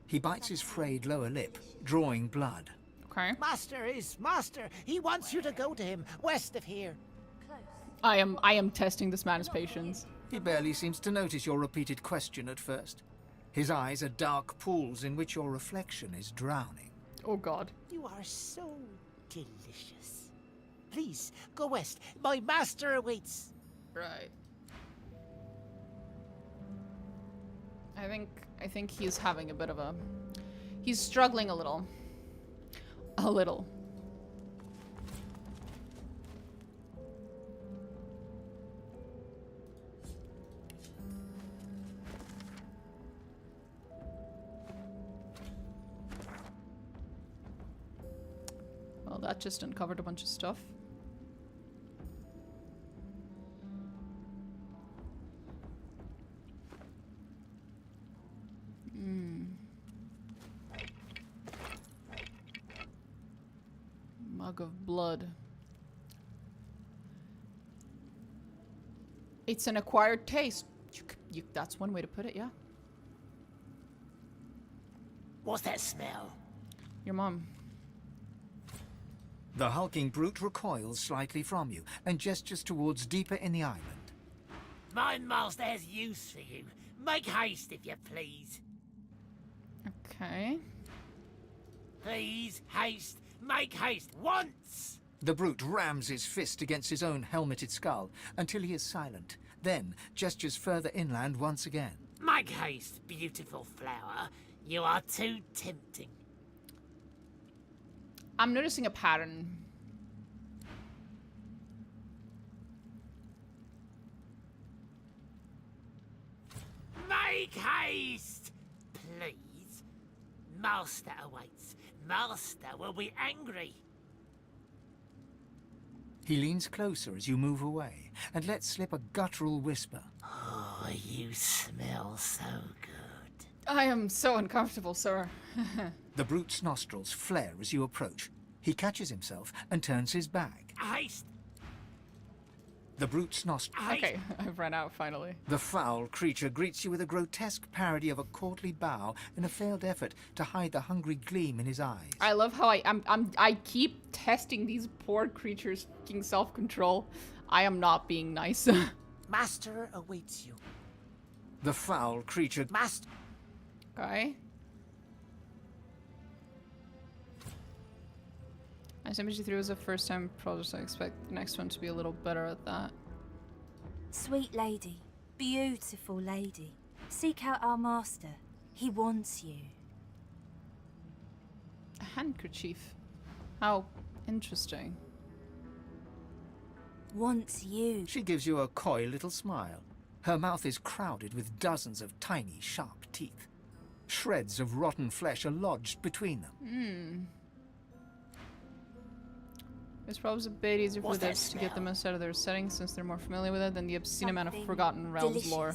He bites his frayed lower lip, drawing blood. Okay. Master. He wants you to go to him, west of here. I am testing this man's patience. He barely seems to notice your repeated question at first. His eyes are dark pools in which your reflection is drowning. Oh god. You are so delicious. Please, go west. My master awaits. Right. I think he's having a bit of a... He's struggling a little. A little. Well, that just uncovered a bunch of stuff. Mug of blood. It's an acquired taste. That's one way to put it, yeah. What's that smell? Your mom. The hulking brute recoils slightly from you and gestures towards deeper in the island. My master has use for you. Make haste, if you please. Okay. Please, haste. Make haste, once! The brute rams his fist against his own helmeted skull until he is silent, then gestures further inland once again. Make haste, beautiful flower. You are too tempting. I'm noticing a pattern. Make haste! Please. Master awaits. Master will be angry. He leans closer as you move away and lets slip a guttural whisper. Oh, you smell so good. I am so uncomfortable, sir. The brute's nostrils flare as you approach. He catches himself and turns his back. Haste! The brute's nostrils... Okay, I've run out finally. The foul creature greets you with a grotesque parody of a courtly bow in a failed effort to hide the hungry gleam in his eyes. I love how I keep testing these poor creatures' fucking self-control. I am not being nice. Master awaits you. The foul creature... Master... Okay. I sent you through as a first-time project. I expect the next one to be a little better at that. Sweet lady, beautiful lady, seek out our master. He wants you. A handkerchief. How interesting. Wants you. She gives you a coy little smile. Her mouth is crowded with dozens of tiny, sharp teeth. Shreds of rotten flesh are lodged between them. It's probably a bit easier for this to get the most out of their setting since they're more familiar with it than the obscene amount of Forgotten Realms lore.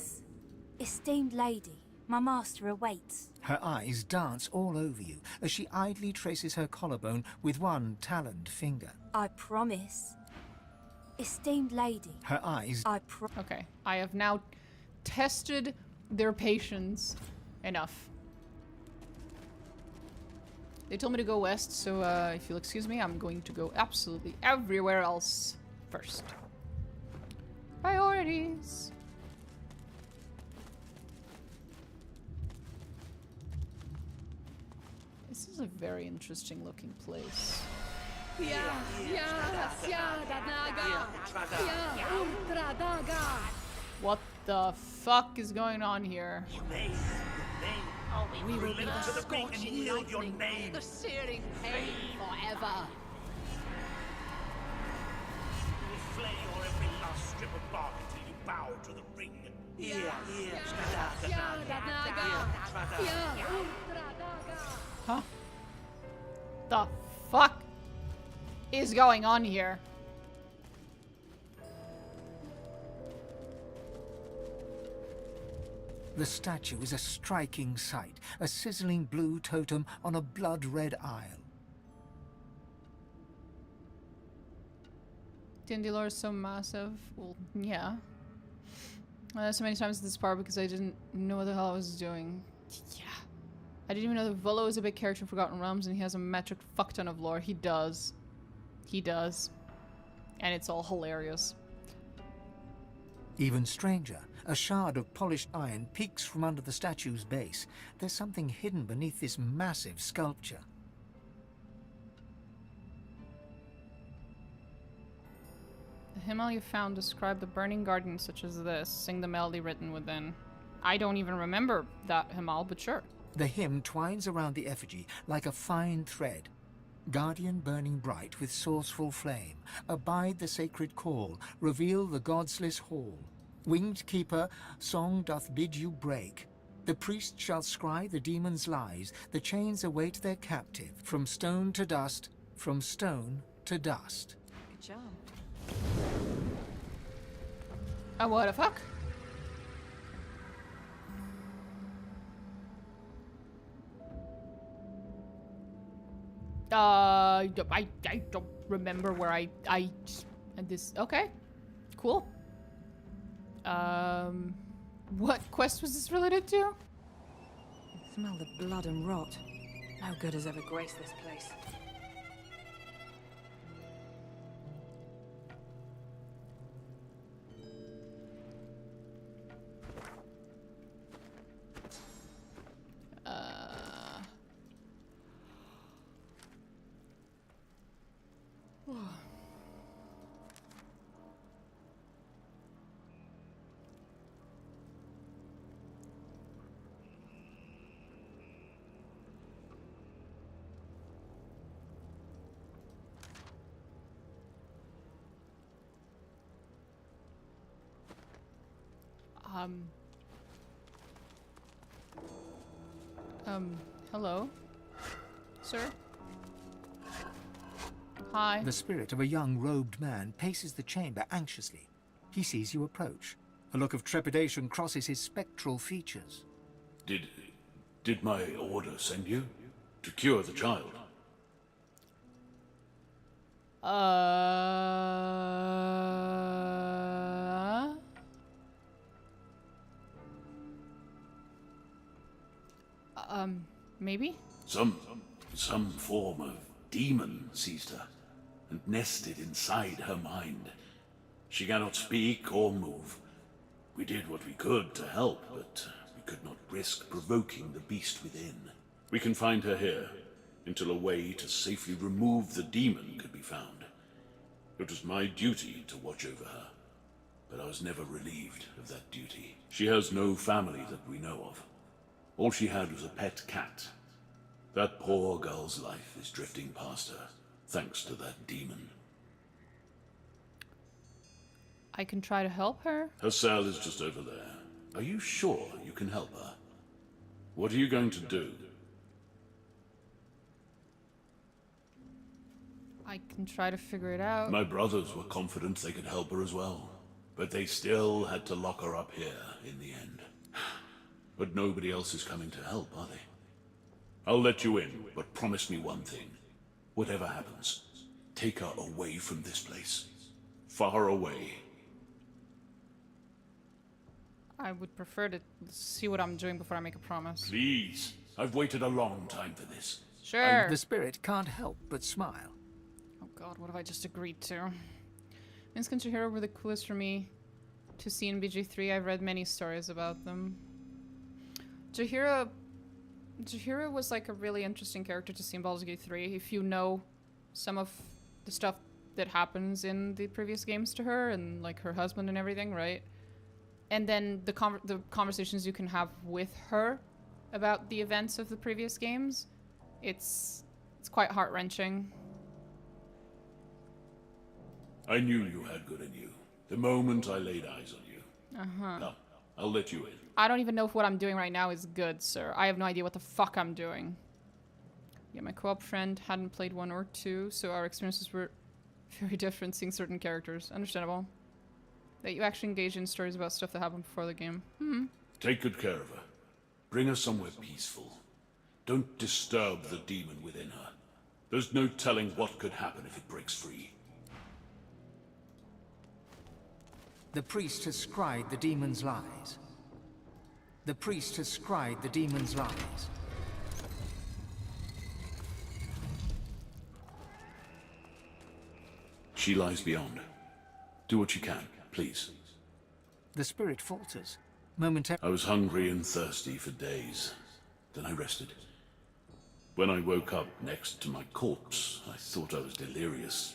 Esteemed lady, my master awaits. Her eyes dance all over you as she idly traces her collarbone with one taloned finger. I promise. Esteemed lady. Her eyes... Okay, I have now tested their patience enough. They told me to go west, so if you'll excuse me, I'm going to go absolutely everywhere else first. Priorities. This is a very interesting looking place. What the fuck is going on here? We will live to the ring and yield your name. The searing pain forever. We will flay your every last strip of bark until you bow to the ring. Huh? The fuck is going on here? The statue is a striking sight, a sizzling blue totem on a blood-red isle. D&D lore is so massive. Well, yeah. So many times at this part because I didn't know what the hell I was doing. Yeah. I didn't even know that Volo is a big character in Forgotten Realms and he has a metric fuck ton of lore. He does. He does. And it's all hilarious. Even stranger, a shard of polished iron peeks from under the statue's base. There's something hidden beneath this massive sculpture. The hymn you found describe the burning garden such as this. Sing the melody written within. I don't even remember that hymn, but sure. The hymn twines around the effigy like a fine thread. Guardian burning bright with sourceful flame, abide the sacred call, reveal the godsless hall. Winged keeper, song doth bid you break. The priest shall scry the demon's lies, the chains await their captive. From stone to dust, from stone to dust. Good job. What the fuck? I don't remember where I this. Okay, cool. What quest was this related to? Smell the blood and rot. No good has ever graced this place. Hello? Sir? Hi. The spirit of a young robed man paces the chamber anxiously. He sees you approach. A look of trepidation crosses his spectral features. Did my order send you? To cure the child? Maybe? Some form of demon seized her and nested inside her mind. She cannot speak or move. We did what we could to help, but we could not risk provoking the beast within. We can find her here, until a way to safely remove the demon could be found. It was my duty to watch over her, but I was never relieved of that duty. She has no family that we know of. All she had was a pet cat. That poor girl's life is drifting past her, thanks to that demon. I can try to help her. Her cell is just over there. Are you sure you can help her? What are you going to do? I can try to figure it out. My brothers were confident they could help her as well, but they still had to lock her up here in the end. But nobody else is coming to help, are they? I'll let you in, but promise me one thing. Whatever happens, take her away from this place. Far away. I would prefer to see what I'm doing before I make a promise. Please. I've waited a long time for this. Sure. The spirit can't help but smile. Oh god, what have I just agreed to? Vince and Chihiro were the coolest for me to see in BG3. I've read many stories about them. Chihiro was like a really interesting character to see in Baldur's Gate 3 if you know some of the stuff that happens in the previous games to her and like her husband and everything, right? And then the conversations you can have with her about the events of the previous games, it's quite heart-wrenching. I knew you had good in you. The moment I laid eyes on you. Uh-huh. Now, I'll let you in. I don't even know if what I'm doing right now is good, sir. I have no idea what the fuck I'm doing. Yeah, my co-op friend hadn't played 1 or 2, so our experiences were very different seeing certain characters. Understandable. That you actually engage in stories about stuff that happened before the game. Take good care of her. Bring her somewhere peaceful. Don't disturb the demon within her. There's no telling what could happen if it breaks free. The priest has scried the demon's lies. The priest has scried the demon's lies. She lies beyond. Do what you can, please. The spirit falters. Momentarily. I was hungry and thirsty for days. Then I rested. When I woke up next to my corpse, I thought I was delirious.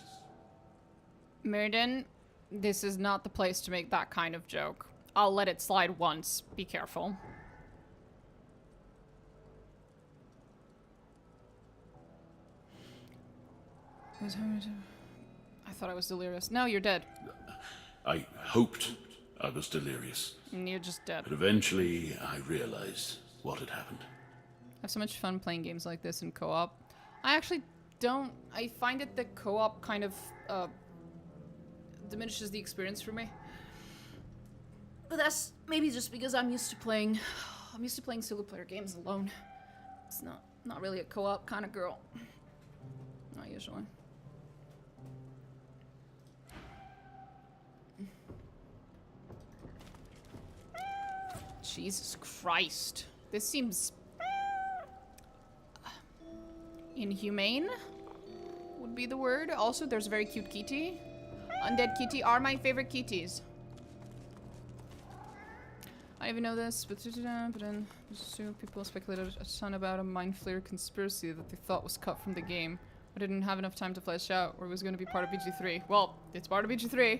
Mirrodin, this is not the place to make that kind of joke. I'll let it slide once. Be careful. I thought I was delirious. No, you're dead. I hoped I was delirious. And you're just dead. But eventually, I realized what had happened. I have so much fun playing games like this in co-op. I actually don't... I find it that co-op kind of diminishes the experience for me. But that's maybe just because I'm used to playing single player games alone. It's not really a co-op kind of girl. Not usually. Jesus Christ. This seems inhumane would be the word. Also, there's a very cute kitty. Undead kitty are my favorite kitties. I didn't even know this, but then people speculated a ton about a Mind Flayer conspiracy that they thought was cut from the game. I didn't have enough time to flesh out, or it was going to be part of BG3. Well, it's part of BG3.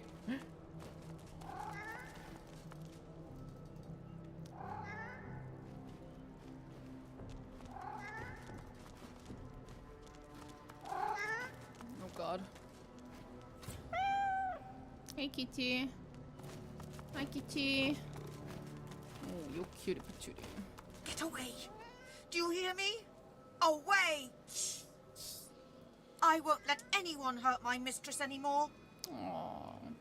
Oh god. Hey kitty. Hi kitty. Oh, you cutie patootie. Get away! Do you hear me? Away! I won't let anyone hurt my mistress anymore. Aww.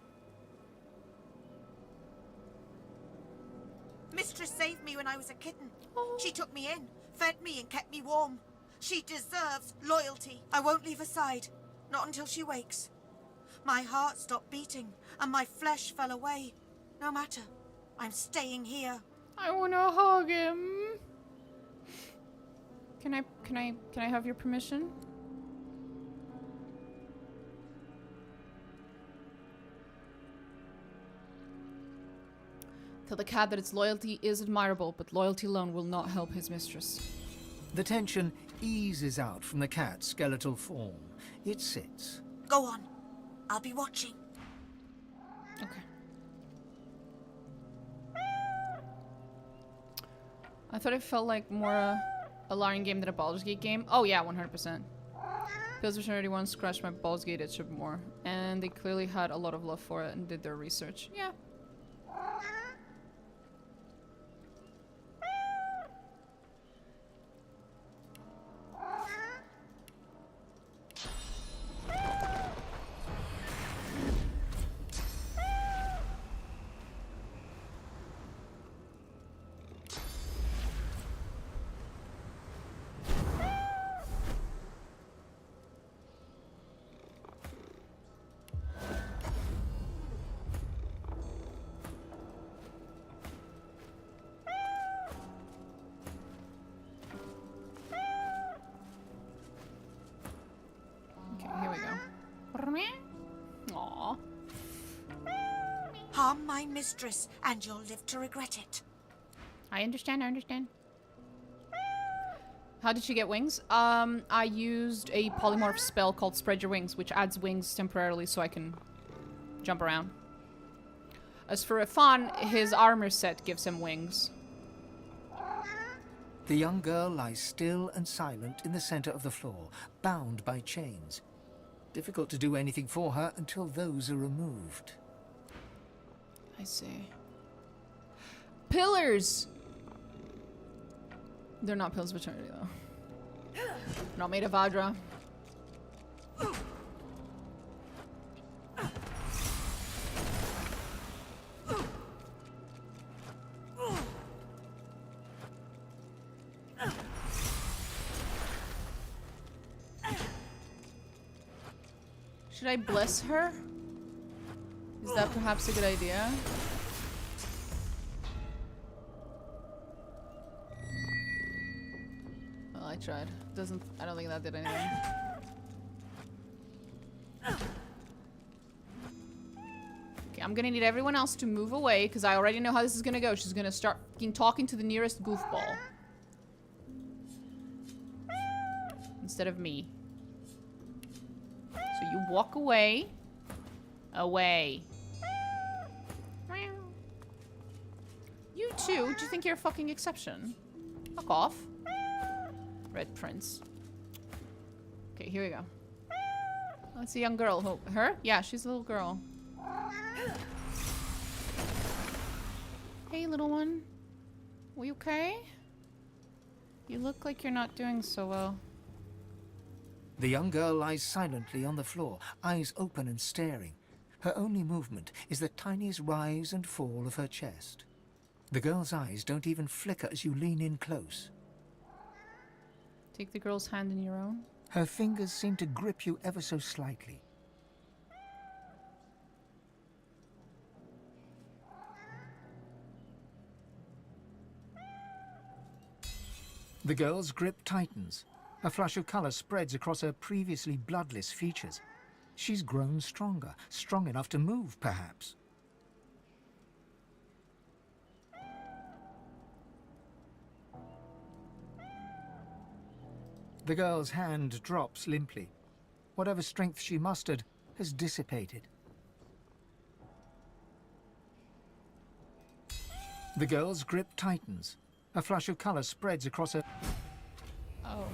Mistress saved me when I was a kitten. She took me in, fed me and kept me warm. She deserves loyalty. I won't leave her side, not until she wakes. My heart stopped beating and my flesh fell away. No matter, I'm staying here. I wanna hug him. Can I have your permission? Tell the cat that its loyalty is admirable, but loyalty alone will not help his mistress. The tension eases out from the cat's skeletal form. It sits. Go on. I'll be watching. Okay. I thought it felt like more a Larian game than a Baldur's Gate game. Oh yeah, 100%. Pills of Eternity once scratched my Baldur's Gate itch a bit more. And they clearly had a lot of love for it and did their research. Yeah. Aww. Harm my mistress, and you'll live to regret it. I understand. How did she get wings? I used a polymorph spell called Spread Your Wings, which adds wings temporarily so I can jump around. As for Ifan, his armor set gives him wings. The young girl lies still and silent in the center of the floor, bound by chains. Difficult to do anything for her until those are removed. I see. Pillars! They're not Pills of Eternity, though. Not made of Vadra. Should I bless her? Is that perhaps a good idea? Well, I tried. I don't think that did anything. Okay, I'm gonna need everyone else to move away because I already know how this is gonna go. She's gonna start fucking talking to the nearest goofball. Instead of me. So you walk away. Away. You too? Do you think you're a fucking exception? Fuck off. Red Prince. Okay, here we go. That's a young girl. Her? Yeah, she's a little girl. Hey, little one. Are you okay? You look like you're not doing so well. The young girl lies silently on the floor, eyes open and staring. Her only movement is the tiniest rise and fall of her chest. The girl's eyes don't even flicker as you lean in close. Take the girl's hand in your own. Her fingers seem to grip you ever so slightly. The girl's grip tightens. A flush of color spreads across her previously bloodless features. She's grown stronger, strong enough to move, perhaps. The girl's hand drops limply. Whatever strength she mustered has dissipated. The girl's grip tightens. A flush of color spreads across her... Oh.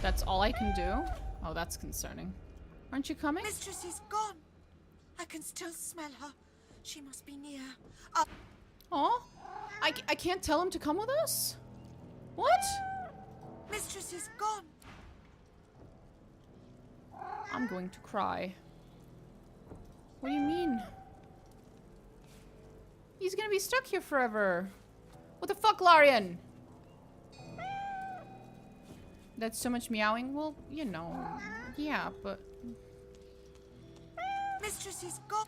That's all I can do? Oh, that's concerning. Aren't you coming? Mistress is gone. I can still smell her. She must be near. Oh? I can't tell him to come with us? What? Mistress is gone. I'm going to cry. What do you mean? He's gonna be stuck here forever. What the fuck, Larian? That's so much meowing? Well, you know. Yeah, but... Mistress is gone.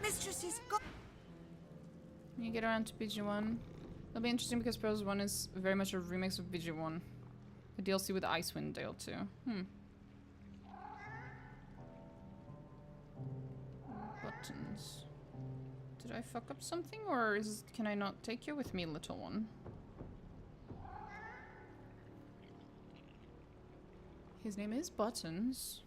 Mistress is gone. Can you get around to BG1? It'll be interesting because Pros 1 is very much a remix of BG1. A DLC with Icewind Dale too. Buttons. Did I fuck up something, or can I not take you with me, little one? His name is Buttons.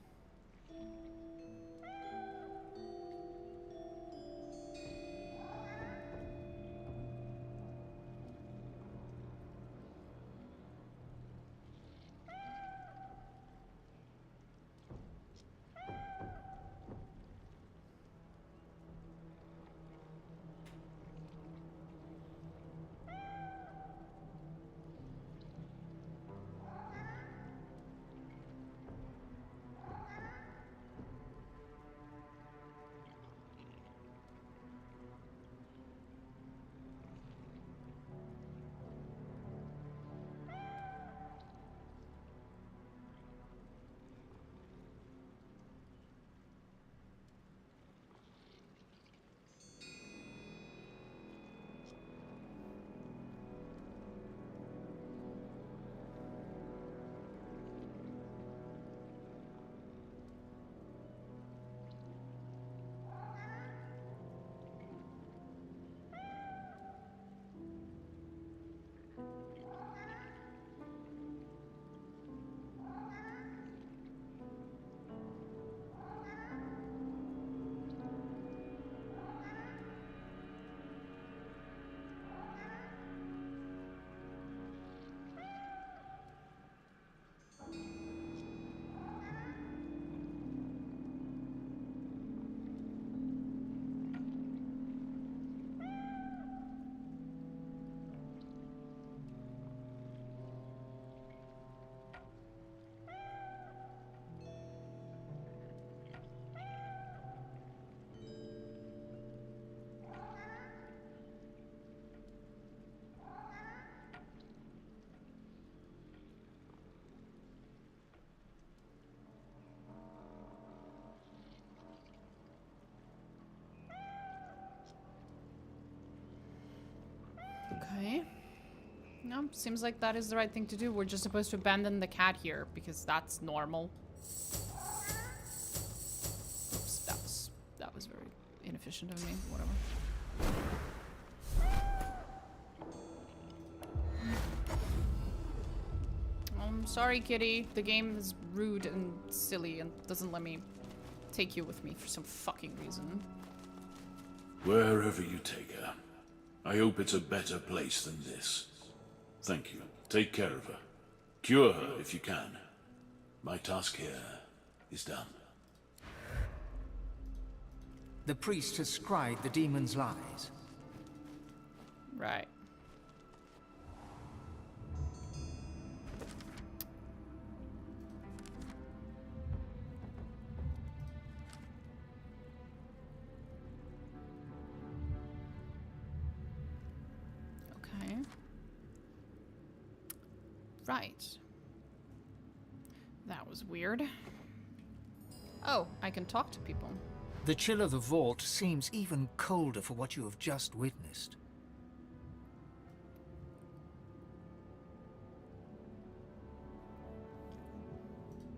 No, seems like that is the right thing to do. We're just supposed to abandon the cat here because that's normal. Oops, that was very inefficient of me. Whatever. I'm sorry, kitty. The game is rude and silly and doesn't let me take you with me for some fucking reason. Wherever you take her, I hope it's a better place than this. Thank you. Take care of her. Cure her if you can. My task here is done. The priest has scried the demon's lies. Right. Okay. Right. That was weird. Oh, I can talk to people. The chill of the vault seems even colder for what you have just witnessed.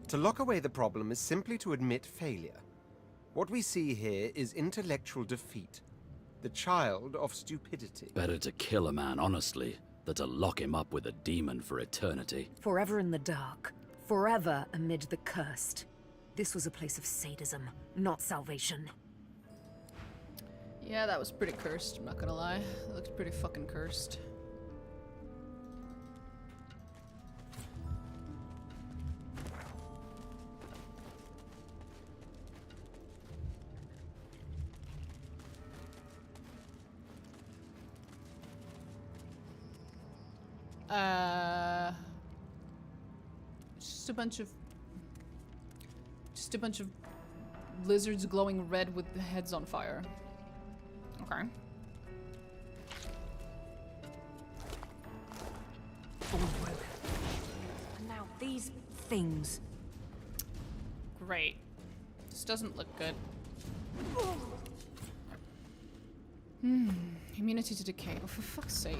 To lock away the problem is simply to admit failure. What we see here is intellectual defeat, the child of stupidity. Better to kill a man honestly than to lock him up with a demon for eternity. Forever in the dark, forever amid the cursed. This was a place of sadism, not salvation. Yeah, that was pretty cursed, I'm not gonna lie. It looked pretty fucking cursed. Just a bunch of lizards glowing red with heads on fire. Okay. Forward. And now these things. Great. This doesn't look good. Immunity to decay. Oh, for fuck's sake.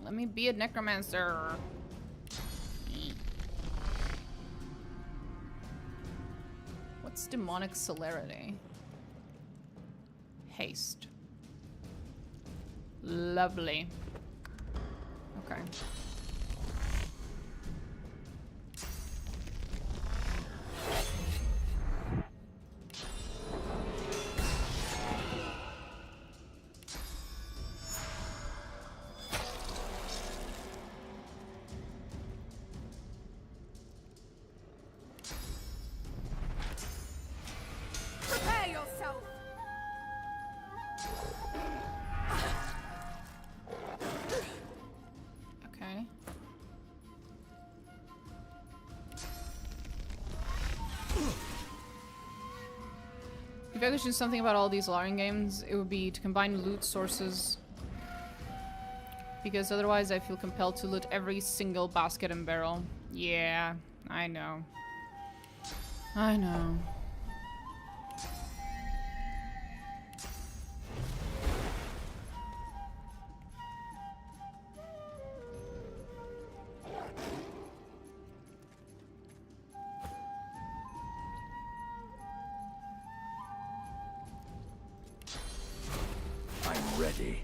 Let me be a necromancer. What's demonic celerity? Haste. Lovely. Okay. Prepare yourself! Okay. If I could do something about all these Larian games, it would be to combine loot sources. Because otherwise I feel compelled to loot every single basket and barrel. Yeah, I know. I know. I'm ready.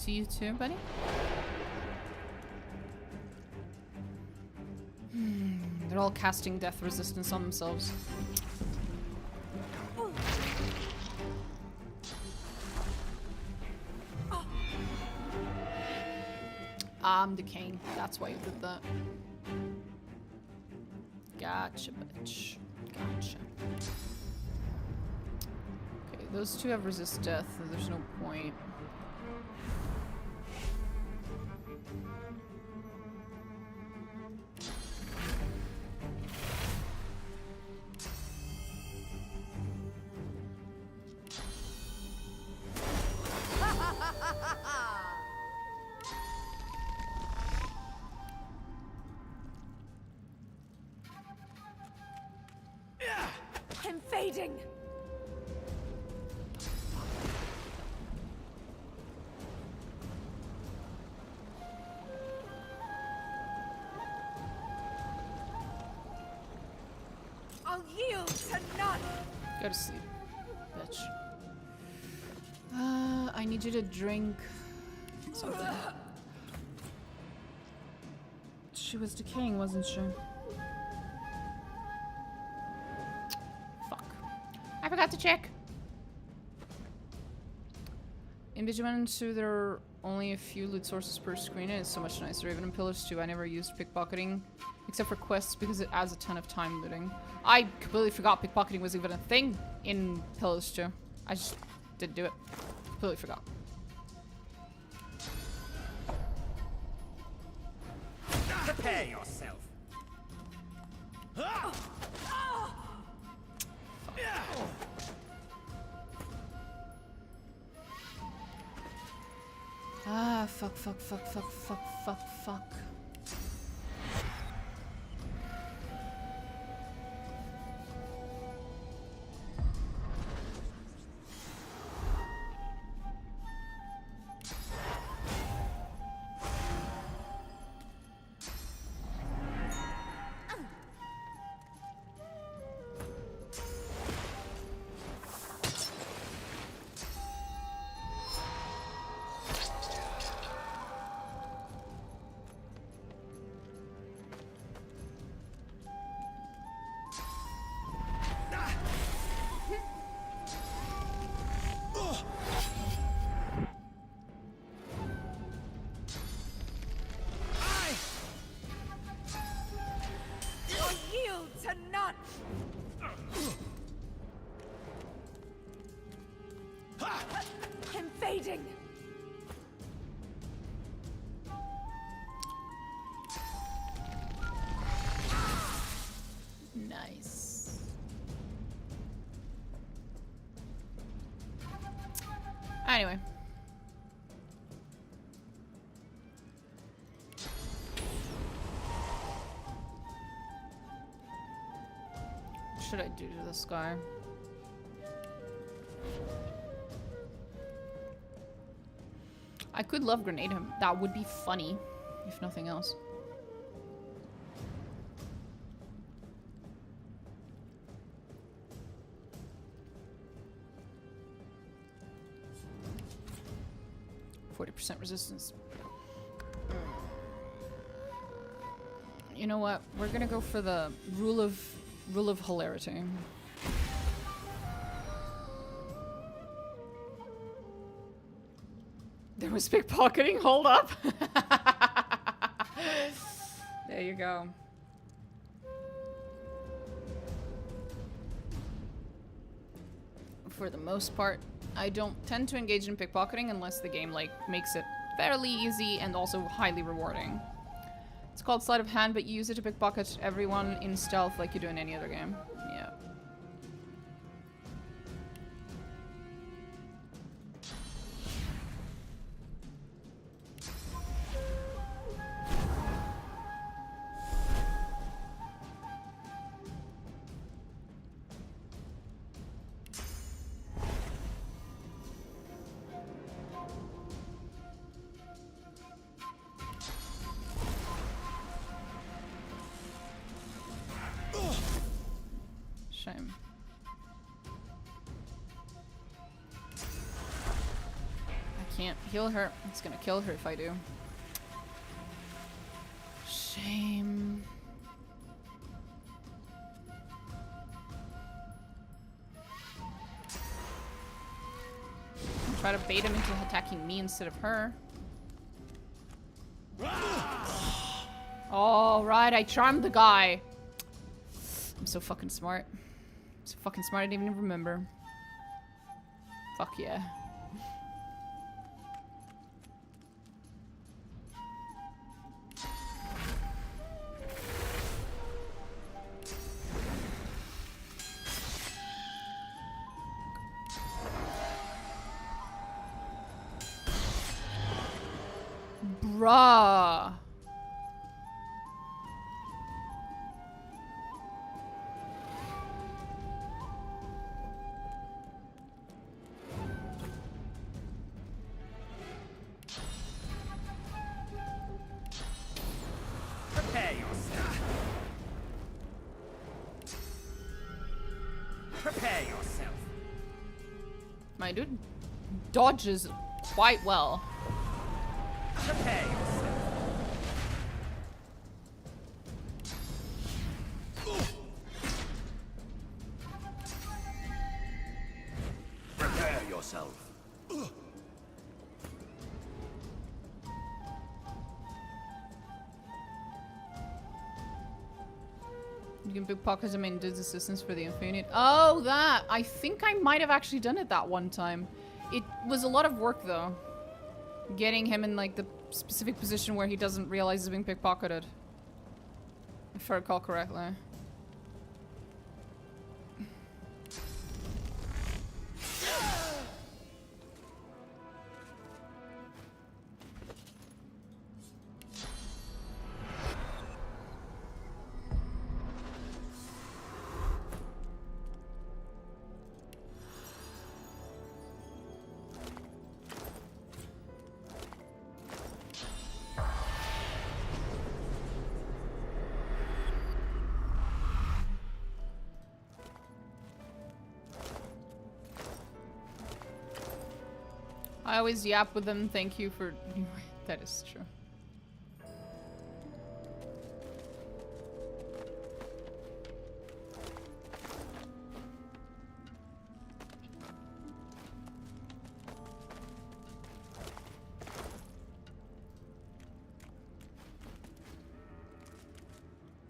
To you too, buddy? They're all casting death resistance on themselves. I'm decaying. That's why you did that. Gotcha, bitch. Gotcha. Those two have resist death, so there's no point. I'm fading. I'll yield to none. Go to sleep, bitch. I need you to drink something. She was decaying, wasn't she? Fuck. I forgot to check. In Vigilant 2, there are only a few loot sources per screen, and it's so much nicer. Even in Pillars 2, I never used pickpocketing, except for quests, because it adds a ton of time looting. I completely forgot pickpocketing was even a thing in Pillars 2. I just didn't do it. Completely forgot. Prepare yourself. Ah, fuck, fuck, fuck, fuck, fuck, fuck, fuck. I'm fading. Nice. Anyway. What should I do to this guy? I could love grenade him. That would be funny, if nothing else. %40 resistance. You know what? We're gonna go for the rule of hilarity. There was pickpocketing. Hold up. There you go. For the most part, I don't tend to engage in pickpocketing unless the game like makes it fairly easy and also highly rewarding. It's called sleight of hand, but you use it to pickpocket everyone in stealth like you do in any other game. Yeah. Shame. I can't heal her. It's gonna kill her if I do. Shame. Try to bait him into attacking me instead of her. All right, I charmed the guy. I'm so fucking smart. So fucking smart, I didn't even remember. Fuck yeah. Bruh. Prepare yourself. Prepare yourself. My dude dodges quite well. Prepare yourself. Prepare yourself. You can pickpocket him in dude's assistance for the Infinite. Oh, that! I think I might have actually done it that one time. It was a lot of work, though. Getting him in, like, the specific position where he doesn't realize he's being pickpocketed. If I recall correctly. I always yap with them, thank you for... That is true.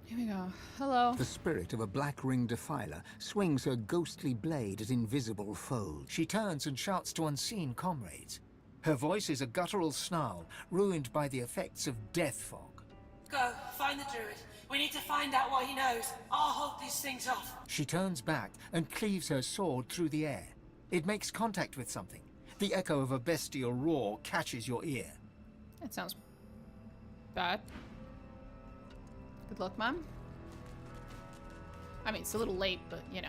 Here we go. Hello. The spirit of a black-ringed defiler swings her ghostly blade at invisible foes. She turns and shouts to unseen comrades. Her voice is a guttural snarl, ruined by the effects of death fog. Go, find the druid. We need to find out what he knows. I'll hold these things off. She turns back and cleaves her sword through the air. It makes contact with something. The echo of a bestial roar catches your ear. That sounds bad. Good luck, ma'am. I mean, it's a little late, but you know.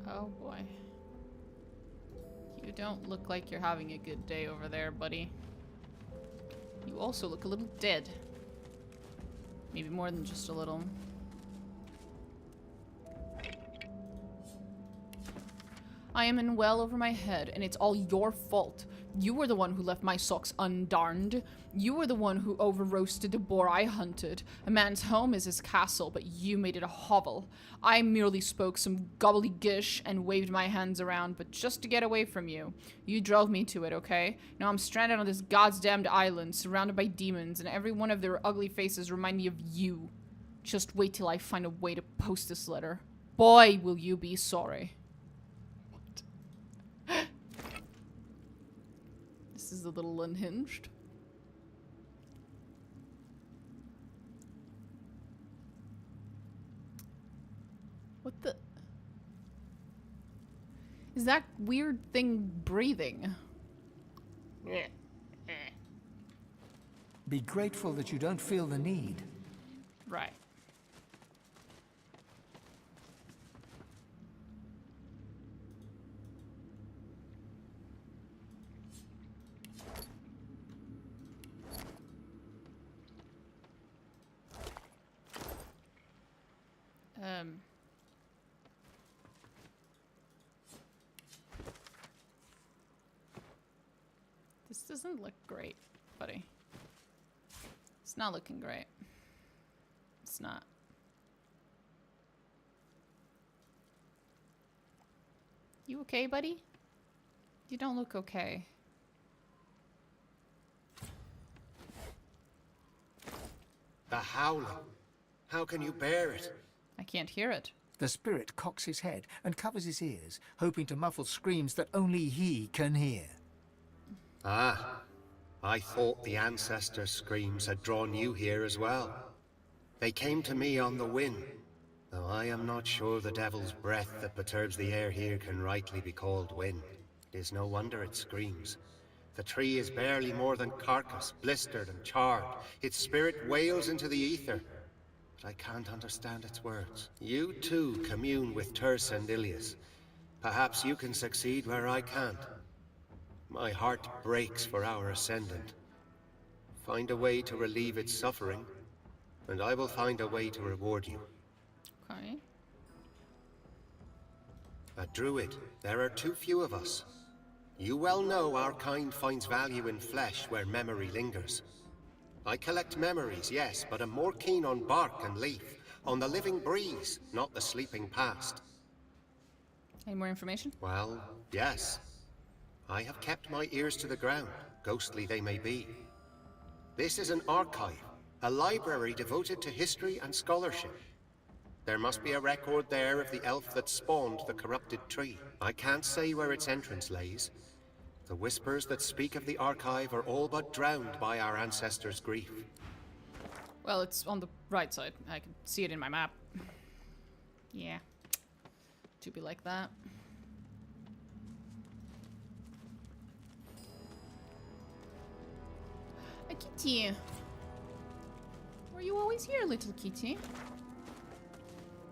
Oh boy. You don't look like you're having a good day over there, buddy. You also look a little dead. Maybe more than just a little. I am in well over my head, and it's all your fault. You were the one who left my socks undarned. You were the one who over-roasted the boar I hunted. A man's home is his castle, but you made it a hovel. I merely spoke some gobbledygook and waved my hands around, but just to get away from you. You drove me to it, okay? Now I'm stranded on this goddamned island, surrounded by demons, and every one of their ugly faces remind me of you. Just wait till I find a way to post this letter. Boy, will you be sorry. This is a little unhinged. What the? Is that weird thing breathing? Be grateful that you don't feel the need. Right. This doesn't look great, buddy. It's not looking great. It's not. You okay, buddy? You don't look okay. The howling. How can you bear it? I can't hear it. The spirit cocks his head and covers his ears, hoping to muffle screams that only he can hear. Ah, I thought the ancestors' screams had drawn you here as well. They came to me on the wind, though I am not sure the devil's breath that perturbs the air here can rightly be called wind. It is no wonder it screams. The tree is barely more than carcass, blistered and charred. Its spirit wails into the ether, but I can't understand its words. You too commune with Terse and Ilias. Perhaps you can succeed where I can't. My heart breaks for our Ascendant. Find a way to relieve its suffering, and I will find a way to reward you. Okay. A druid, there are too few of us. You well know our kind finds value in flesh where memory lingers. I collect memories, yes, but am more keen on bark and leaf, on the living breeze, not the sleeping past. Any more information? Well, yes. I have kept my ears to the ground, ghostly they may be. This is an archive, a library devoted to history and scholarship. There must be a record there of the elf that spawned the corrupted tree. I can't say where its entrance lays. The whispers that speak of the archive are all but drowned by our ancestors' grief. Well, it's on the right side. I can see it in my map. Yeah. To be like that. A kitty. Were you always here, little kitty?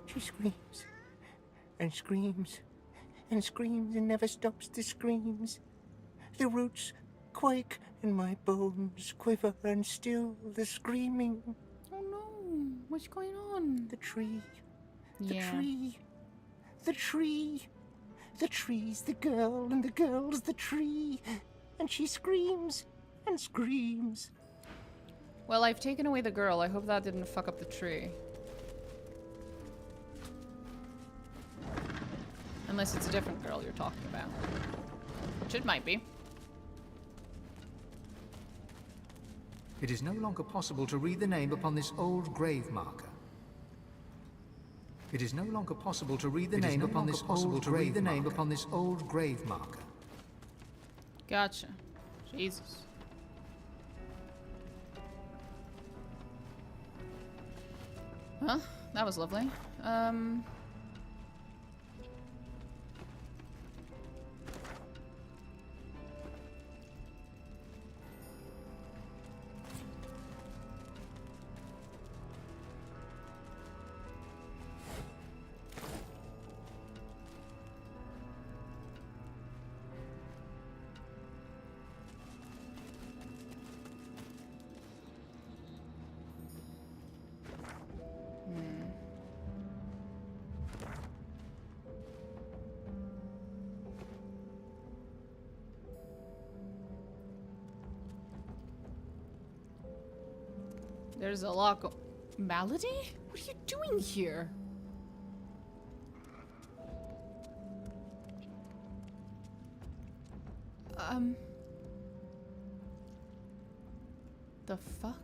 She screams and screams and screams and never stops the screams. The roots quake and my bones quiver and still the screaming. Oh no, what's going on? The tree. The Yeah. tree. The tree. The tree's the girl and the girl's the tree. And she screams and screams. Well, I've taken away the girl. I hope that didn't fuck up the tree. Unless it's a different girl you're talking about. Which it might be. It is no longer possible to read the name upon this old grave marker. It is no longer possible to read the name upon this old grave marker. Gotcha. Jesus. Huh? That was lovely. There's a lot Malady? What are you doing here? The fuck?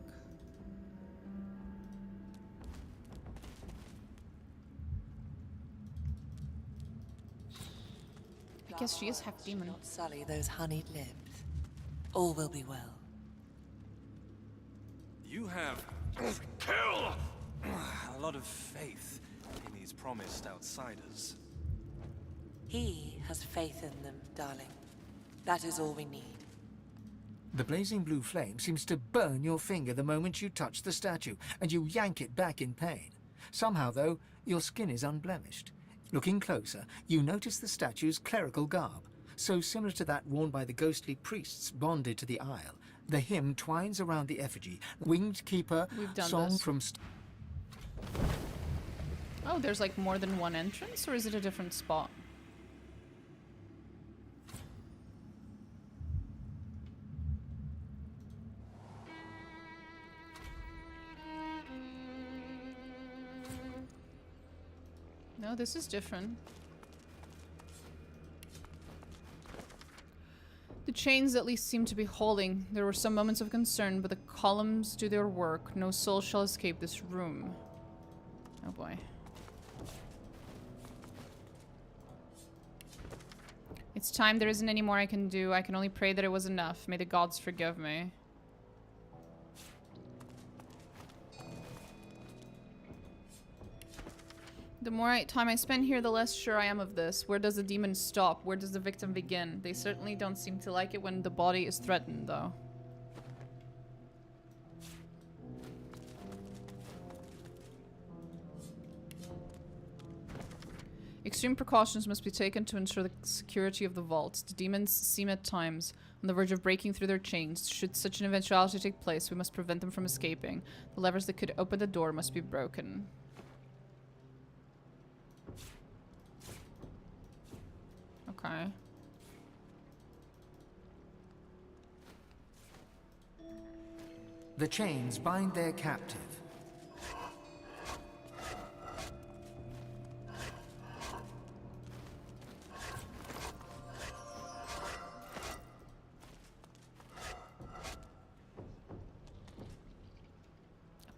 I guess she is half demon. Not sully those honeyed lips. All will be well. You have a lot of faith in these promised outsiders. He has faith in them, darling. That is all we need. The blazing blue flame seems to burn your finger the moment you touch the statue, and you yank it back in pain. Somehow, though, your skin is unblemished. Looking closer, you notice the statue's clerical garb, so similar to that worn by the ghostly priests bonded to the isle. The hymn twines around the effigy. Winged Keeper, We've done song this. from... Oh, there's like more than one entrance, or is it a different spot? No, this is different. The chains at least seem to be holding. There were some moments of concern, but the columns do their work. No soul shall escape this room. Oh boy. It's time. There isn't any more I can do. I can only pray that it was enough. May the gods forgive me. The more time I spend here, the less sure I am of this. Where does the demon stop? Where does the victim begin? They certainly don't seem to like it when the body is threatened, though. Extreme precautions must be taken to ensure the security of the vault. The demons seem at times on the verge of breaking through their chains. Should such an eventuality take place, we must prevent them from escaping. The levers that could open the door must be broken. Okay. The chains bind their captive.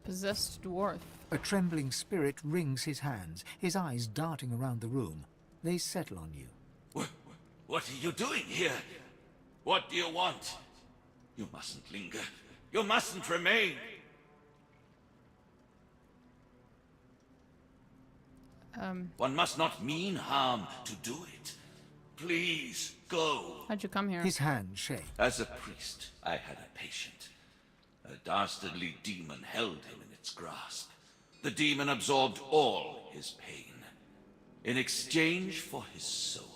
Possessed dwarf. A trembling spirit wrings his hands, his eyes darting around the room. They settle on you. What are you doing here? What do you want? You mustn't linger. You mustn't remain. One must not mean harm to do it. Please, go. How'd you come here? His hands shake. As a priest, I had a patient. A dastardly demon held him in its grasp. The demon absorbed all his pain, in exchange for his soul.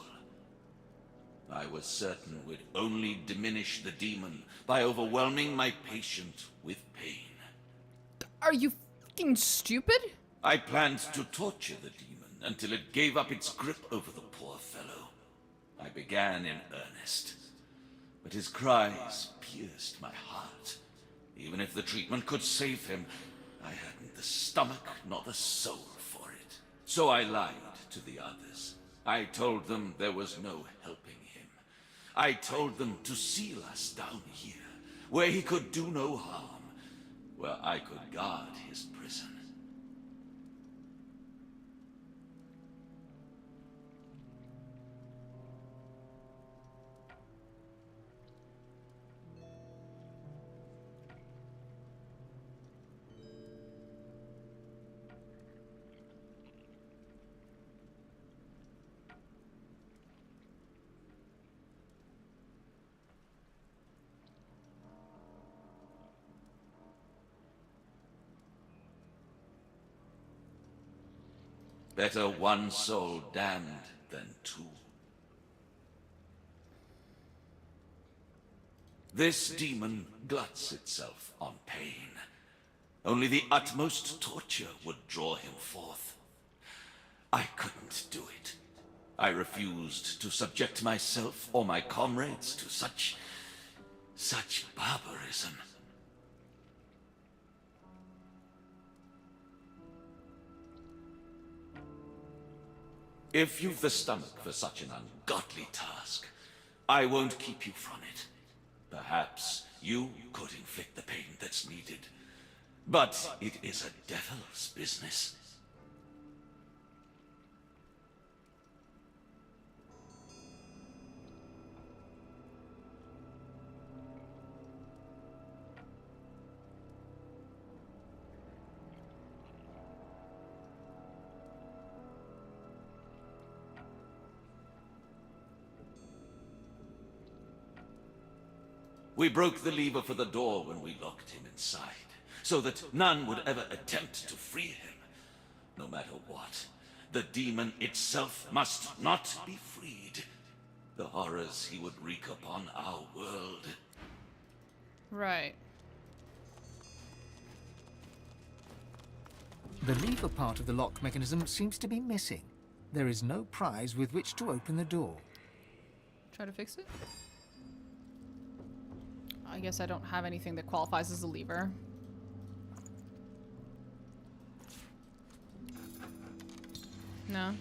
I was certain we'd only diminish the demon by overwhelming my patient with pain. Are you fucking stupid? I planned to torture the demon until it gave up its grip over the poor fellow. I began in earnest, but his cries pierced my heart. Even if the treatment could save him, I hadn't the stomach nor the soul for it. So I lied to the others. I told them there was no helping him. I told them to seal us down here, where he could do no harm, where I could guard his prison. Better one soul damned than two. This demon gluts itself on pain. Only the utmost torture would draw him forth. I couldn't do it. I refused to subject myself or my comrades to such barbarism. If you've the stomach for such an ungodly task, I won't keep you from it. Perhaps you could inflict the pain that's needed. But it is a devil's business. We broke the lever for the door when we locked him inside, so that none would ever attempt to free him. No matter what, the demon itself must not be freed. The horrors he would wreak upon our world. Right. The lever part of the lock mechanism seems to be missing. There is no prise with which to open the door. Try to fix it? I guess I don't have anything that qualifies as a lever. No.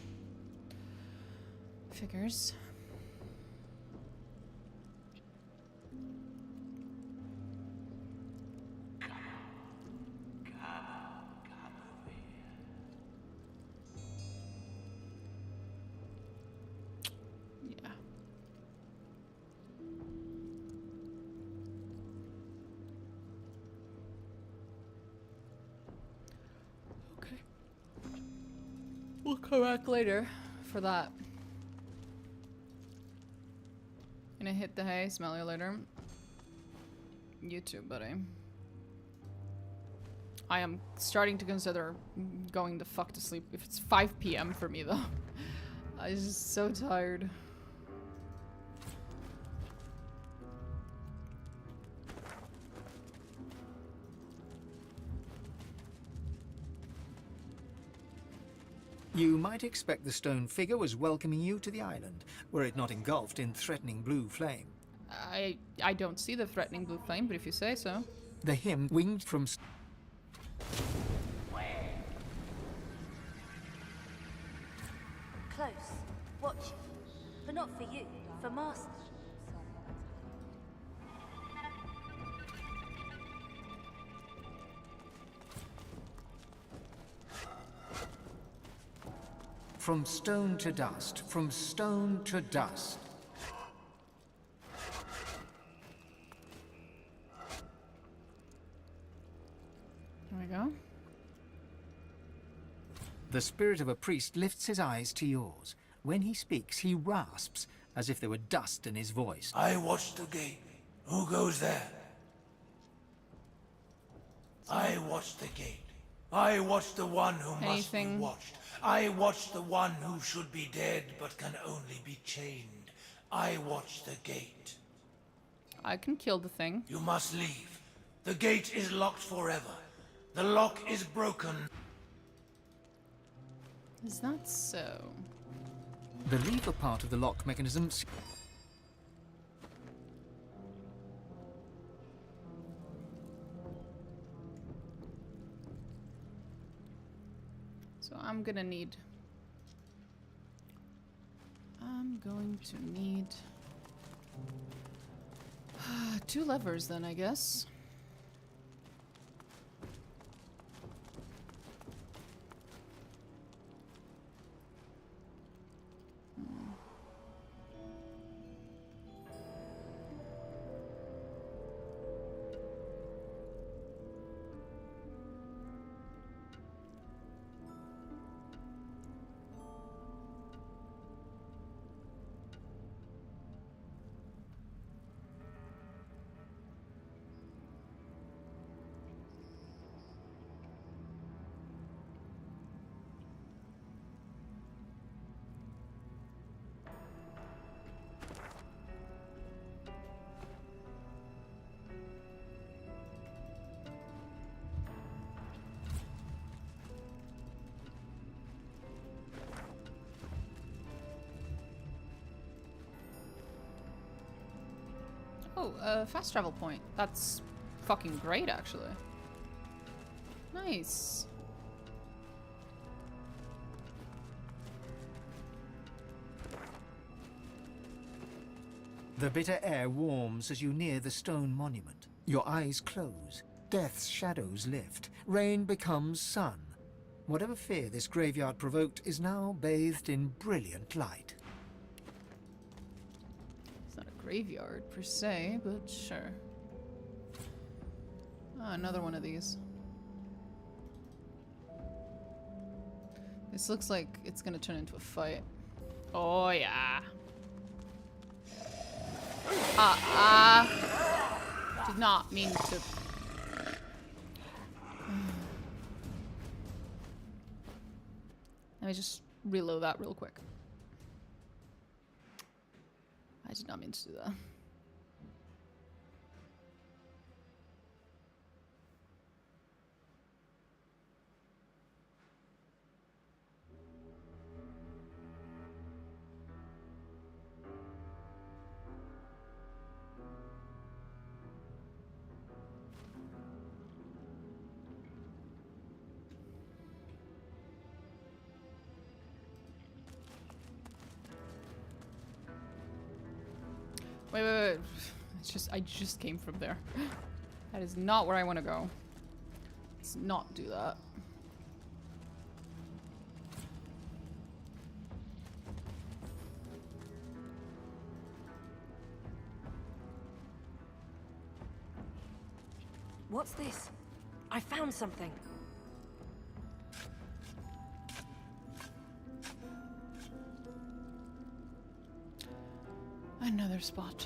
Come back later for that. Gonna hit the hay, smell you later. You too, buddy. I am starting to consider going the fuck to sleep if it's 5 p.m. for me though. I'm just so tired. You might expect the stone figure was welcoming you to the island, were it not engulfed in threatening blue flame. I don't see the threatening blue flame, but if you say so. The hymn winged from... Close, watching. But not for you, for Master. From stone to dust, from stone to dust. There we go. The spirit of a priest lifts his eyes to yours. When he speaks, he rasps, as if there were dust in his voice. I watch the gate. Who goes there? I watch the gate. I watch the one who must be watched. I watch the one who should be dead but can only be chained. I watch the gate. I can kill the thing. You must leave. The gate is locked forever. The lock is broken. Is that so? The lever part of the lock mechanism... So I'm going to need 2 levers then, I guess. Oh, fast travel point. That's fucking great, actually. Nice. The bitter air warms as you near the stone monument. Your eyes close. Death's shadows lift. Rain becomes sun. Whatever fear this graveyard provoked is now bathed in brilliant light. It's not a graveyard per se, but sure. Ah, another one of these. This looks like it's gonna turn into a fight. Oh yeah. Did not mean to. Let me just reload that real quick. I did not mean to do that. Wait. It's just, I just came from there. That is not where I want to go. Let's not do that. What's this? I found something. Another spot.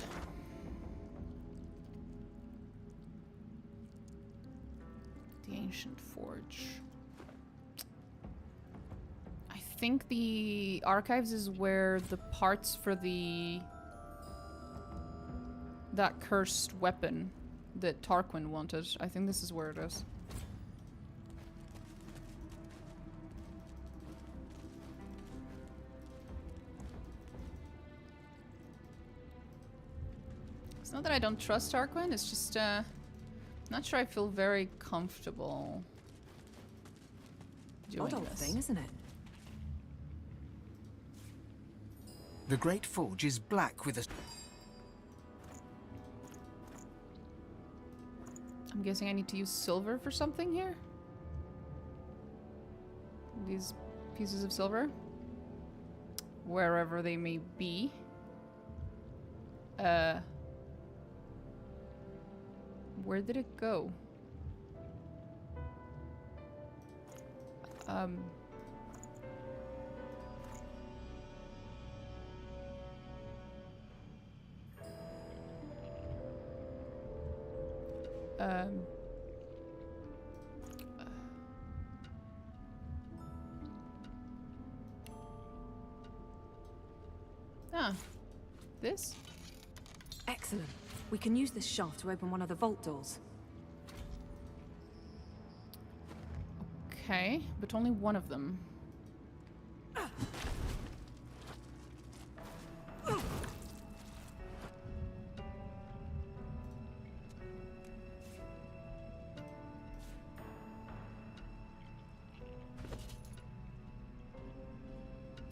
The ancient forge. I think the archives is where the parts for that cursed weapon that Tarquin wanted. I think this is where it is. It's not that I don't trust Tarquin, it's just, not sure I feel very comfortable doing Odd old this. thing, isn't it? The great forge is black with a... I'm guessing I need to use silver for something here? These pieces of silver? Wherever they may be. Where did it go? This? Excellent. We can use this shaft to open one of the vault doors. Okay, but only one of them.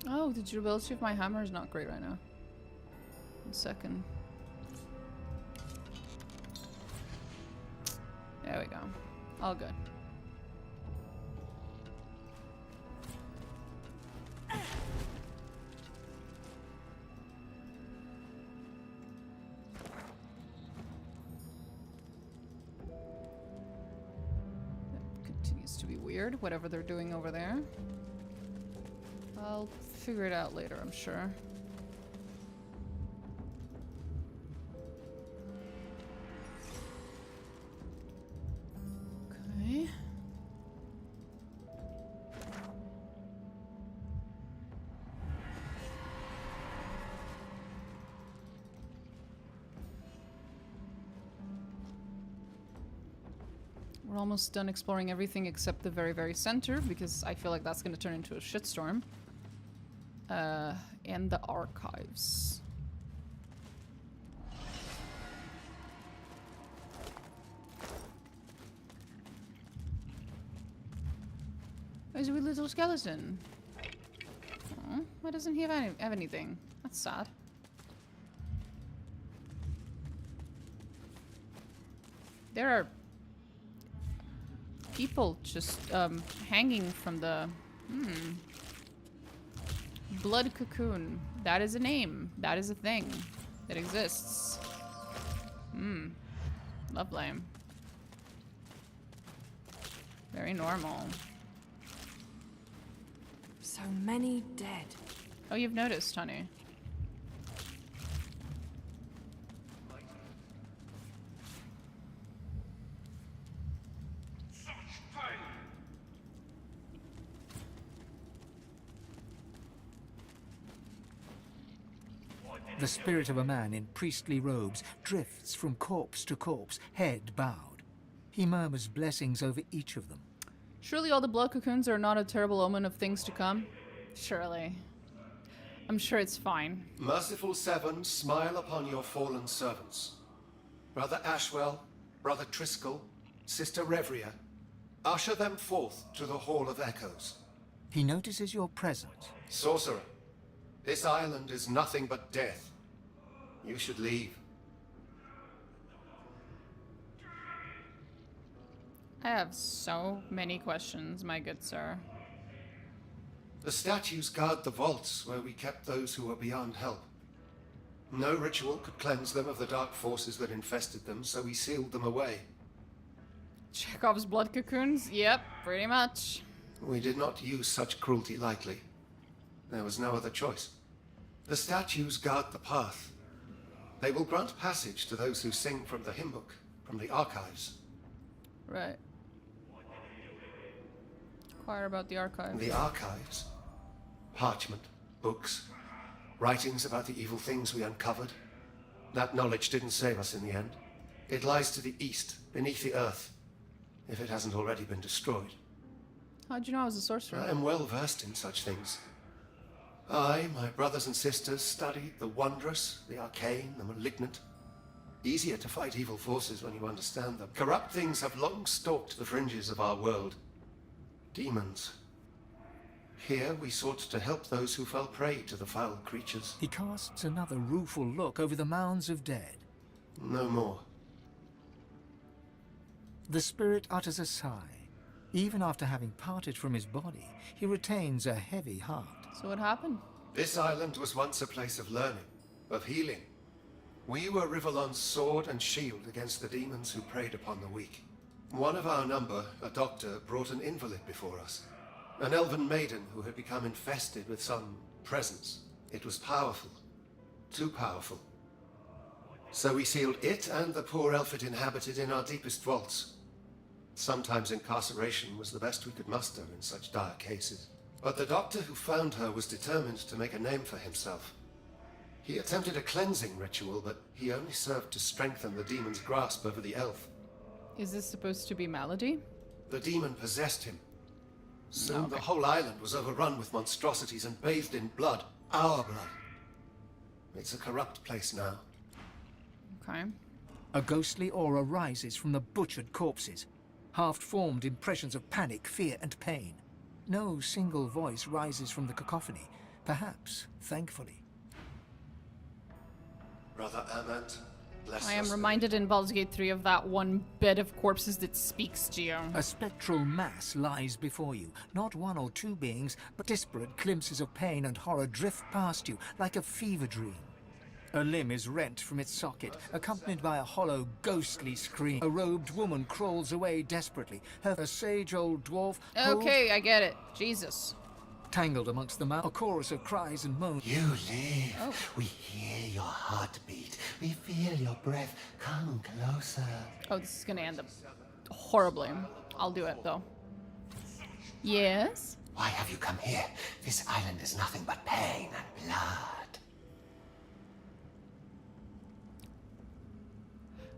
Oh, the durability of my hammer is not great right now. 1 second. There we go. All good. Continues to be weird, whatever they're doing over there. I'll figure it out later, I'm sure. Okay. We're almost done exploring everything except the very, very center, because I feel like that's going to turn into a shitstorm. And the archives. There's a wee little skeleton. Oh, why doesn't he have anything? That's sad. There are people just hanging from the blood cocoon. That is a name. That is a thing that exists. Lovely. Very normal. So many dead. Oh, you've noticed, honey. The spirit of a man in priestly robes drifts from corpse to corpse, head bowed. He murmurs blessings over each of them. Surely all the blood cocoons are not a terrible omen of things to come? Surely. I'm sure it's fine. Merciful Seven, smile upon your fallen servants. Brother Ashwell, Brother Triskel, Sister Revria, usher them forth to the Hall of Echoes. He notices your presence. Sorcerer, this island is nothing but death. You should leave. I have so many questions, my good sir. The statues guard the vaults where we kept those who were beyond help. No ritual could cleanse them of the dark forces that infested them, so we sealed them away. Chekhov's blood cocoons? Yep, pretty much. We did not use such cruelty lightly. There was no other choice. The statues guard the path. They will grant passage to those who sing from the hymn book, from the archives. Right. Inquire about the archive. The archives? Parchment, books, writings about the evil things we uncovered. That knowledge didn't save us in the end. It lies to the east, beneath the earth, if it hasn't already been destroyed. How'd you know I was a sorcerer? I am well versed in such things. I, my brothers and sisters, studied the wondrous, the arcane, the malignant. Easier to fight evil forces when you understand them. Corrupt things have long stalked the fringes of our world. Demons. Here we sought to help those who fell prey to the foul creatures. He casts another rueful look over the mounds of dead. No more. The spirit utters a sigh. Even after having parted from his body, he retains a heavy heart. So what happened? This island was once a place of learning, of healing. We were Rivellon's sword and shield against the demons who preyed upon the weak. One of our number, a doctor, brought an invalid before us. An elven maiden who had become infested with some presence. It was powerful. Too powerful. So we sealed it and the poor elf it inhabited in our deepest vaults. Sometimes incarceration was the best we could muster in such dire cases. But the doctor who found her was determined to make a name for himself. He attempted a cleansing ritual, but he only served to strengthen the demon's grasp over the elf. Is this supposed to be Malady? The demon possessed him. Soon the whole island was overrun with monstrosities and bathed in blood. Our blood. It's a corrupt place now. Okay. A ghostly aura rises from the butchered corpses. Half-formed impressions of panic, fear, and pain. No single voice rises from the cacophony. Perhaps, thankfully. Brother Amant, bless I am us. reminded in Baldur's Gate 3 of that one bed of corpses that speaks to you. A spectral mass lies before you. Not one or two beings, but disparate glimpses of pain and horror drift past you like a fever dream. A limb is rent from its socket, accompanied by a hollow, ghostly scream. A robed woman crawls away desperately. A sage old dwarf... Okay, I get it. Jesus. Tangled amongst the a chorus of cries and moans. You live. Oh. We hear your heartbeat. We feel your breath. Come closer. Oh, this is gonna end up horribly. I'll do it, though. Yes? Why have you come here? This island is nothing but pain and blood.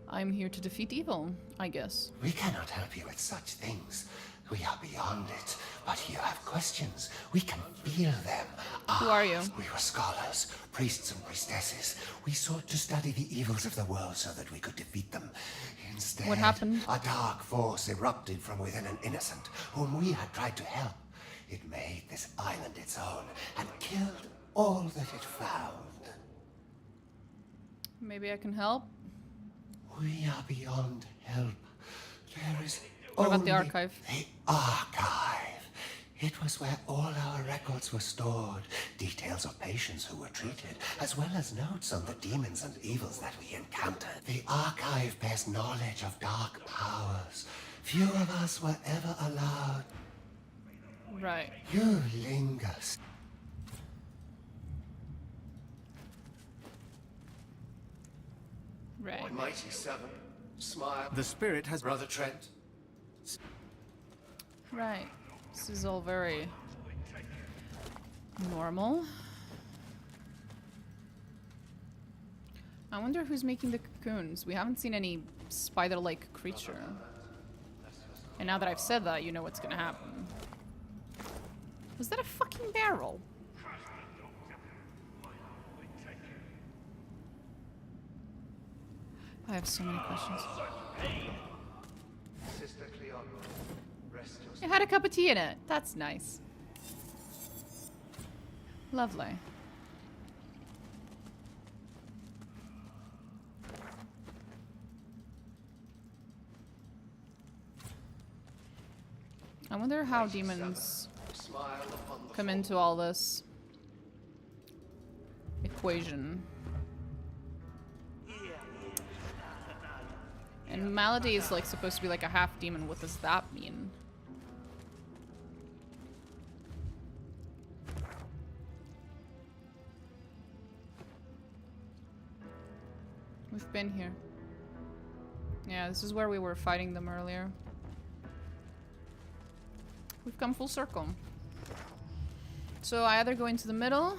I'm here to defeat evil, I guess. We cannot help you with such things. We are beyond it. But you have questions. We can feel them. Who are you? We were scholars, priests and priestesses. We sought to study the evils of the world so that we could defeat them. Instead, What happened? A dark force erupted from within an innocent whom we had tried to help. It made this island its own and killed all that it found. Maybe I can help? We are beyond help. There is What about only the archive? The archive. It was where all our records were stored. Details of patients who were treated, as well as notes on the demons and evils that we encountered. The archive bears knowledge of dark powers. Few of us were ever allowed. Right. You linger. Right. Mighty Seven, smile. The spirit has... Brother Trent. Right. This is all very normal. I wonder who's making the cocoons. We haven't seen any spider-like creature. And now that I've said that, you know what's gonna happen. Was that a fucking barrel? I have so many questions. It had a cup of tea in it. That's nice. Lovely. I wonder how demons come into all this equation. And Malady is like supposed to be like a half demon. What does that mean? We've been here. Yeah, this is where we were fighting them earlier. We've come full circle. So I either go into the middle.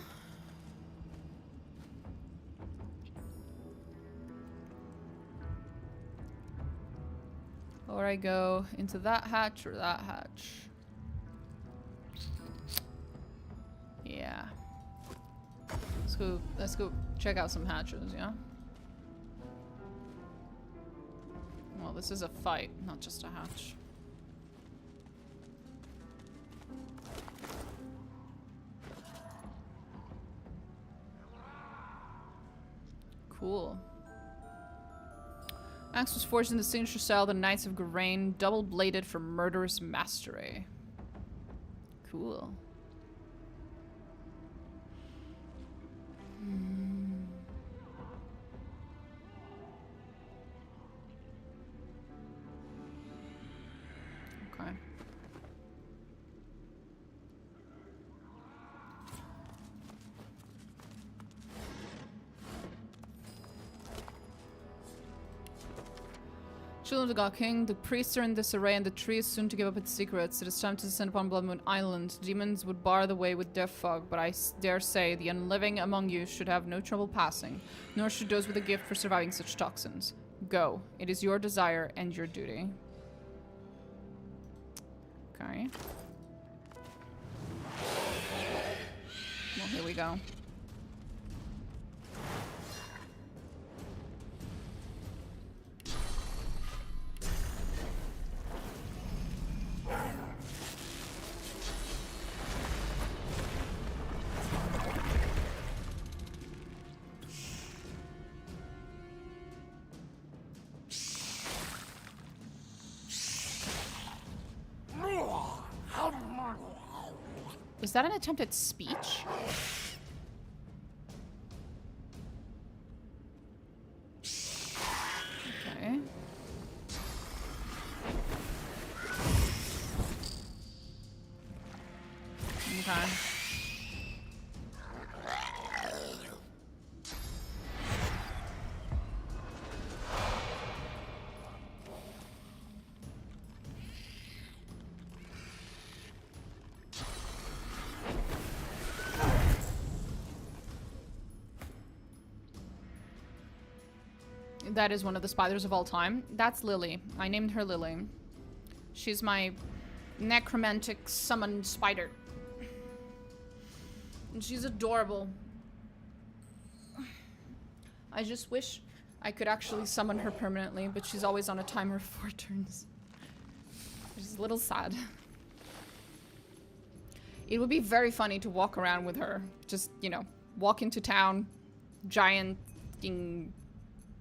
Or I go into that hatch or that hatch. Yeah. Let's go check out some hatches, yeah? Well, this is a fight, not just a hatch. Cool. Axe was forged in the signature style of the Knights of Gerain, double-bladed for murderous mastery. Cool. Okay. Children of the God King, the priests are in disarray and the tree is soon to give up its secrets. It is time to descend upon Bloodmon Island. Demons would bar the way with death fog, but I dare say the unliving among you should have no trouble passing, nor should those with a gift for surviving such toxins. Go. It is your desire and your duty. Okay. Well, here we go. Was that an attempt at speech? Okay. Okay. That is one of the spiders of all time. That's Lily. I named her Lily. She's my necromantic summoned spider. And she's adorable. I just wish I could actually summon her permanently, but she's always on a timer of 4 turns. Which is a little sad. It would be very funny to walk around with her. Just, you know, walk into town, giant fucking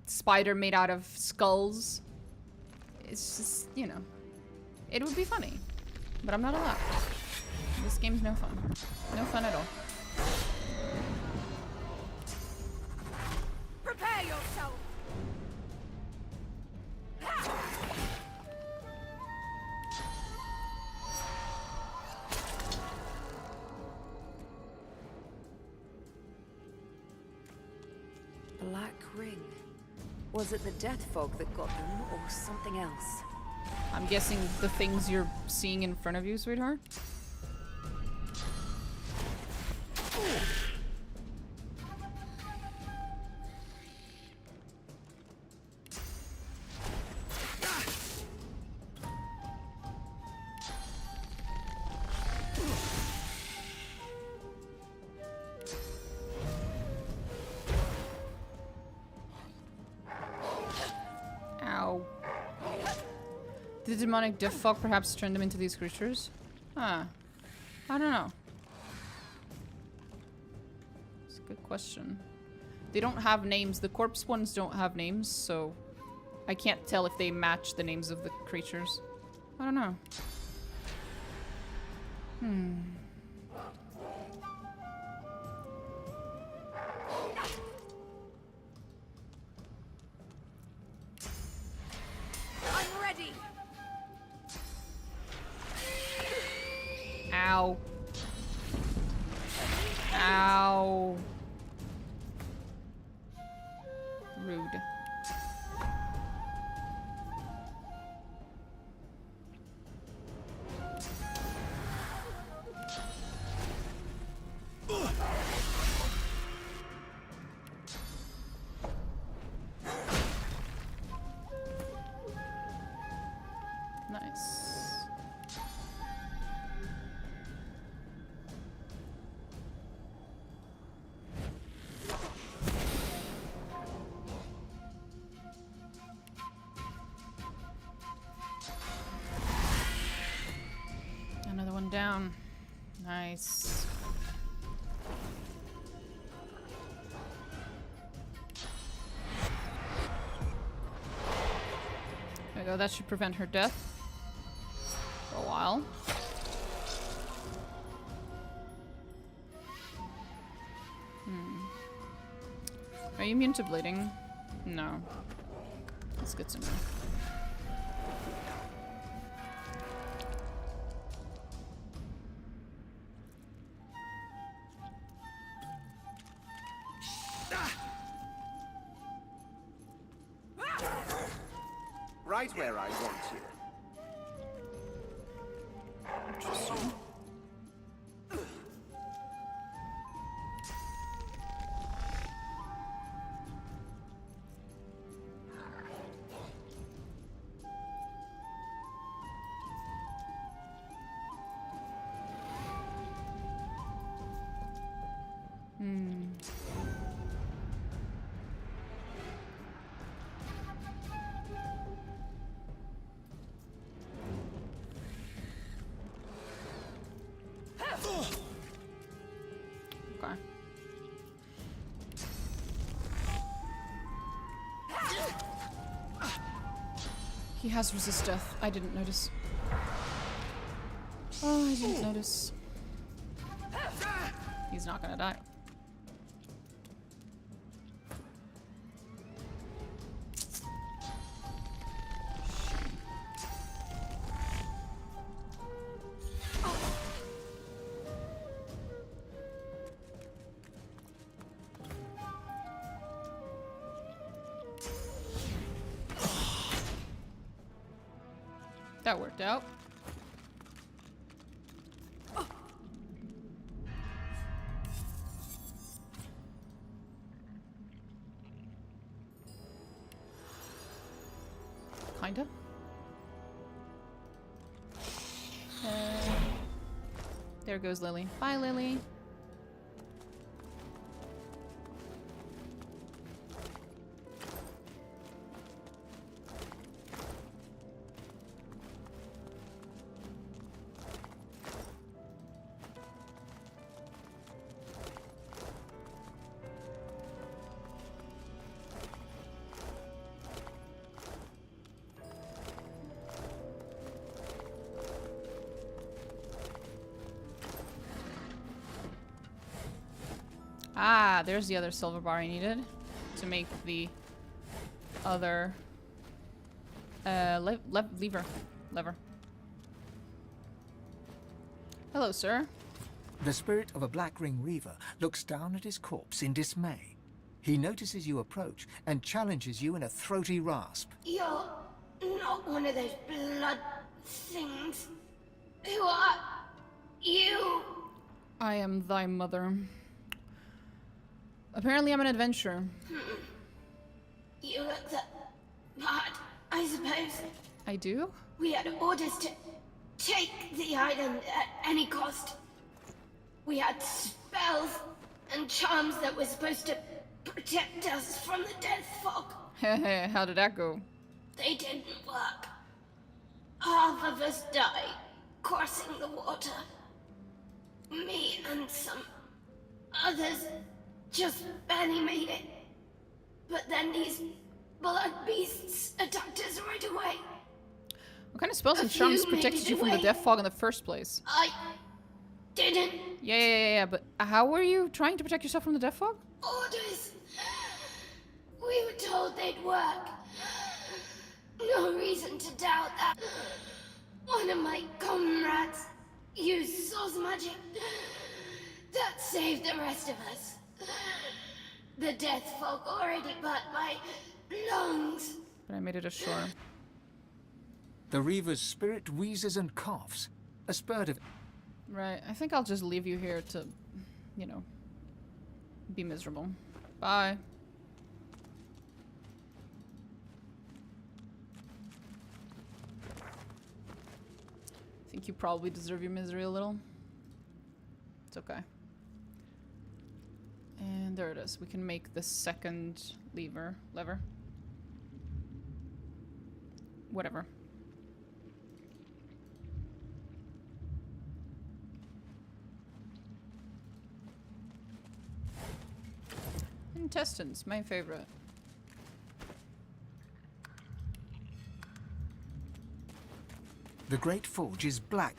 spider made out of skulls. It's just, you know, it would be funny, but I'm not allowed. This game's no fun. No fun at all. Prepare yourself. Black ring. Was it the death fog that got them, or something else? I'm guessing the things you're seeing in front of you, sweetheart. Did the demonic death fog perhaps turn them into these creatures? Huh. I don't know. It's a good question. They don't have names. The corpse ones don't have names, so I can't tell if they match the names of the creatures. I don't know. I'm ready. Ow. Ow. Rude. down. Nice. There we go. That should prevent her death for a while. Are you immune to bleeding? No. That's good to know. Right where I want you. Interesting. Okay. He has resist death. I didn't notice. Oh, I didn't notice. He's not gonna die. That worked out. Kinda. There goes Lily. Bye, Lily. Ah, there's the other silver bar I needed to make the other lever. Hello, sir. The spirit of a Black Ring Reaver looks down at his corpse in dismay. He notices you approach and challenges you in a throaty rasp. You're not one of those blood things. Who are you? I am thy mother. Apparently I'm an adventurer. You look the part, I suppose. I do? We had orders to take the island at any cost. We had spells and charms that were supposed to protect us from the death fog. How did that go? They didn't work. Half of us died crossing the water. Me and some others just barely made it. But then these blood beasts attacked us right away. What kind of spells and charms protected you from the death fog in the first place? I didn't. Yeah, but how were you trying to protect yourself from the death fog? Orders. We were told they'd work. No reason to doubt that. One of my comrades used source magic. That saved the rest of us. The death fog already burnt my lungs. But I made it ashore. The Reaver's spirit wheezes and coughs. A spurt of... Right, I think I'll just leave you here to, you know, be miserable. Bye. I think you probably deserve your misery a little. It's okay. And there it is. We can make the second lever. Whatever. Intestines, my favorite. The Great Forge is black.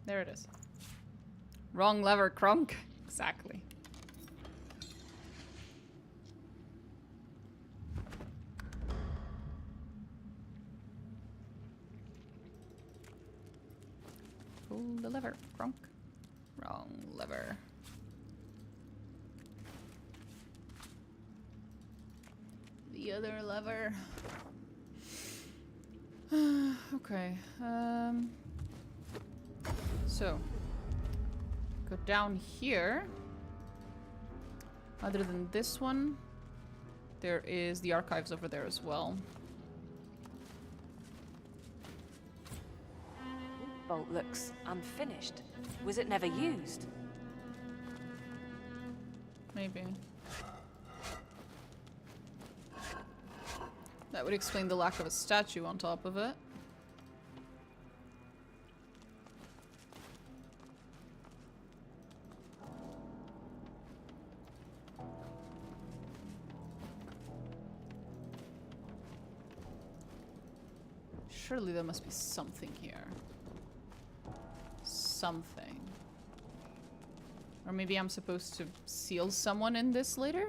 There it is. Wrong lever, Crunk. Exactly. Pull the lever, Crunk. Wrong lever. The other lever. Okay. So, go down here. Other than this one, there is the archives over there as well. Bolt looks unfinished. Was it never used? Maybe. That would explain the lack of a statue on top of it. Surely there must be something here. Something. Or maybe I'm supposed to seal someone in this later?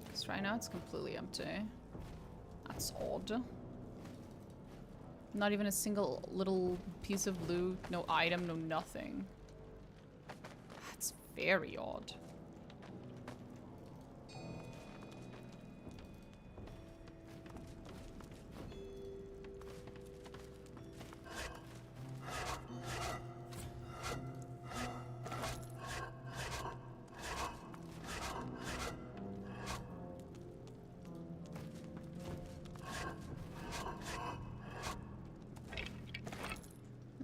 Because right now it's completely empty. That's odd. Not even a single little piece of loot, no item, no nothing. That's very odd.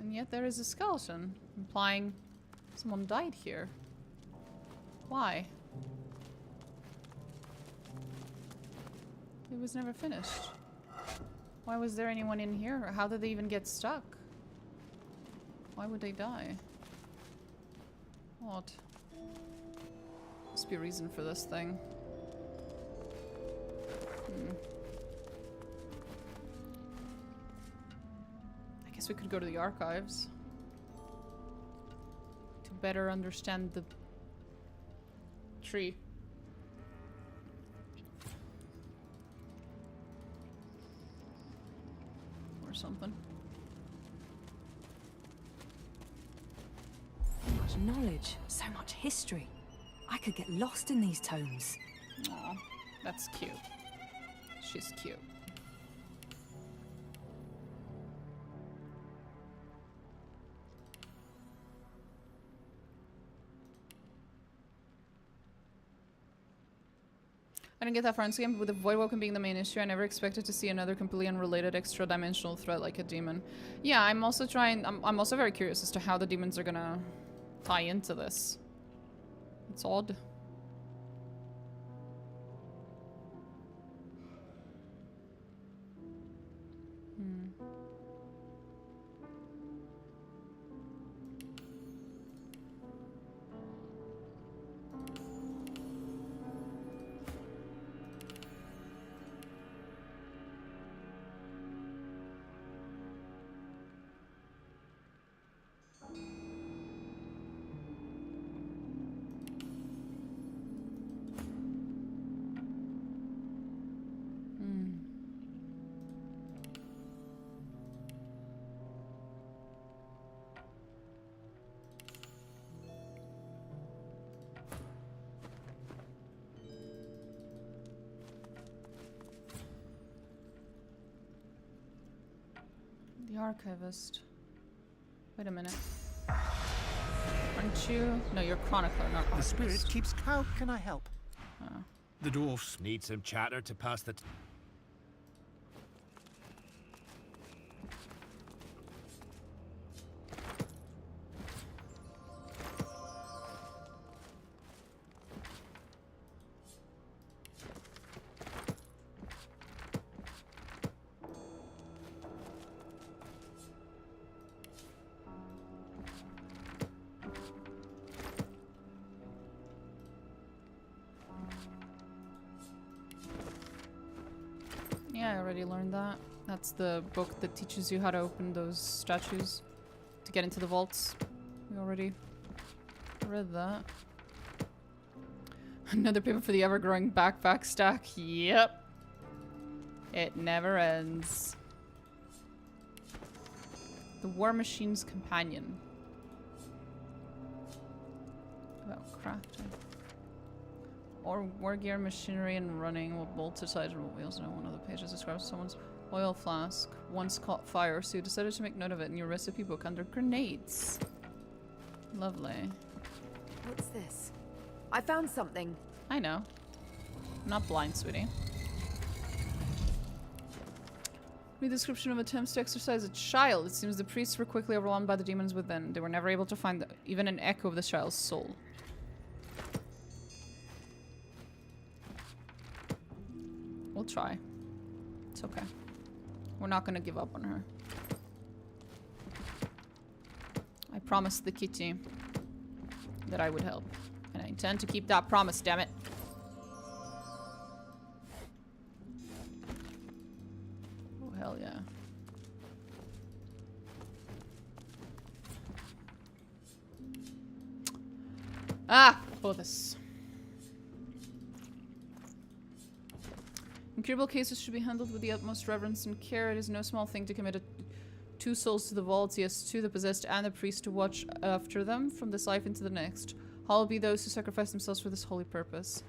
And yet there is a skeleton, implying someone died here. Why? It was never finished. Why was there anyone in here? Or how did they even get stuck? Why would they die? Odd. Must be a reason for this thing. I guess we could go to the archives to better understand the tree. Or something. So much knowledge, so much history. I could get lost in these tomes. Aw, that's cute. She's cute. I didn't get that far into the game, but with the Voidwoken being the main issue, I never expected to see another completely unrelated extra-dimensional threat like a demon. Yeah, I'm also very curious as to how the demons are gonna tie into this. It's odd. The archivist. Wait a minute. Aren't you? No, you're chronicler, not archivist. The spirit keeps. How can I help? Oh. The dwarfs need some chatter to pass the. Yeah, I already learned that. That's the book that teaches you how to open those statues to get into the vaults. We already read that. Another paper for the ever-growing backpack stack. Yep. It never ends. The War Machine's Companion. About crafting. Or war gear, machinery, and running with bolted sides and wheels. And one of the pages describes someone's oil flask once caught fire, so you decided to make note of it in your recipe book under grenades. Lovely. What's this? I found something. I know. I'm not blind, sweetie. Read the description of attempts to exorcise a child. It seems the priests were quickly overwhelmed by the demons within. They were never able to find even an echo of the child's soul. We'll try. It's okay. We're not gonna give up on her. I promised the kitty that I would help. And I intend to keep that promise, damn it. Oh, hell yeah. Ah! Bothus. Incurable cases should be handled with the utmost reverence and care. It is no small thing to commit two souls to the vaults, yes, to the possessed and the priest to watch after them from this life into the next. Hallowed be those who sacrifice themselves for this holy purpose.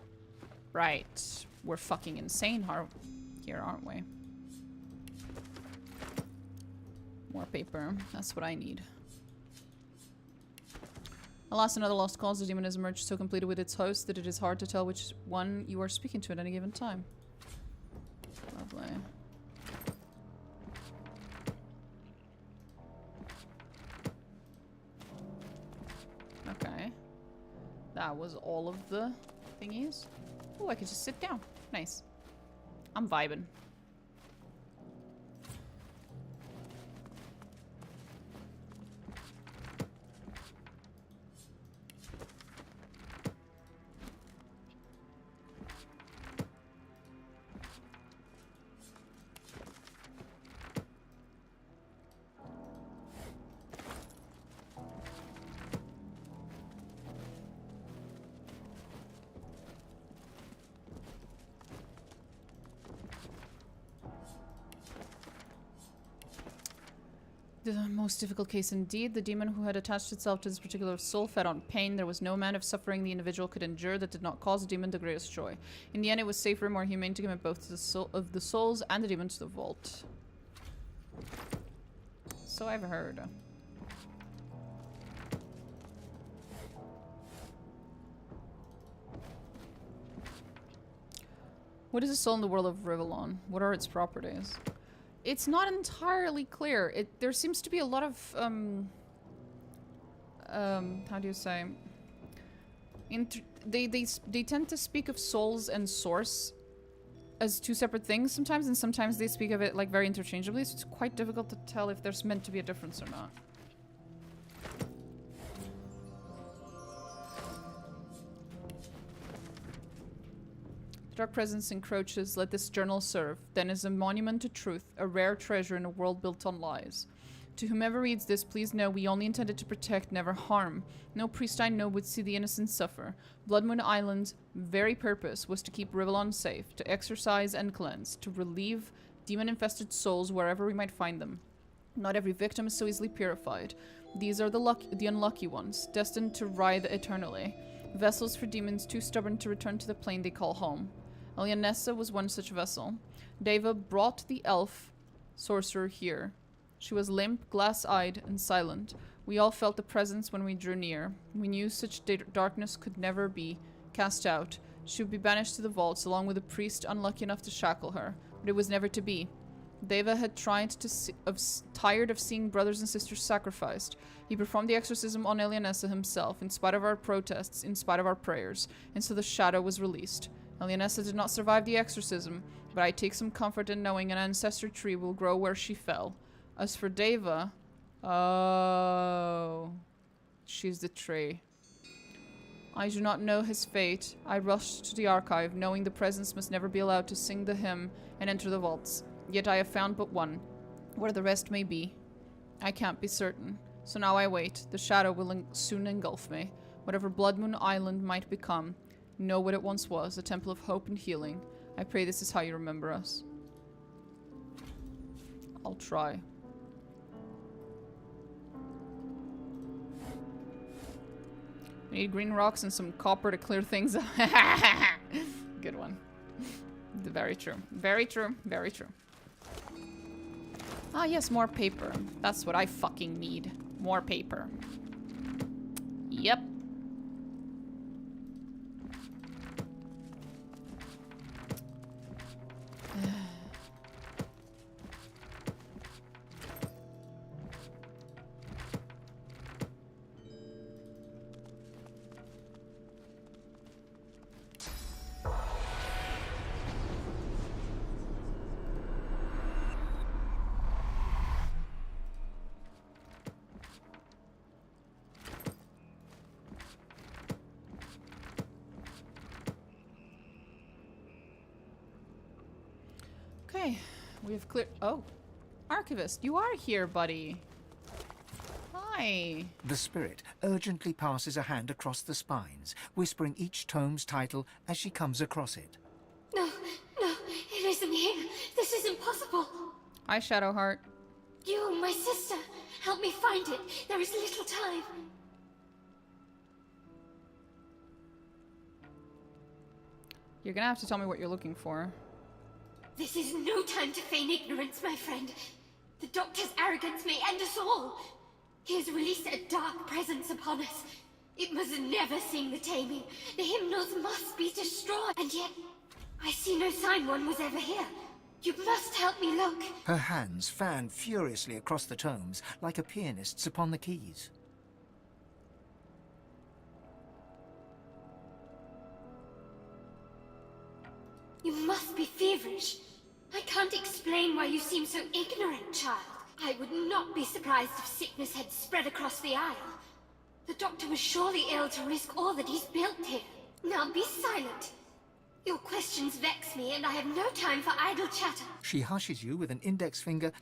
Right. We're fucking insane here, aren't we? More paper. That's what I need. Alas, another lost cause. The demon has emerged so completed with its host that it is hard to tell which one you are speaking to at any given time. Lovely. Okay. That was all of the thingies. Oh, I could just sit down. Nice. I'm vibing. The most difficult case indeed. The demon who had attached itself to this particular soul fed on pain. There was no amount of suffering the individual could endure that did not cause the demon the greatest joy. In the end, it was safer and more humane to commit both to the soul of the souls and the demon to the vault. So I've heard. What is a soul in the world of Rivellon? What are its properties? It's not entirely clear. There seems to be a lot of how do you say? They tend to speak of souls and source as two separate things sometimes, and sometimes they speak of it like very interchangeably. So it's quite difficult to tell if there's meant to be a difference or not. Dark presence encroaches, let this journal serve, then as a monument to truth, a rare treasure in a world built on lies. To whomever reads this, please know we only intended to protect, never harm. No priest I know would see the innocent suffer. Bloodmon Island's very purpose was to keep Rivellon safe, to exorcise and cleanse, to relieve demon-infested souls wherever we might find them. Not every victim is so easily purified. These are the unlucky ones, destined to writhe eternally. Vessels for demons too stubborn to return to the plane they call home. Elianessa was one such vessel. Deva brought the elf sorcerer here. She was limp, glass-eyed, and silent. We all felt the presence when we drew near. We knew such darkness could never be cast out. She would be banished to the vaults along with a priest unlucky enough to shackle her. But it was never to be. Deva had tired of seeing brothers and sisters sacrificed. He performed the exorcism on Elianessa himself, in spite of our protests, in spite of our prayers, and so the shadow was released. Elianessa did not survive the exorcism, but I take some comfort in knowing an ancestor tree will grow where she fell. As for Deva, oh, she's the tree. I do not know his fate. I rushed to the archive, knowing the presence must never be allowed to sing the hymn and enter the vaults. yet I have found but one. Where the rest may be, I can't be certain. So now I wait. The shadow will soon engulf me. Whatever Bloodmoon Island might become, know what it once was, a temple of hope and healing. I pray this is how you remember us. I'll try. We need green rocks and some copper to clear things up. Good one. Very true. Very true. Very true. Ah, yes, more paper. That's what I fucking need. More paper. Yep. Okay, we have cleared. Oh, Archivist, you are here, buddy. Hi. The spirit urgently passes a hand across the spines, whispering each tome's title as she comes across it. No, it isn't here. This is impossible. Hi, Shadowheart. You, my sister, help me find it. There is little time. You're gonna have to tell me what you're looking for. This is no time to feign ignorance, my friend. The Doctor's arrogance may end us all. He has released a dark presence upon us. It must never sing the taming. The hymnals must be destroyed. And yet, I see no sign one was ever here. You must help me look. Her hands fan furiously across the tomes, like a pianist's upon the keys. You must be feverish. I can't explain why you seem so ignorant, child. I would not be surprised if sickness had spread across the Isle. The Doctor was surely ill to risk all that he's built here. Now be silent. Your questions vex me, and I have no time for idle chatter. She hushes you with an index finger.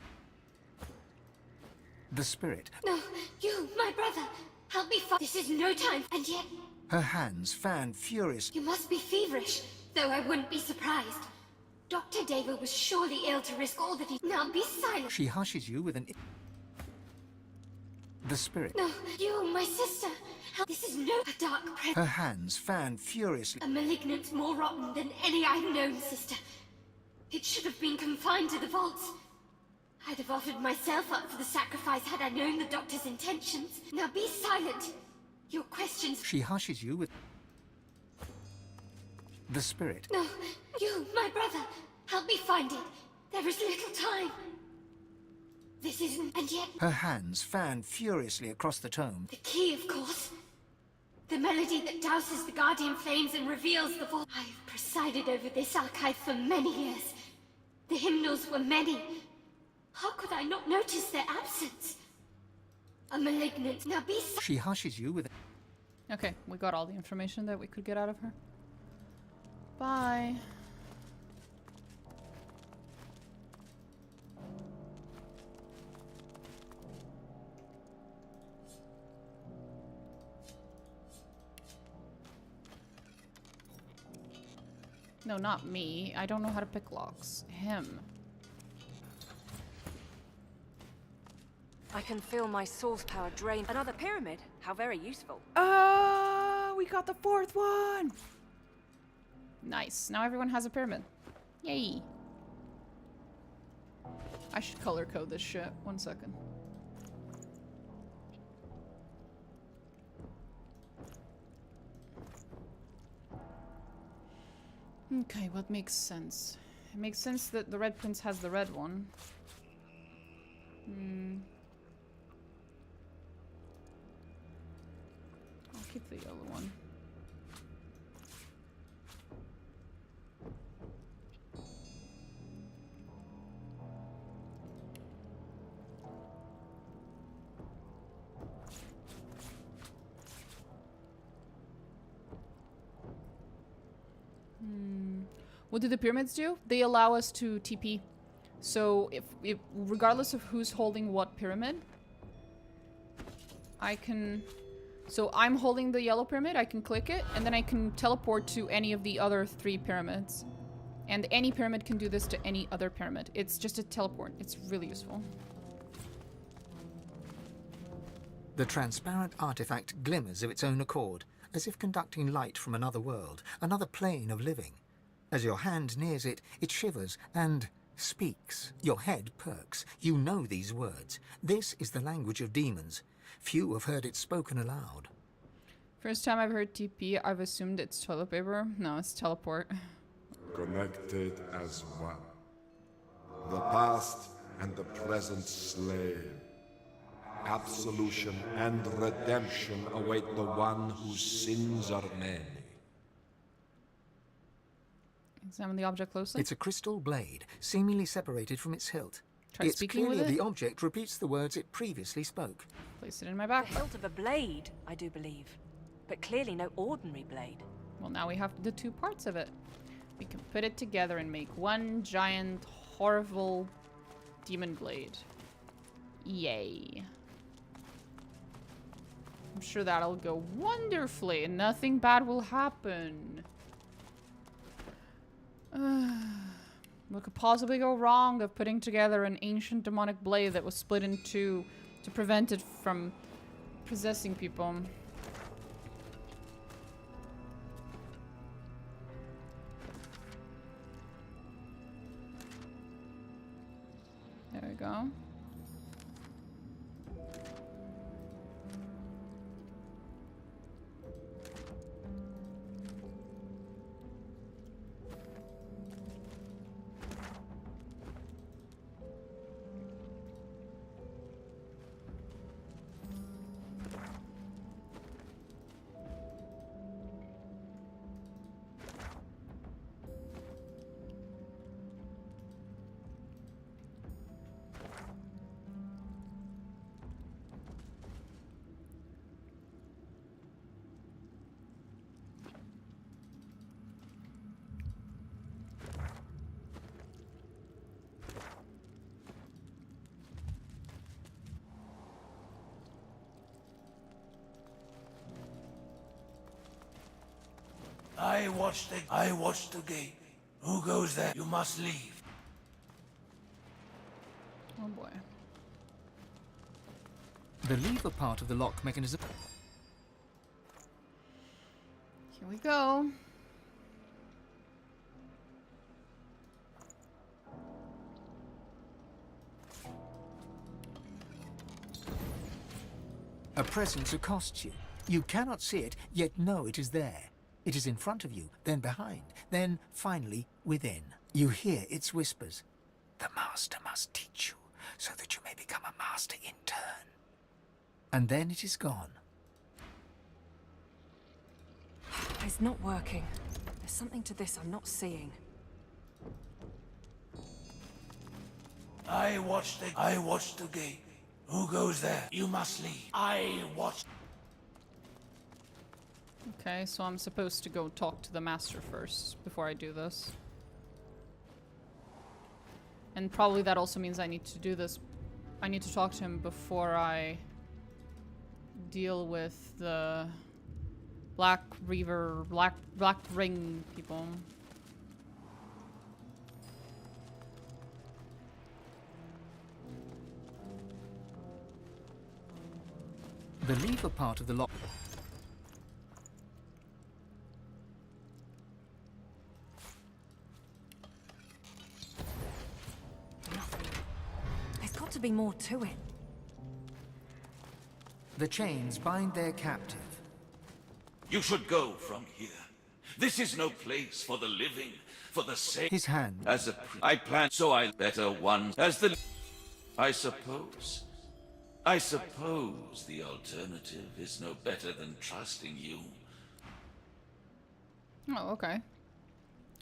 The spirit. No, you, my brother, help me find. This is no time, and yet... Her hands fan furiously. You must be feverish, though I wouldn't be surprised. Dr. Davo was surely ill to risk all that he... Now be silent. She hushes you with an... The spirit. No, you, my sister. This is no dark presence. Her hands fan furiously. A malignant more rotten than any I've known, sister. It should have been confined to the vaults. I'd have offered myself up for the sacrifice had I known the Doctor's intentions. Now be silent. Your questions... She hushes you with... The spirit. No, you, my brother. Help me find it. There is little time. This isn't... And yet... Her hands fan furiously across the tome. The key, of course. The melody that douses the Guardian flames and reveals the vault. I've presided over this archive for many years. The hymnals were many. How could I not notice their absence? A malignant... Now be... She hushes you with... Okay, we got all the information that we could get out of her. Bye. No, not me. I don't know how to pick locks. Him. I can feel my source power drain. Another pyramid? How very useful. Oh, we got the fourth one! Nice. Now everyone has a pyramid. Yay. I should color code this shit. 1 second. Okay, what makes sense? It makes sense that the Red Prince has the red one. I'll keep the yellow one. What do the pyramids do? They allow us to TP So if regardless of who's holding what pyramid, I can... So I'm holding the yellow pyramid, I can click it, and then I can teleport to any of the other 3 pyramids. And any pyramid can do this to any other pyramid. It's just a teleport. It's really useful. The transparent artifact glimmers of its own accord, as if conducting light from another world, another plane of living. As your hand nears it, it shivers and speaks. Your head perks. You know these words. This is the language of demons. Few have heard it spoken aloud. First time I've heard TP, I've assumed it's toilet paper. No, it's teleport. Connected as one. The past and the present slave. Absolution and redemption await the one whose sins are many. Examine the object closely. It's a crystal blade, seemingly separated from its hilt. Try it's speaking clearly with it. the object repeats the words it previously spoke. Place it in my back. The hilt of a blade, I do believe. But clearly no ordinary blade. Well, now we have the 2 parts of it. We can put it together and make one giant, horrible demon blade. Yay. I'm sure that'll go wonderfully and nothing bad will happen. What could possibly go wrong of putting together an ancient demonic blade that was split in 2 to prevent it from possessing people? There we go. I watched the gate. Who goes there? You must leave. Oh boy. The lever part of the lock mechanism... Here we go. A presence accosts you. You cannot see it, yet know it is there. It is in front of you, then behind, then finally within. You hear its whispers. The master must teach you, so that you may become a master in turn. And then it is gone. It's not working. There's something to this I'm not seeing. I watched the gate. Who goes there? You must leave. I watched. Okay, so I'm supposed to go talk to the master first before I do this. And probably that also means I need to do this. I need to talk to him before I deal with the Black Ring people. The lever part of the lock... There's got to be more to it. The chains bind their captive. You should go from here. This is no place for the living, for the sake. His hand. As a I plan, so I better one as the. I suppose the alternative is no better than trusting you. Oh, okay.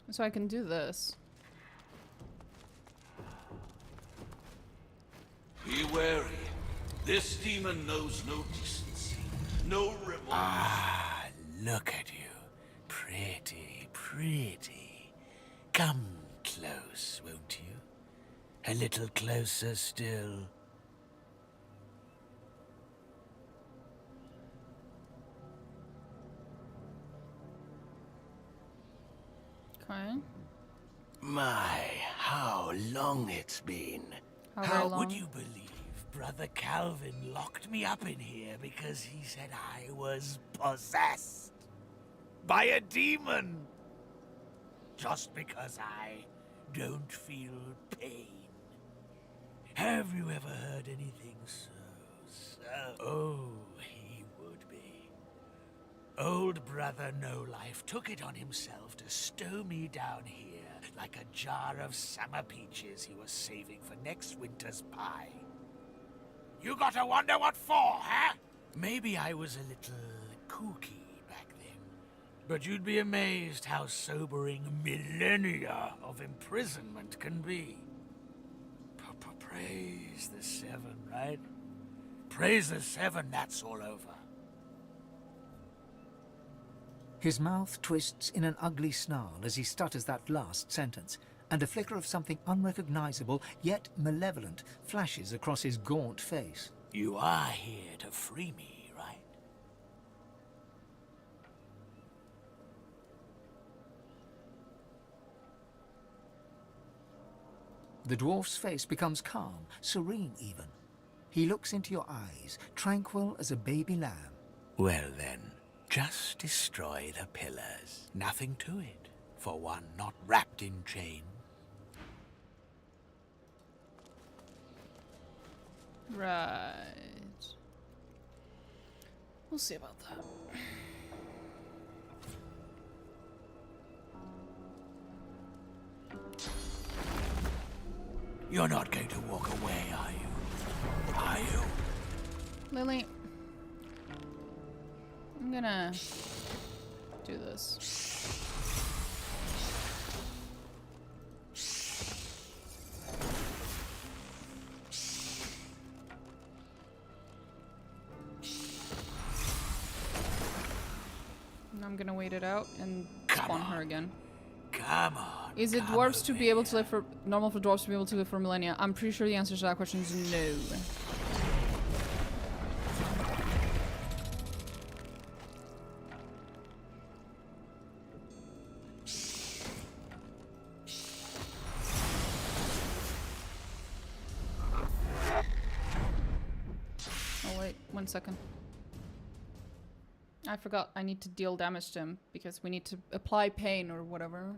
So I can do this. Be wary. This demon knows no decency, no remorse. Ah, look at you. Pretty, pretty. Come close, won't you? A little closer still. Okay. My, how long it's been. How would you believe Brother Calvin locked me up in here because he said I was possessed by a demon? Just because I don't feel pain. Have you ever heard anything so... Oh, he would be. Old Brother No Life took it on himself to stow me down here like a jar of summer peaches he was saving for next winter's pie. You gotta wonder what for, huh? Maybe I was a little kooky back then, but you'd be amazed how sobering millennia of imprisonment can be. Praise the Seven, right? Praise the Seven, that's all over. His mouth twists in an ugly snarl as he stutters that last sentence, and a flicker of something unrecognizable yet malevolent flashes across his gaunt face. You are here to free me, right? The dwarf's face becomes calm, serene even. He looks into your eyes, tranquil as a baby lamb. Well then, just destroy the pillars. Nothing to it, for one not wrapped in chains. Right. We'll see about that. You're not going to walk away, are you? Are you? Lily, I'm gonna do this. And I'm gonna wait it out and spawn her again. Come on. Is it dwarves to be able to live for normal for dwarves to be able to live for millennia? I'm pretty sure the answer to that question is no. Oh wait, 1 second. I forgot I need to deal damage to him because we need to apply pain or whatever.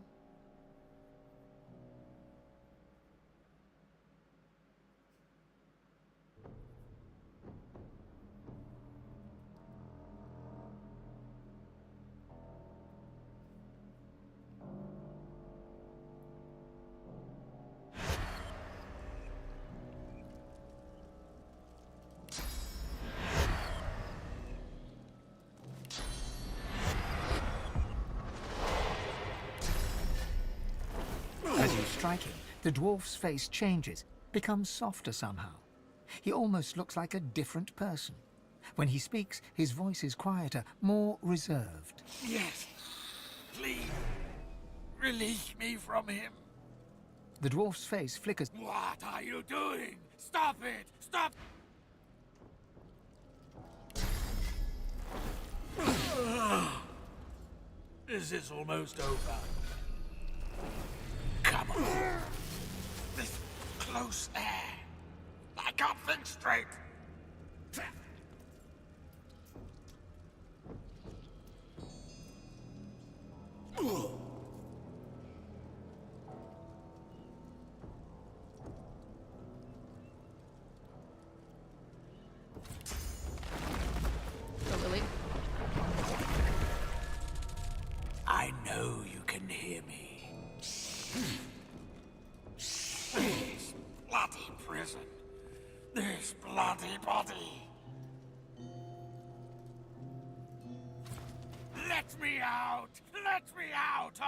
As you strike him, the dwarf's face changes, becomes softer somehow. He almost looks like a different person. When he speaks, his voice is quieter, more reserved. Yes. Please. Release me from him. The dwarf's face flickers. What are you doing? Stop it! Stop! This is almost over. Come on. This close air. I can't think straight. Oh, Lily. I know you can hear me. This bloody prison. This bloody body. Let me out! Let me out!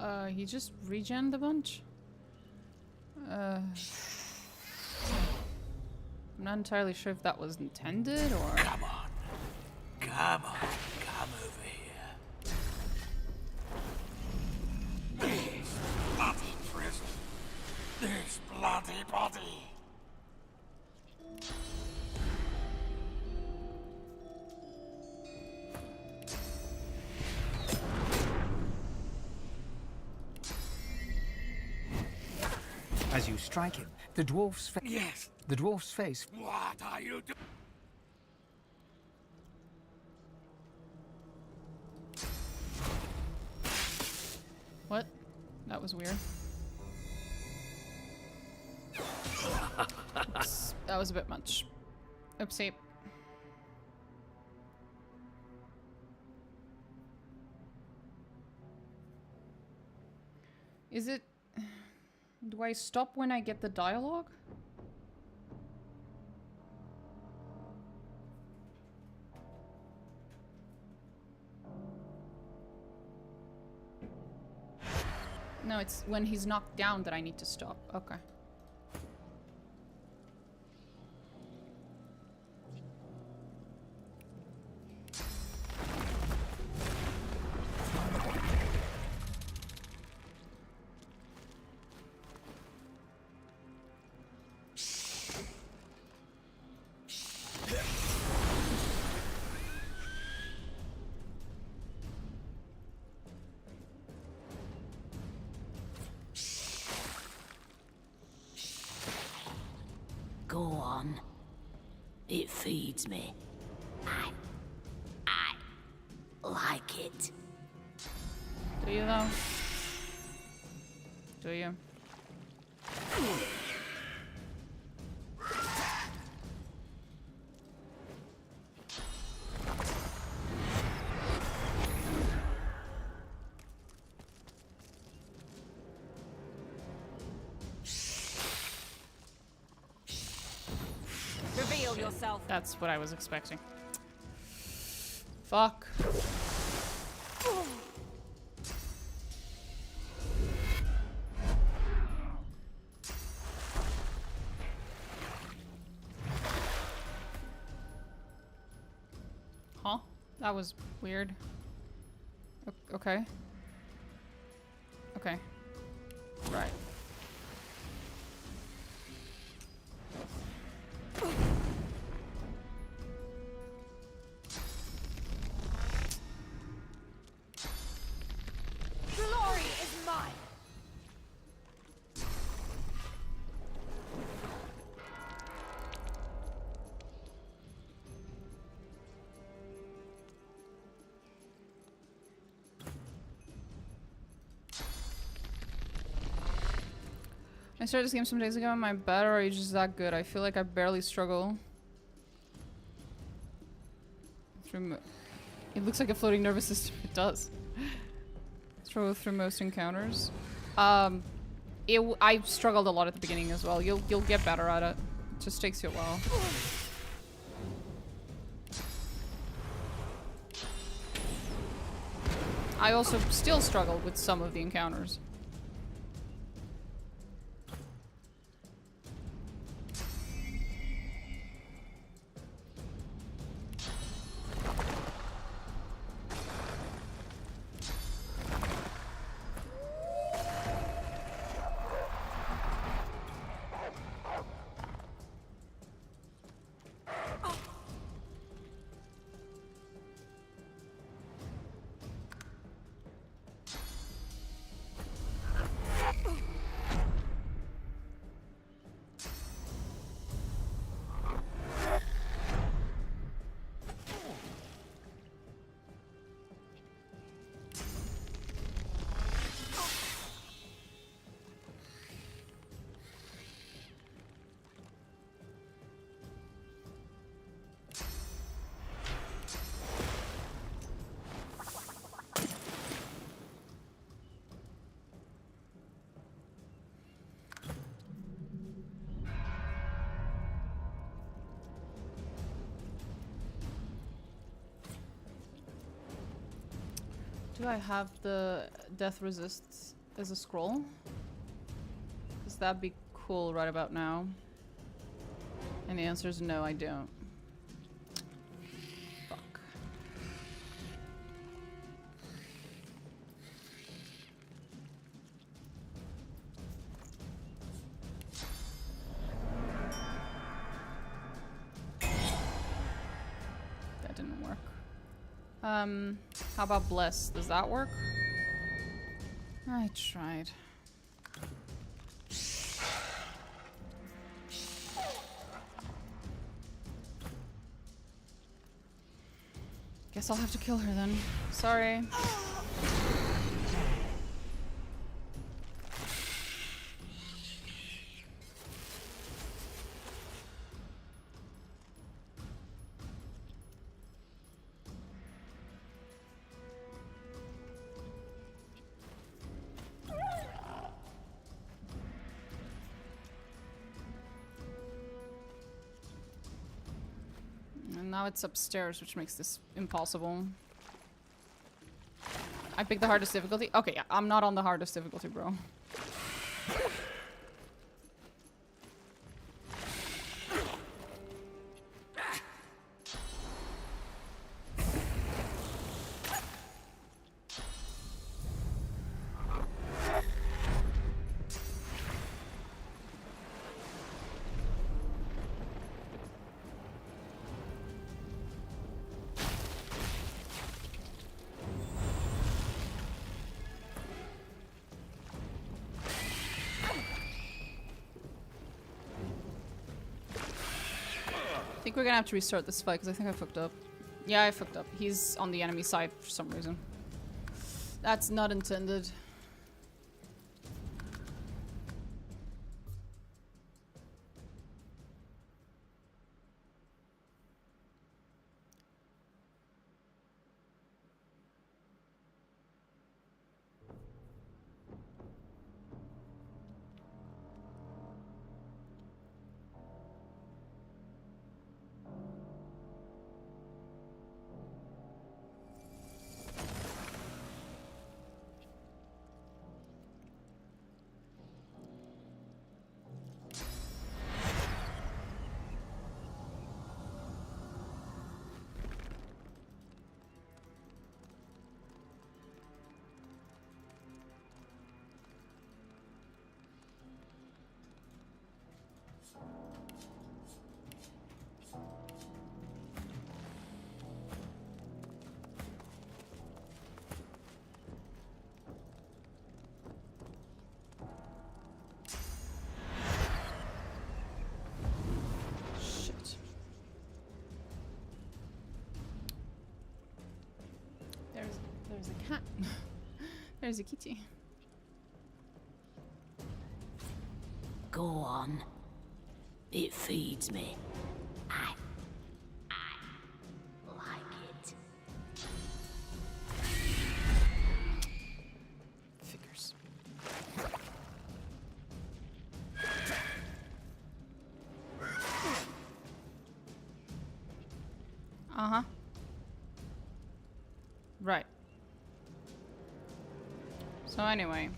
Or He just regened a bunch? I'm not entirely sure if that was intended or... Come on. Come on. Come over here. bloody body. As you strike him, the dwarf's face. Yes. The dwarf's face. What are you doing? What? That was weird. Oops, that was a bit much. Oopsie. Is it... Do I stop when I get the dialogue? No, it's when he's knocked down that I need to stop. Okay. Go on. It feeds me. I like it. Do you though? Do you? Reveal yourself. That's what I was expecting. Fuck. Huh? That was weird. Okay. Okay. Right. Glory is mine. I started this game some days ago. Am I bad or are you just that good? I feel like I barely struggle. It looks like a floating nervous system. It does. Struggle through most encounters. I struggled a lot at the beginning as well. You'll get better at it. It just takes you a while. I also still struggle with some of the encounters. Do I have the death resists as a scroll? Because that'd be cool right about now. And the answer is no, I don't. Fuck. How about bless? Does that work? I tried. Guess I'll have to kill her then. Sorry. And now it's upstairs, which makes this impossible. I picked the hardest difficulty? Okay, yeah, I'm not on the hardest difficulty, bro. I think we're gonna have to restart this fight because I think I fucked up. Yeah, I fucked up. He's on the enemy side for some reason. That's not intended. There's a cat. There's a kitty. Go on. It feeds me. I like it. Figures. Uh-huh. Right. So anyway.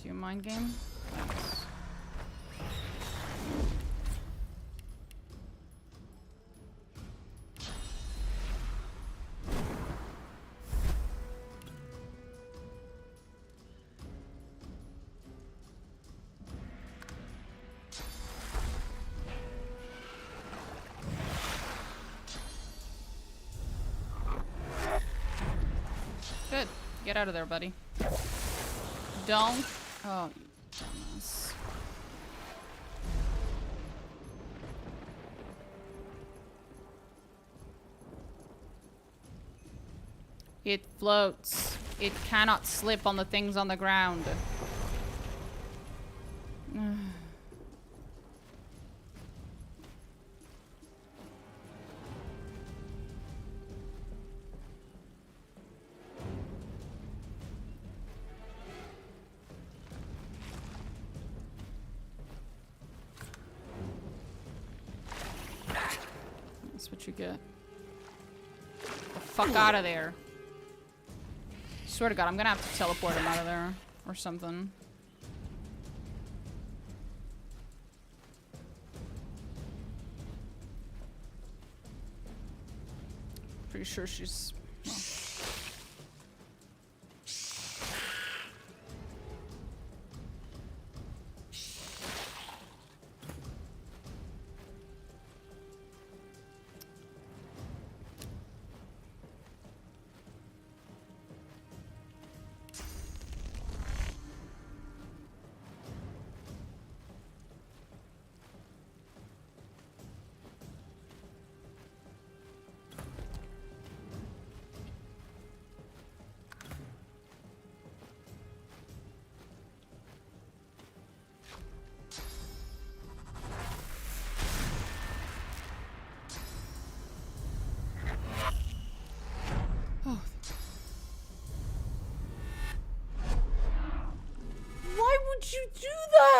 Do you mind game? Thanks. Good. Get out of there, buddy. Don't. Oh, you dumbass. It floats. It cannot slip on the things on the ground. That's what you get. Get the fuck out of there. Swear to God, I'm gonna have to teleport him out of there or something. Pretty sure she's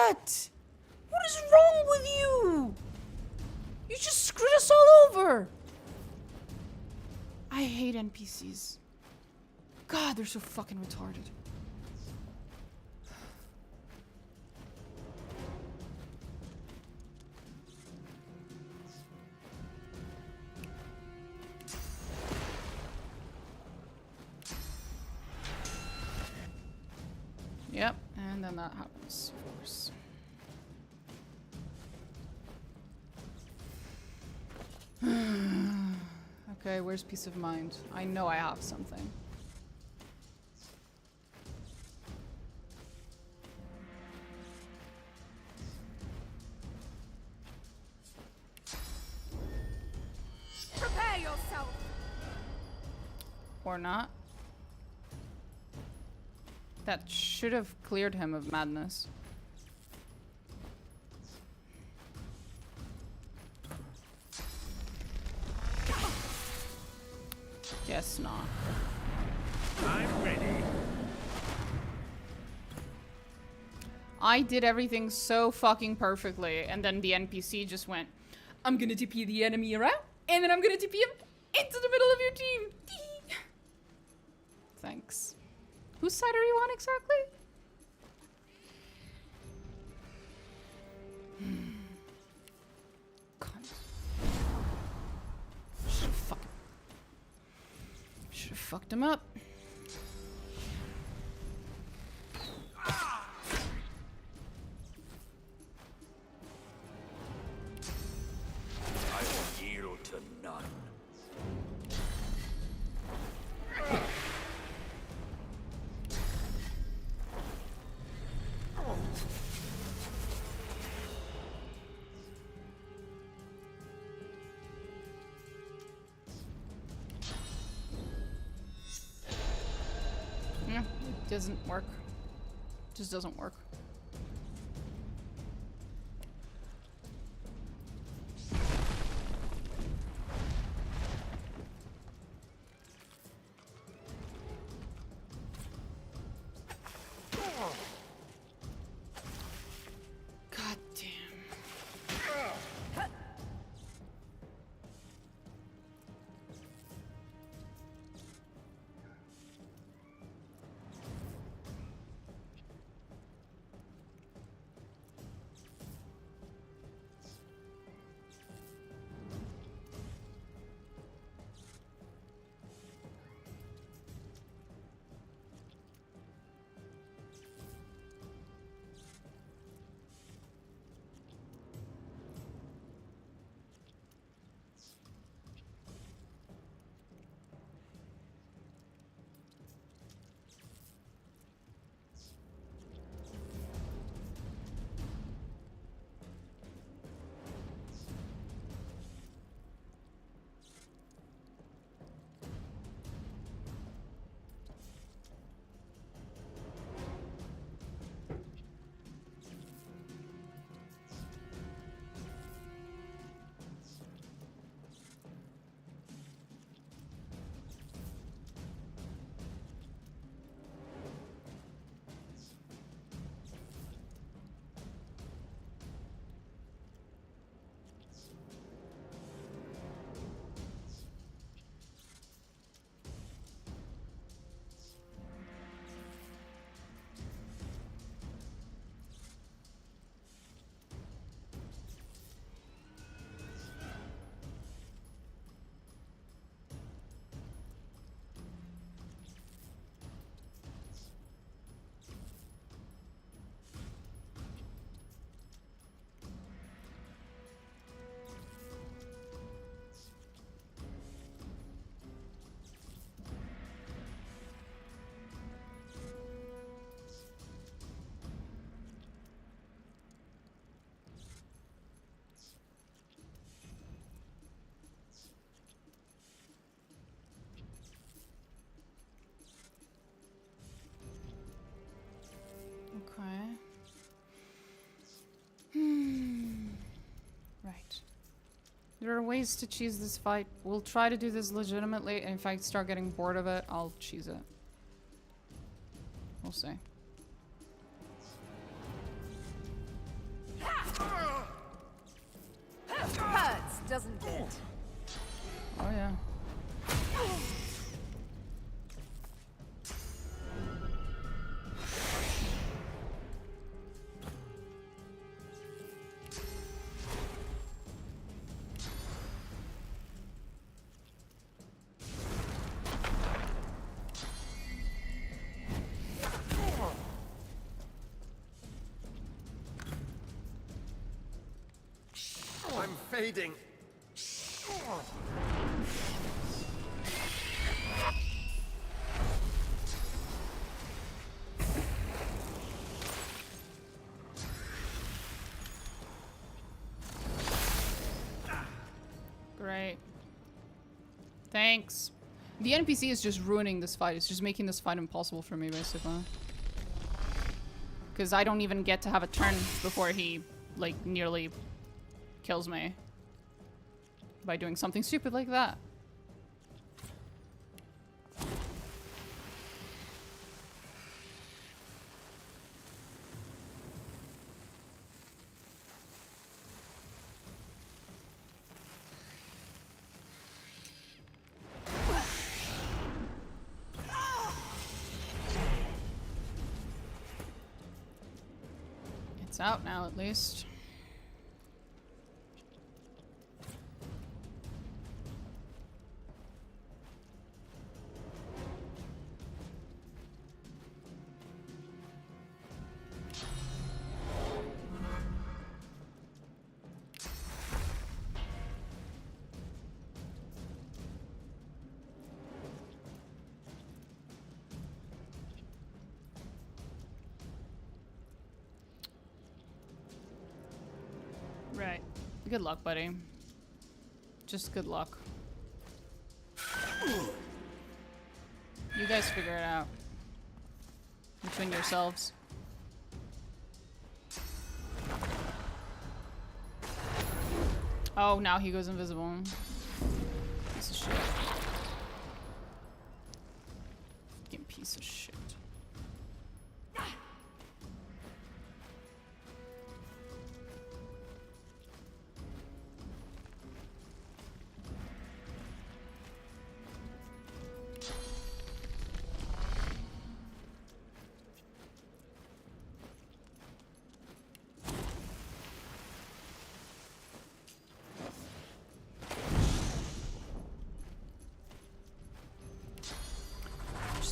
What? What is wrong with you? You just screwed us all over. I hate NPCs. God, they're so fucking retarded. Yep, and then that happens, of course. Okay, where's peace of mind? I know I have something. Prepare yourself. Or not. That should have cleared him of madness. Guess not. I'm ready. I did everything so fucking perfectly, and then the NPC just went, I'm gonna TP the enemy around, and then I'm gonna TP him into the middle of your team. Thanks. Whose side are you on exactly? Should've fucked him up. I will yield to none. Yeah, it doesn't work. Just doesn't work. God damn. Okay. Right. There are ways to cheese this fight. We'll try to do this legitimately, and if I start getting bored of it, I'll cheese it. We'll see. fading. Great. Thanks. The NPC is just ruining this fight. It's just making this fight impossible for me, basically. Because I don't even get to have a turn before he, like, nearly kills me. By doing something stupid like that. It's out now, at least. Right. Good luck, buddy. Just good luck. You guys figure it out. Between yourselves. Oh, now he goes invisible. Piece of shit. Fucking piece of shit.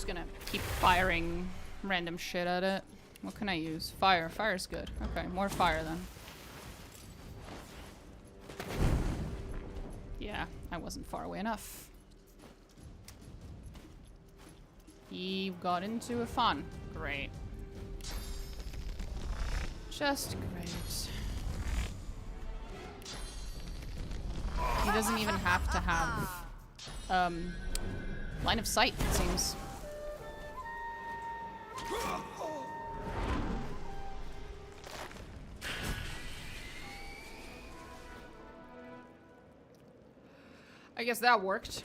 Gonna keep firing random shit at it. What can I use? Fire. Fire's good. Okay, more fire then. Yeah, I wasn't far away enough. He got into a fun. Great. Just great. He doesn't even have to have line of sight, it seems. I guess that worked.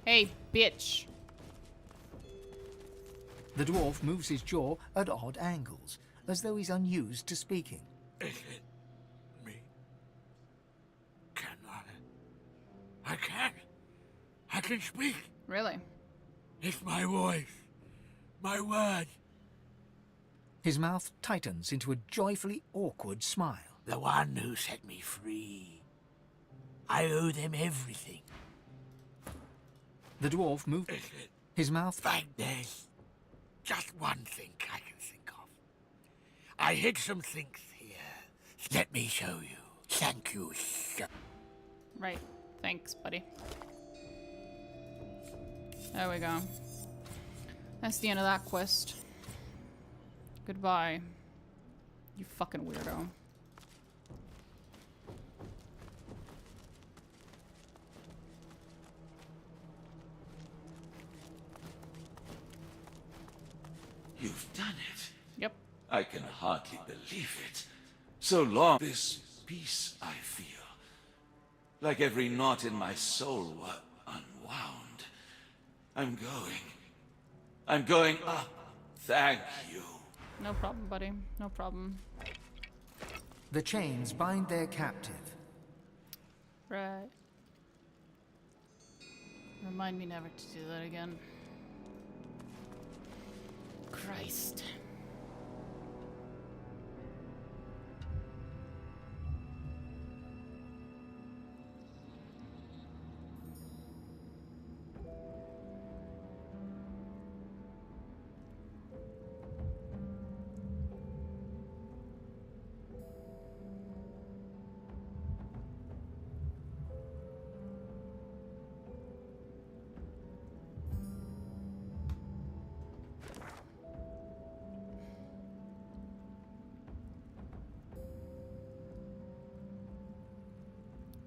Hey, bitch. The dwarf moves his jaw at odd angles, as though he's unused to speaking. Is it me? Can I? I can speak. Really? It's my voice. My word. His mouth tightens into a joyfully awkward smile. The one who set me free. I owe them everything. The dwarf moved. His mouth. There's just one thing I can think of. I hid some things here. Let me show you. Thank you, sir. Right. Thanks, buddy. There we go. That's the end of that quest. Goodbye. You fucking weirdo. You've done it. Yep. I can hardly believe it. So long this peace I feel. Like every knot in my soul were unwound. I'm going up. Thank you. No problem, buddy. No problem. The chains bind their captive. Right. Remind me never to do that again. Christ.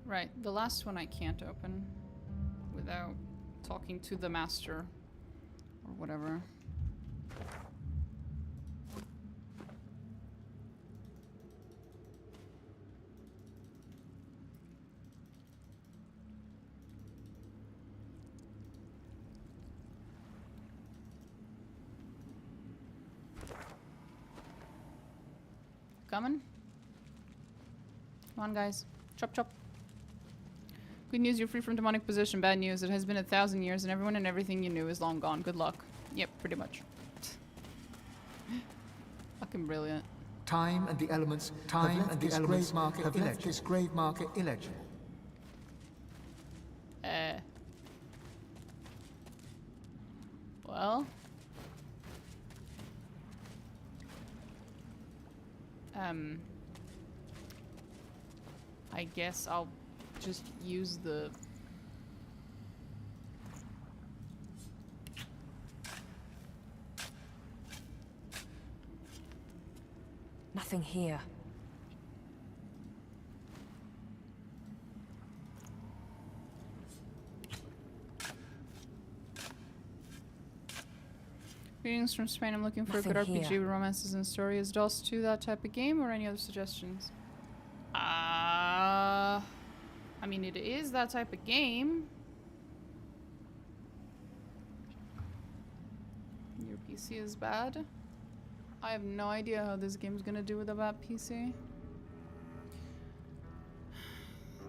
Right, the last one I can't open without talking to the master or whatever. Coming? Come on, guys. Chop chop. Good news, you're free from demonic possession. Bad news, it has been 1,000 years and everyone and everything you knew is long gone. Good luck. Yep, pretty much. Fucking brilliant. Time and the elements have left this grave marker illegible. Well. I guess I'll just use the... Nothing here. Greetings from Spain. I'm looking for a good Nothing RPG here. with romances and story. Is DOS 2 that type of game or any other suggestions? I mean, it is that type of game. Your PC is bad. I have no idea how this game's gonna do with a bad PC.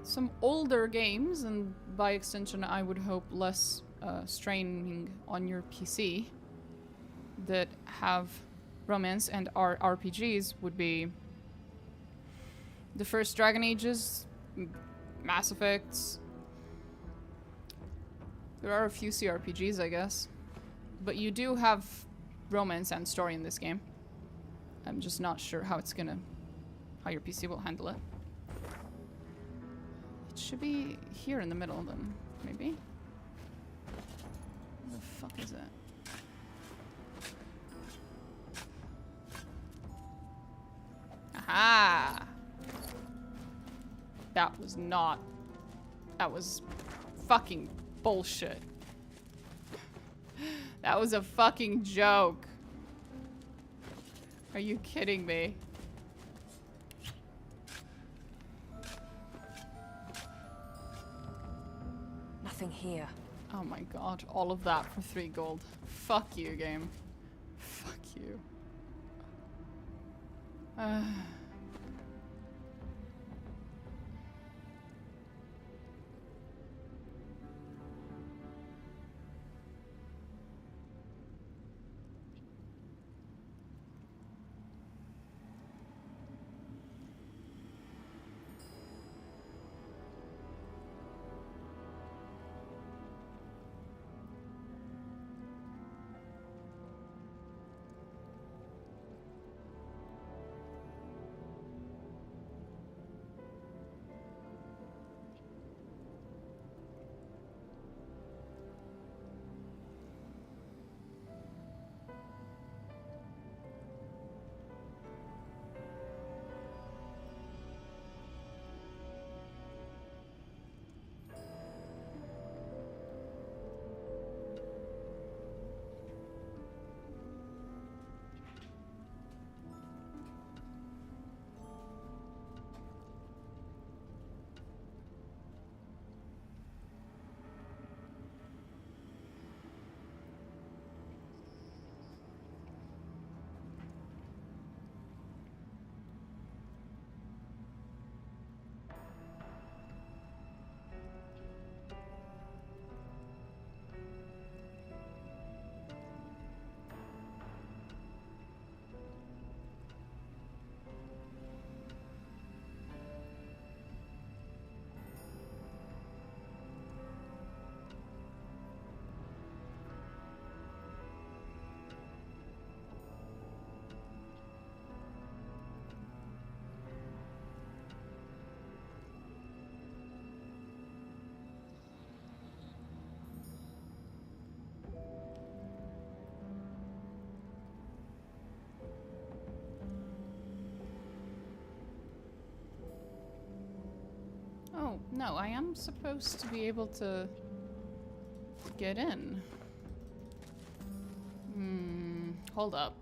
Some older games, and by extension I would hope less straining on your PC, that have romance and are RPGs would be the first Dragon Ages, Mass Effects. There are a few CRPGs, I guess. But you do have romance and story in this game. I'm just not sure how how your PC will handle it. It should be here in the middle then, maybe? Where the fuck is it? Aha! That was fucking bullshit. That was a fucking joke. Are you kidding me? Nothing here. Oh my god, all of that for 3 gold. Fuck you, game. Fuck you. no, no, I am supposed to be able to get in. Hold up.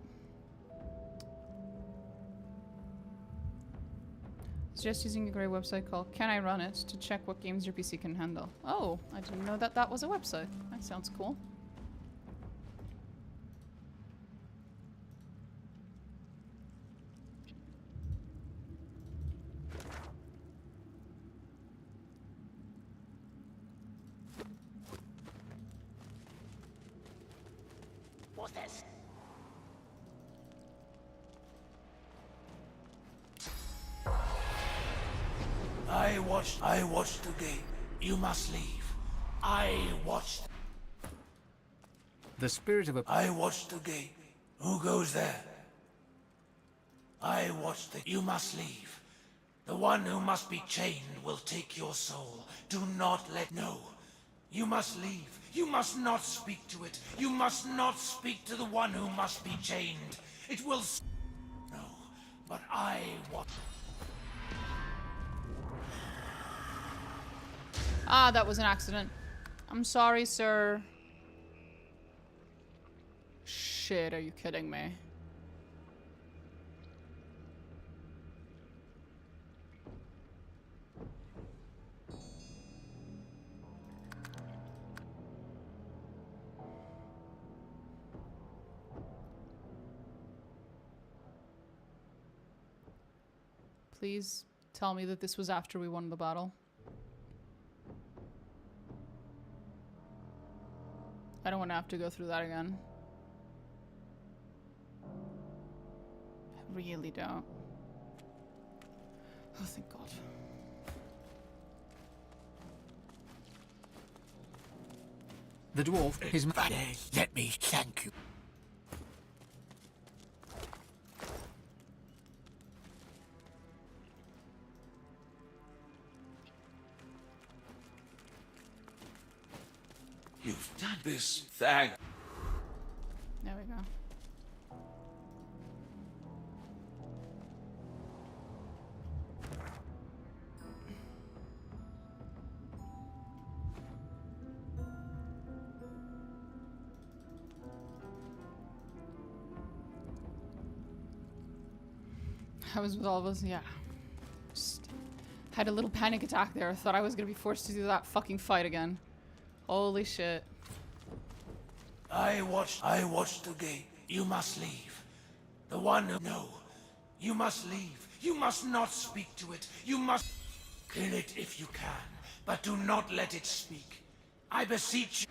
It's just using a great website called Can I Run It to check what games your PC can handle. Oh, I didn't know that that was a website. That sounds cool. What's this? I watched the gate. You must leave. I watched. The spirit of a... I watched the gate. Who goes there? I watched the... You must leave. The one who must be chained will take your soul. Do not let... No. You must leave. You must not speak to it. You must not speak to the one who must be chained. It will... No. But I want... Ah, that was an accident. I'm sorry, sir. Shit, are you kidding me? Please tell me that this was after we won the battle. I don't want to have to go through that again. I really don't. Oh, thank God. The dwarf, his... Let me thank you. You've done this. Thank. There we go. I was with all of us, yeah. Just had a little panic attack there. I thought I was gonna be forced to do that fucking fight again. Holy shit. I watched the gate. You must leave. The one who... No. You must leave. You must not speak to it. You must... Kill it if you can, but do not let it speak. I beseech you.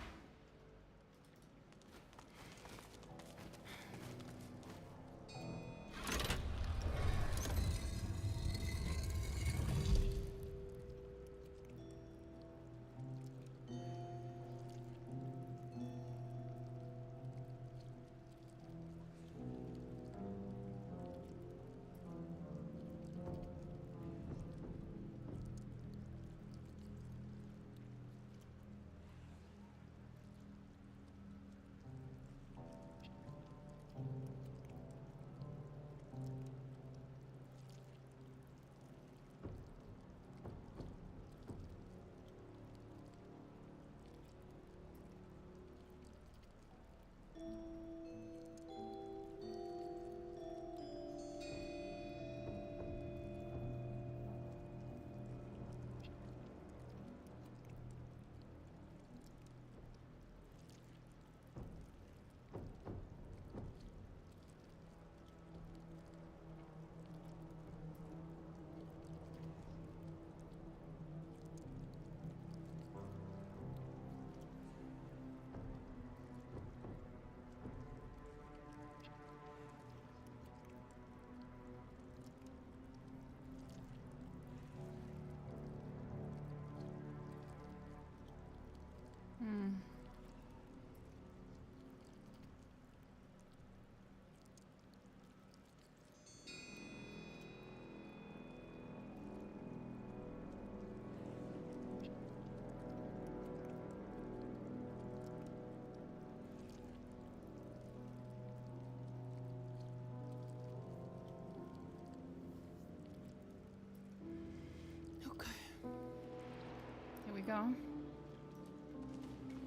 go.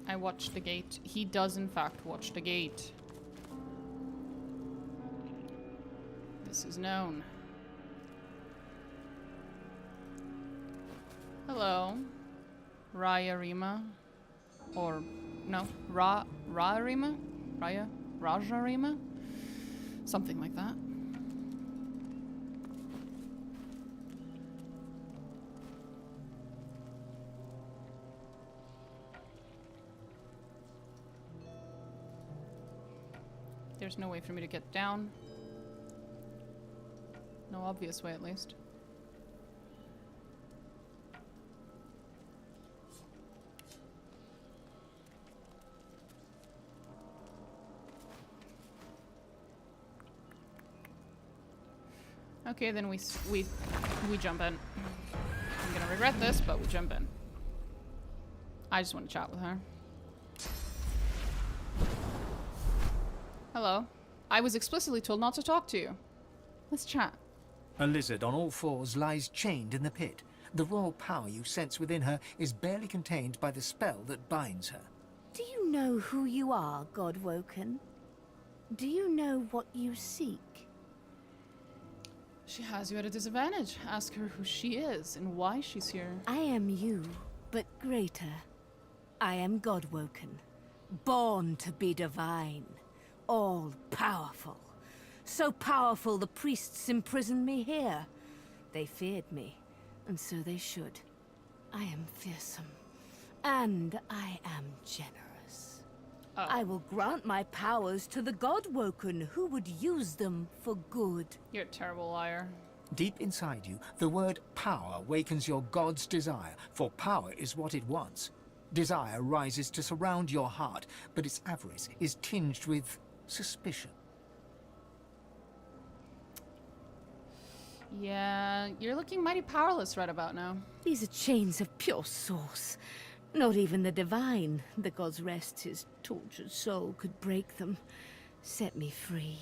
I watched the gate. He does in fact watch the gate. This is known. Hello. Raya-rima. Or, no, Ra-rima? Raya? Raja-rima? Something like that. There's no way for me to get down. No obvious way, at least. Okay, then we jump in. I'm gonna regret this, but we jump in. I just want to chat with her. Hello. I was explicitly told not to talk to you. Let's chat. A lizard on all fours lies chained in the pit. The raw power you sense within her is barely contained by the spell that binds her. Do you know who you are, Godwoken? Do you know what you seek? She has you at a disadvantage. Ask her who she is and why she's here. I am you, but greater. I am Godwoken, born to be divine, all-powerful. So powerful the priests imprisoned me here. They feared me, and so they should. I am fearsome, and I am generous. Oh. I will grant my powers to the Godwoken who would use them for good. You're a terrible liar. Deep inside you, the word power wakens your god's desire, for power is what it wants. Desire rises to surround your heart, but its avarice is tinged with suspicion. Yeah, you're looking mighty powerless right about now. These are chains of pure source. Not even the divine, the god's rest his tortured soul, could break them. Set me free,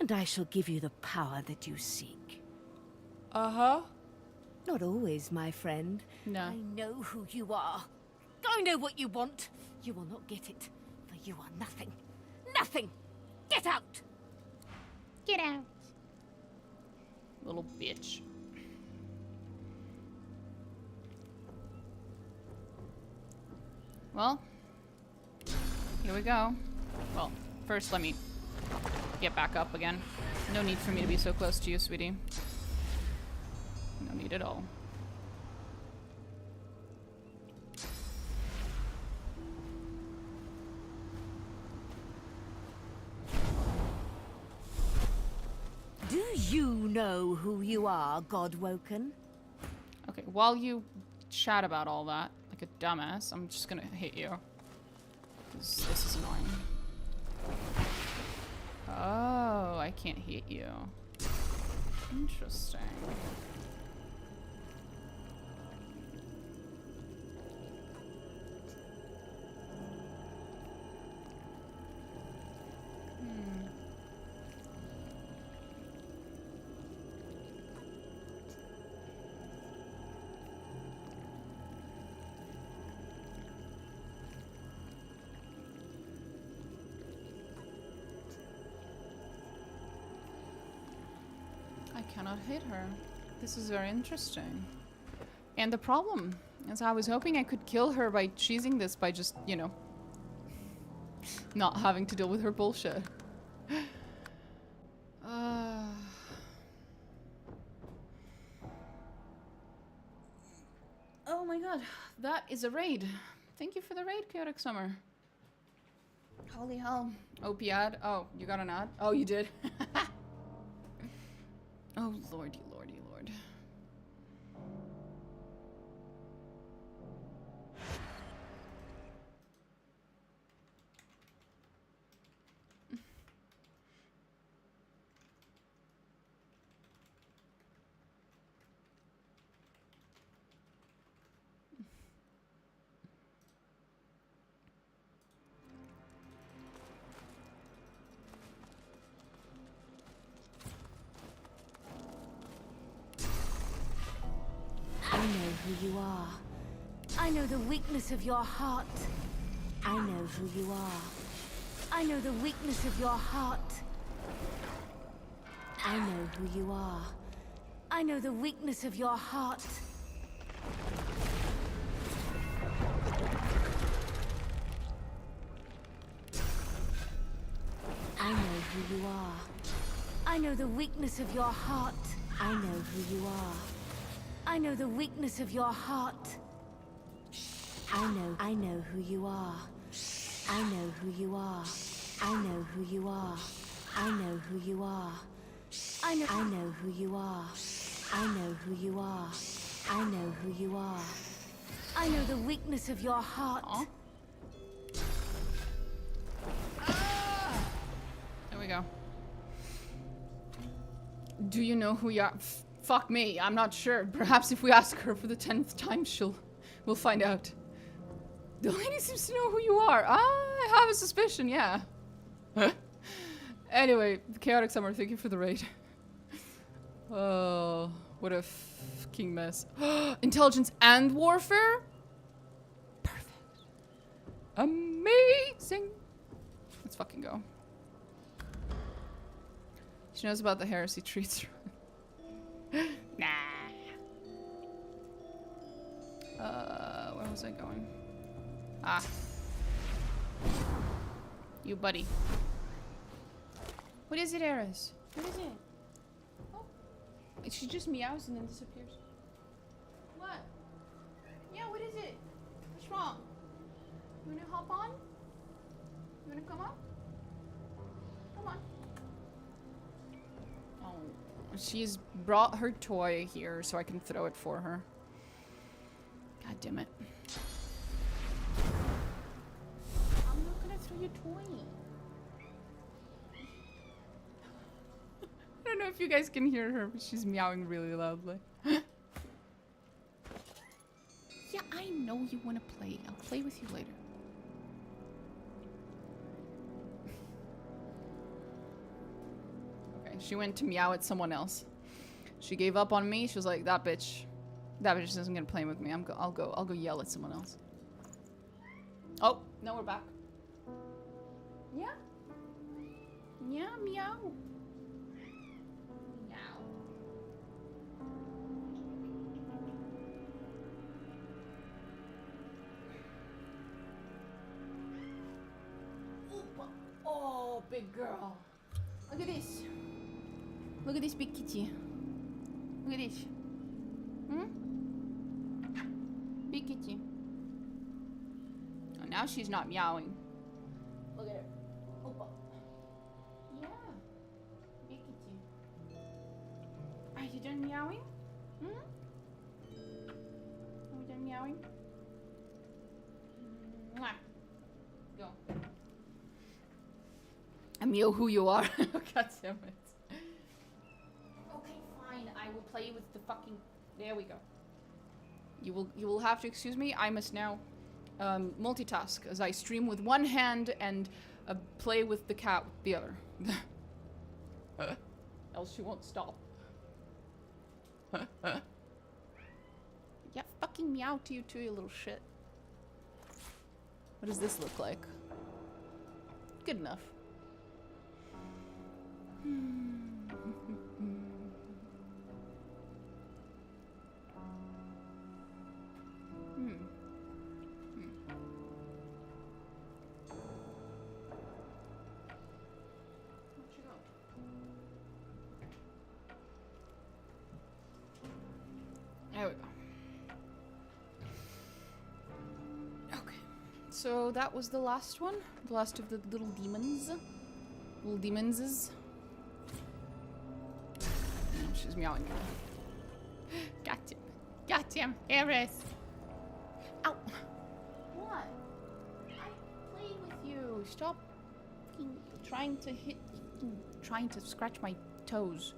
and I shall give you the power that you seek. Uh-huh. Not always, my friend. No. I know who you are. I know what you want. You will not get it, for you are nothing. Nothing! Get out! Get out. Little bitch. Well, here we go. Well, first let me get back up again. No need for me to be so close to you, sweetie. No need at all. Do you know who you are, Godwoken? Okay, while you chat about all that, like a dumbass, I'm just gonna hit you. 'Cause this is annoying. Oh, I can't hit you. Interesting. I cannot hit her. This is very interesting. And the problem is I was hoping I could kill her by cheesing this by just, you know, not having to deal with her bullshit. Oh my god, that is a raid. Thank you for the raid, Chaotic Summer. Holy hell. OP-ad? Oh, you got an ad? Oh, you did? Oh, lordy, lordy, lord. I know who you are. I know the weakness of your heart. I know who you are. I know the weakness of your heart. I know who you are. I know the weakness of your heart. I know who you are. I know the weakness of your heart. I know who you are. I know the weakness of your heart. I know who you are. I know who you are. I know who you are. I know who you are. I know who you are. I know who you are. I know who you are. I know the weakness of your heart. There we go. Do you know who you are? Fuck me, I'm not sure. Perhaps if we ask her for the 10th time, we'll find out. The lady seems to know who you are. I have a suspicion, yeah. Anyway, Chaotic Summer, thank you for the raid. Oh, what a fucking mess. Intelligence and warfare? Perfect. Amazing. Let's fucking go. She knows about the heresy treats. Nah. Where was I going? Ah. You buddy. What is it, Eris? What is it? Oh. She just meows and then disappears. What? Yeah, what is it? What's wrong? You wanna hop on? You wanna come up? Come on. Oh, she's brought her toy here so I can throw it for her. God damn it. I'm not gonna throw your toy. I don't know if you guys can hear her, but she's meowing really loudly. Yeah, I know you want to play. I'll play with you later. Okay, she went to meow at someone else. She gave up on me. She was like, that bitch isn't gonna play with me. I'll go yell at someone else. Oh, no, we're back. Yeah? Yeah, meow. Oh, big girl. Look at this. Look at this big kitty. Look at this. Hmm? Big kitty. Oh, now she's not meowing. Look at her. Opa. Yeah. Big kitty. Are you done meowing? Hmm? Are we done meowing? Mwah. Go. I meow who you are. God damn it. Okay, fine. I will play with the fucking... There we go. You will have to excuse me. I must now multitask as I stream with one hand and play with the cat with the other. Else she won't stop. Yeah, fucking meow to you too, you little shit. What does this look like? Good enough. There we go. Okay. So that was the last one. The last of the little demons. Little demonses. Oh, she's meowing now. Gotcha. Gotcha, Eris. Ow. What? I played with you. Stop trying to trying to scratch my toes.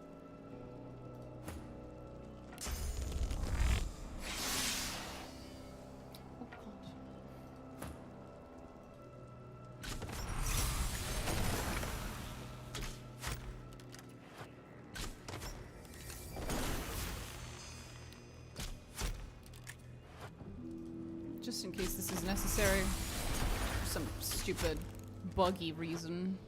Just in case this is necessary. For some stupid, buggy reason.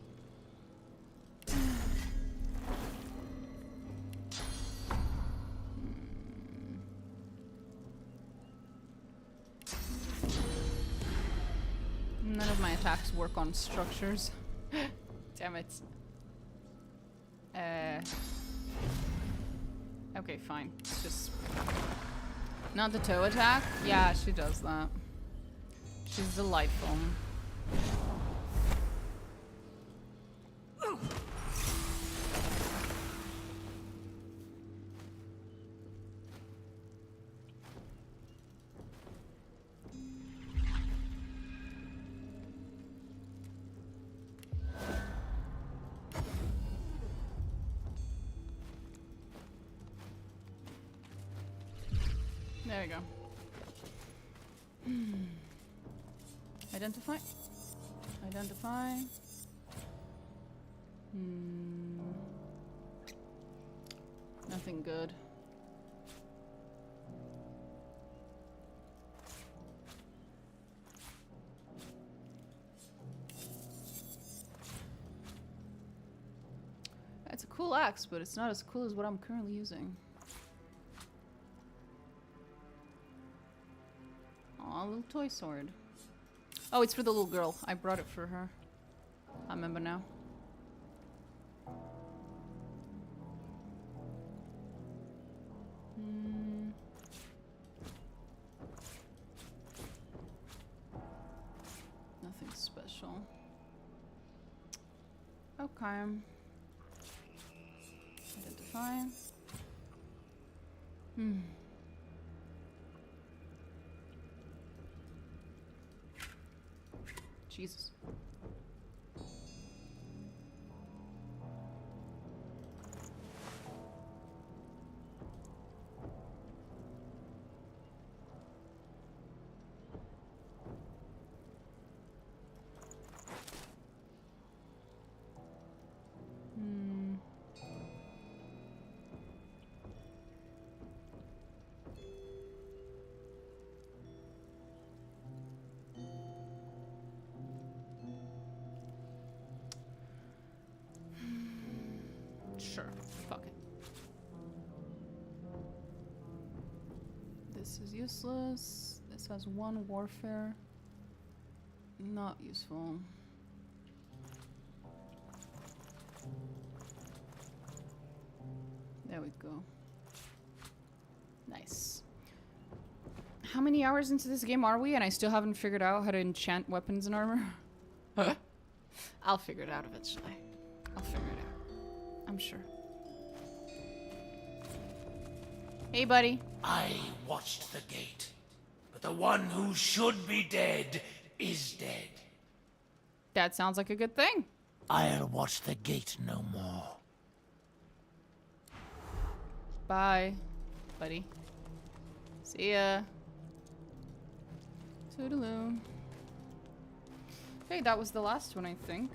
None of my attacks work on structures. Damn it. Okay, fine. It's just... Not the toe attack? Yeah, she does that. She's delightful. There we go. Identify. Identify. Nothing good. It's a cool axe, but it's not as cool as what I'm currently using. Aw, little toy sword. Oh, it's for the little girl. I brought it for her. I remember now. Nothing special. Okay. Identify. Jesus. Sure, fuck it. This is useless. This has one warfare. Not useful. There we go. Nice. How many hours into this game are we? And I still haven't figured out how to enchant weapons and armor? I'll figure it out eventually. I'll figure it out. I'm sure. Hey, buddy. I watched the gate, but the one who should be dead is dead. That sounds like a good thing. I'll watch the gate no more. Bye, buddy. See ya. Toodaloo. Okay, that was the last one, I think.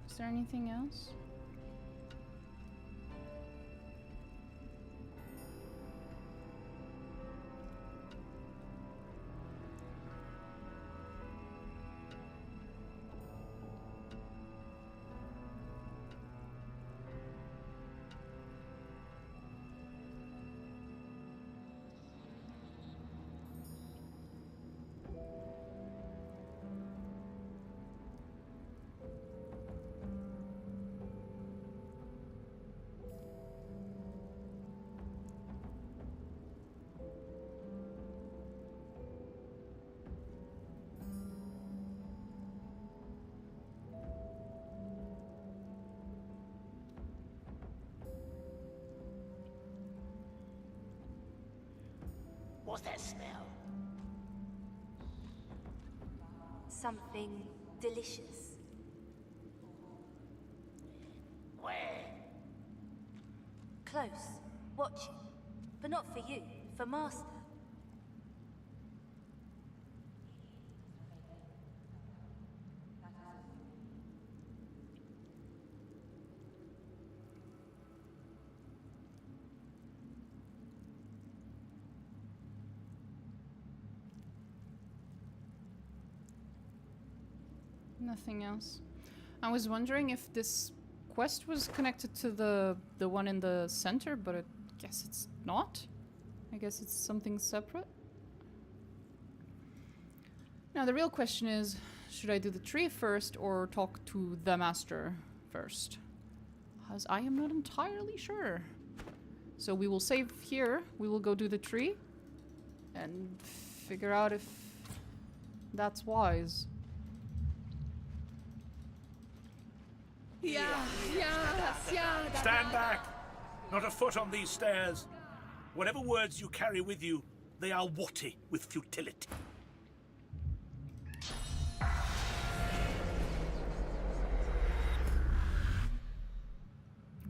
Is there anything else? What's that smell? Something delicious. Where? Close, watching. But not for you, for Master. Nothing else. I was wondering if this quest was connected to the one in the center, but I guess it's not. I guess it's something separate. Now the real question is, should I do the tree first or talk to the master first? As I am not entirely sure. So we will save here, we will go do the tree and figure out if that's wise. Stand back! Not a foot on these stairs. Whatever words you carry with you, they are warty with futility.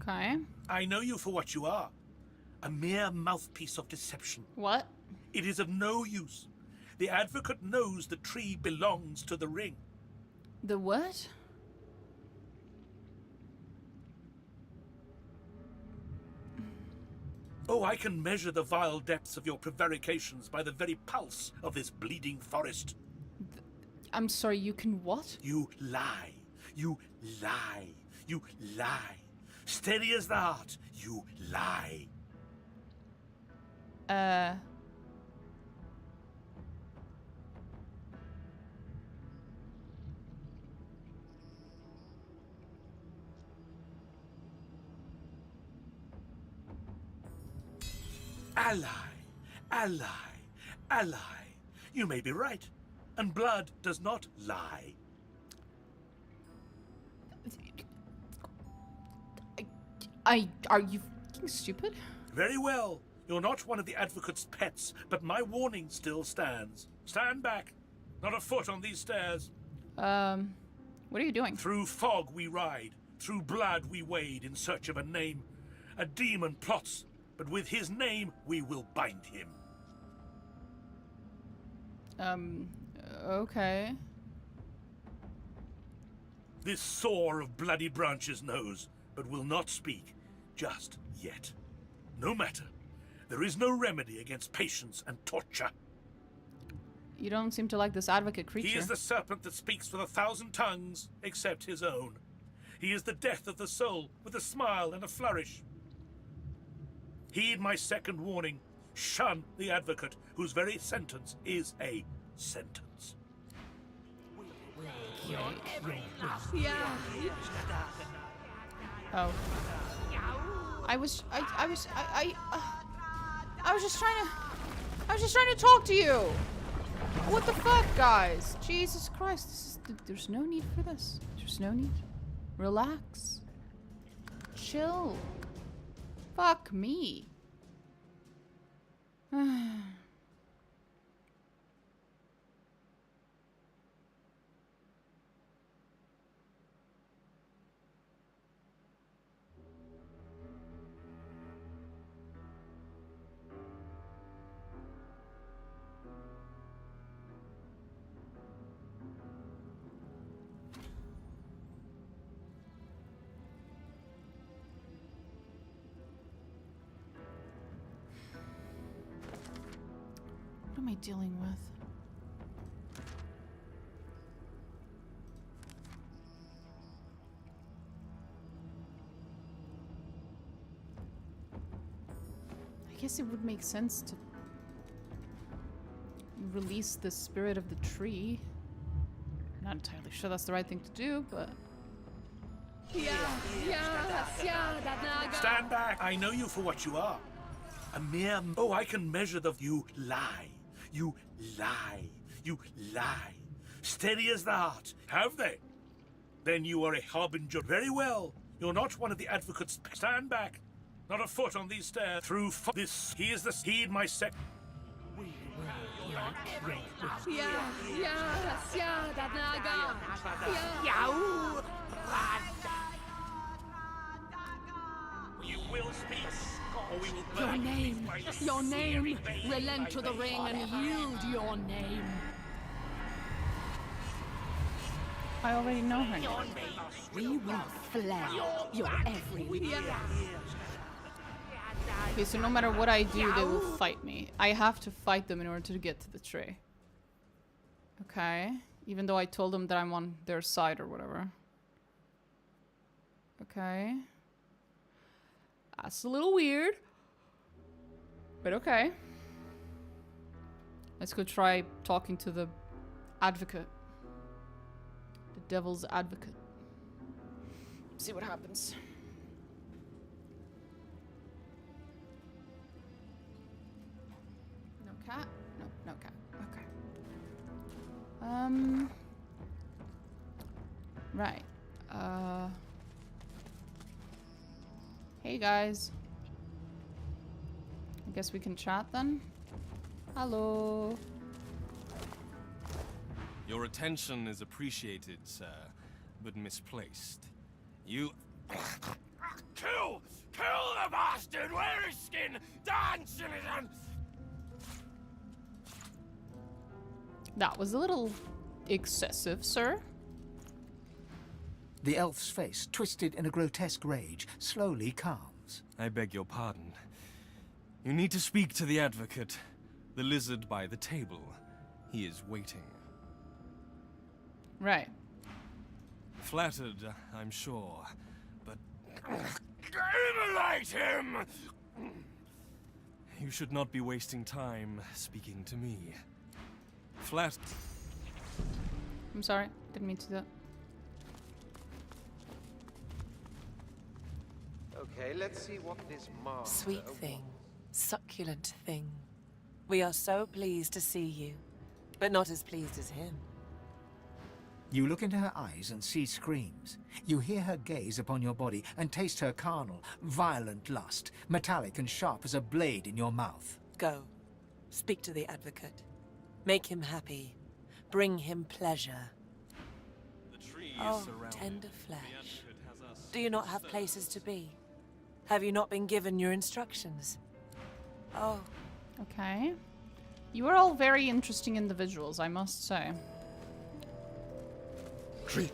Okay. I know you for what you are. A mere mouthpiece of deception. What? It is of no use. The advocate knows the tree belongs to the ring. The what? Oh, I can measure the vile depths of your prevarications by the very pulse of this bleeding forest. I'm sorry, you can what? You lie. You lie. You lie. Steady as the heart, you lie. Ally, ally, ally. You may be right, and blood does not lie. Are you fucking stupid? Very well. You're not one of the advocate's pets, but my warning still stands. Stand back. Not a foot on these stairs. What are you doing? Through fog we ride. Through blood we wade in search of a name. A demon plots, but with his name we will bind him. Okay. This sore of bloody branches knows, but will not speak, just yet. No matter. There is no remedy against patience and torture. You don't seem to like this advocate creature. He is the serpent that speaks with 1,000 tongues, except his own. He is the death of the soul, with a smile and a flourish. Heed my second warning. Shun the advocate, whose very sentence is a sentence. Oh. I was just trying to talk to you. What the fuck, guys? Jesus Christ, there's no need for this. There's no need. Relax. Chill. Fuck me. What am I dealing with? I guess it would make sense to release the spirit of the tree. Not entirely sure that's the right thing to do, but... Stand back! I know you for what you are. A mere... Oh, I can measure the... You lie. You lie. You lie. Steady as the heart. Have they? Then you are a harbinger. Very well. You're not one of the advocates. Stand back. Not a foot on these stairs. Through this... He is the... Heed my sec... You will speak, or we will burn Your name. Relent to the ring and yield your name. I already know her name. We will flay your every Okay, so no matter what I do, they will fight me. I have to fight them in order to get to the tree. Okay. Even though I told them that I'm on their side or whatever. Okay. That's a little weird. But okay. Let's go try talking to the advocate. The devil's advocate. See what happens. No cat? No, no cat. Okay. Right. Hey guys. I guess we can chat then. Hello. Your attention is appreciated, sir, but misplaced. You... Kill! Kill the bastard! Wear his skin! Dance, citizen! That was a little excessive, sir. The elf's face, twisted in a grotesque rage, slowly calms. I beg your pardon. You need to speak to the advocate, the lizard by the table. He is waiting. Right. Flattered, I'm sure, but... Immolate him! You should not be wasting time speaking to me. Flat... I'm sorry. Didn't mean to do that. Okay, let's see what this master... Sweet thing, succulent thing. We are so pleased to see you, but not as pleased as him. You look into her eyes and see screams. You hear her gaze upon your body and taste her carnal, violent lust, metallic and sharp as a blade in your mouth. Go. Speak to the advocate. Make him happy. Bring him pleasure. Oh, tender flesh. Do you not have places to be? Have you not been given your instructions? Oh. Okay. You are all very interesting individuals, I must say. Tree.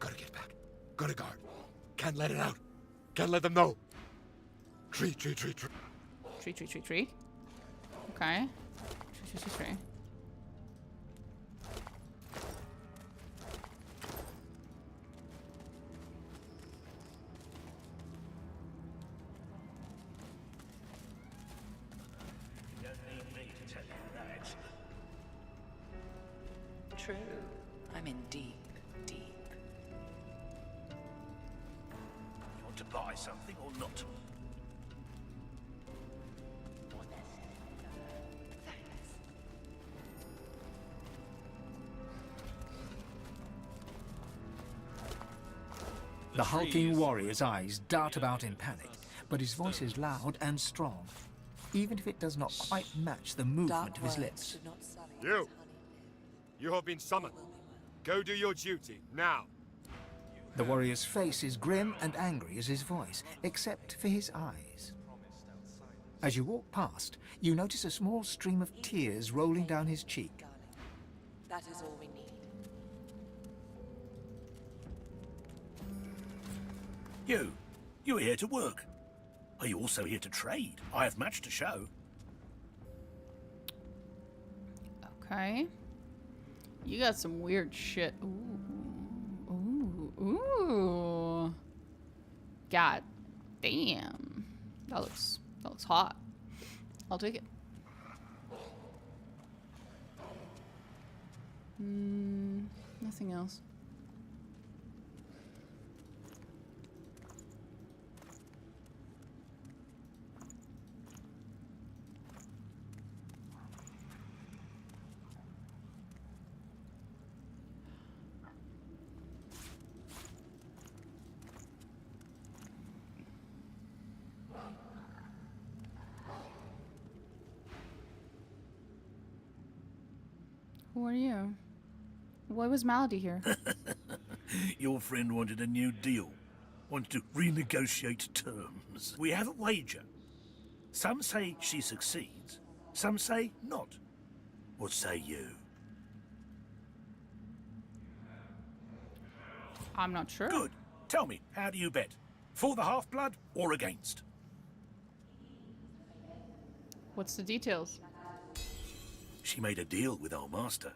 Gotta get back. Gotta guard. Can't let it out. Can't let them know. Tree. Tree. Okay. Tree. True. I'm in deep. You want to buy something or not? The hulking warrior's eyes dart about in panic, but his voice is loud and strong, even if it does not quite match the movement of his lips. You have been summoned. Go do your duty, now. The warrior's face is grim and angry as his voice, except for his eyes. As you walk past, you notice a small stream of tears rolling down his cheek. That is all we need. You're here to work. Are you also here to trade? I have much to show. Okay. You got some weird shit. Ooh. God damn. That looks hot. I'll take it. Nothing else. Who are you? Why was Malady here? Your friend wanted a new deal. Wanted to renegotiate terms. We have a wager. Some say she succeeds. Some say not. What say you? I'm not sure. Good. Tell me, how do you bet? For the half-blood or against? What's the details? She made a deal with our master.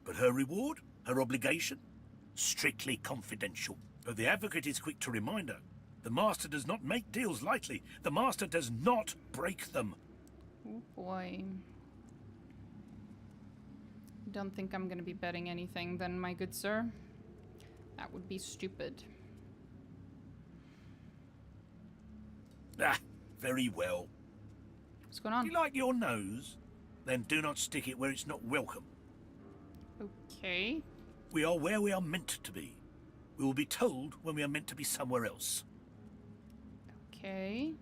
But her reward? Her obligation? Strictly confidential. But the Advocate is quick to remind her. The Master does not make deals lightly. The Master does not break them. Oh boy. Don't think I'm gonna be betting anything then, my good sir. That would be stupid. Ah, very well. What's going on? Do you like your nose? Then do not stick it where it's not welcome. Okay. We are where we are meant to be. We will be told when we are meant to be somewhere else. Okay.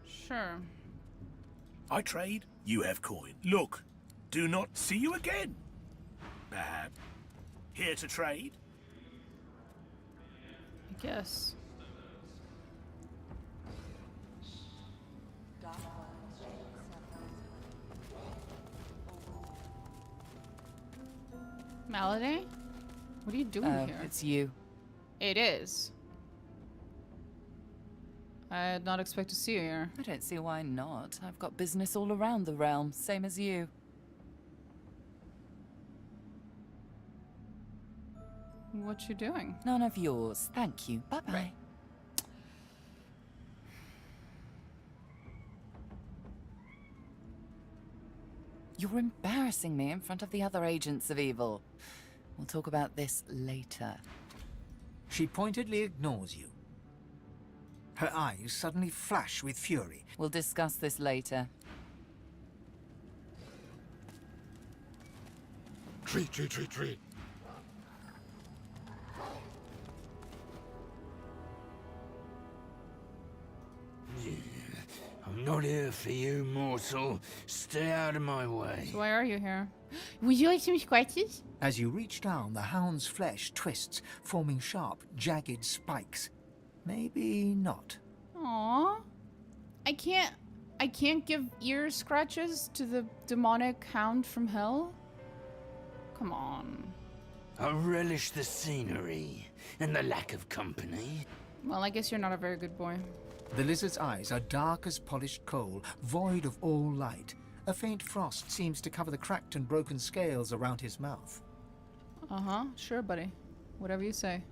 Sure. I trade, you have coin. Look, do not see you again. Perhaps. Here to trade? I guess. Malady? What are you doing here? It's you. It is. I did not expect to see you here. I don't see why not. I've got business all around the realm, same as you. What you doing? None of yours. Thank you. Bye-bye. Right. You're embarrassing me in front of the other agents of evil. We'll talk about this later. She pointedly ignores you. Her eyes suddenly flash with fury. We'll discuss this later. Treat, treat, treat, treat. I'm not here for you, mortal. Stay out of my way. So why are you here? Would you like some scratches? As you reach down, the hound's flesh twists, forming sharp, jagged spikes. Maybe not. Aww. I can't give ear scratches to the demonic hound from hell? Come on. I relish the scenery and the lack of company. Well, I guess you're not a very good boy. The lizard's eyes are dark as polished coal, void of all light. A faint frost seems to cover the cracked and broken scales around his mouth. Uh-huh. Sure, buddy. Whatever you say.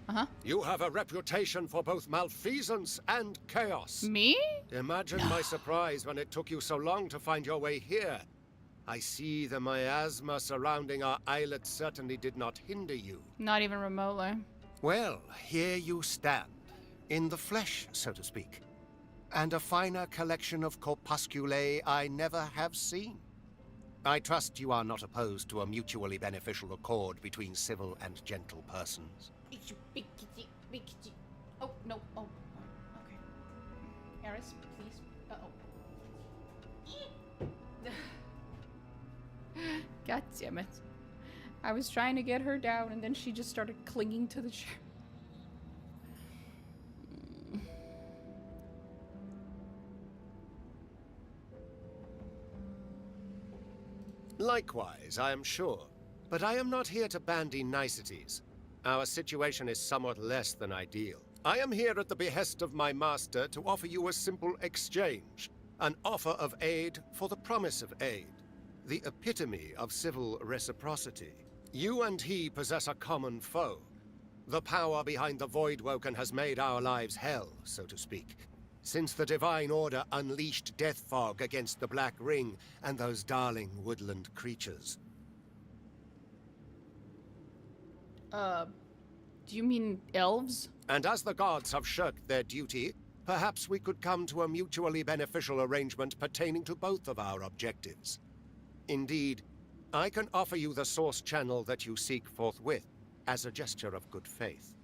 Uh-huh. You have a reputation for both malfeasance and chaos. Me? Imagine my surprise when it took you so long to find your way here. I see the miasma surrounding our islet certainly did not hinder you. Not even remotely. Well, here you stand. In the flesh, so to speak. And a finer collection of corpusculae I never have seen. I trust you are not opposed to a mutually beneficial accord between civil and gentle persons. Big kitty. Oh, no. Oh, okay. Eris, please. Uh-oh. God damn it. I was trying to get her down, and then she just started clinging to the chair. Likewise, I am sure. But I am not here to bandy niceties. Our situation is somewhat less than ideal. I am here at the behest of my master to offer you a simple exchange. An offer of aid for the promise of aid. The epitome of civil reciprocity. You and he possess a common foe. The power behind the Voidwoken has made our lives hell, so to speak. Since the Divine Order unleashed death fog against the Black Ring and those darling woodland creatures. Do you mean elves? And as the gods have shirked their duty, perhaps we could come to a mutually beneficial arrangement pertaining to both of our objectives. Indeed, I can offer you the source channel that you seek forthwith, as a gesture of good faith.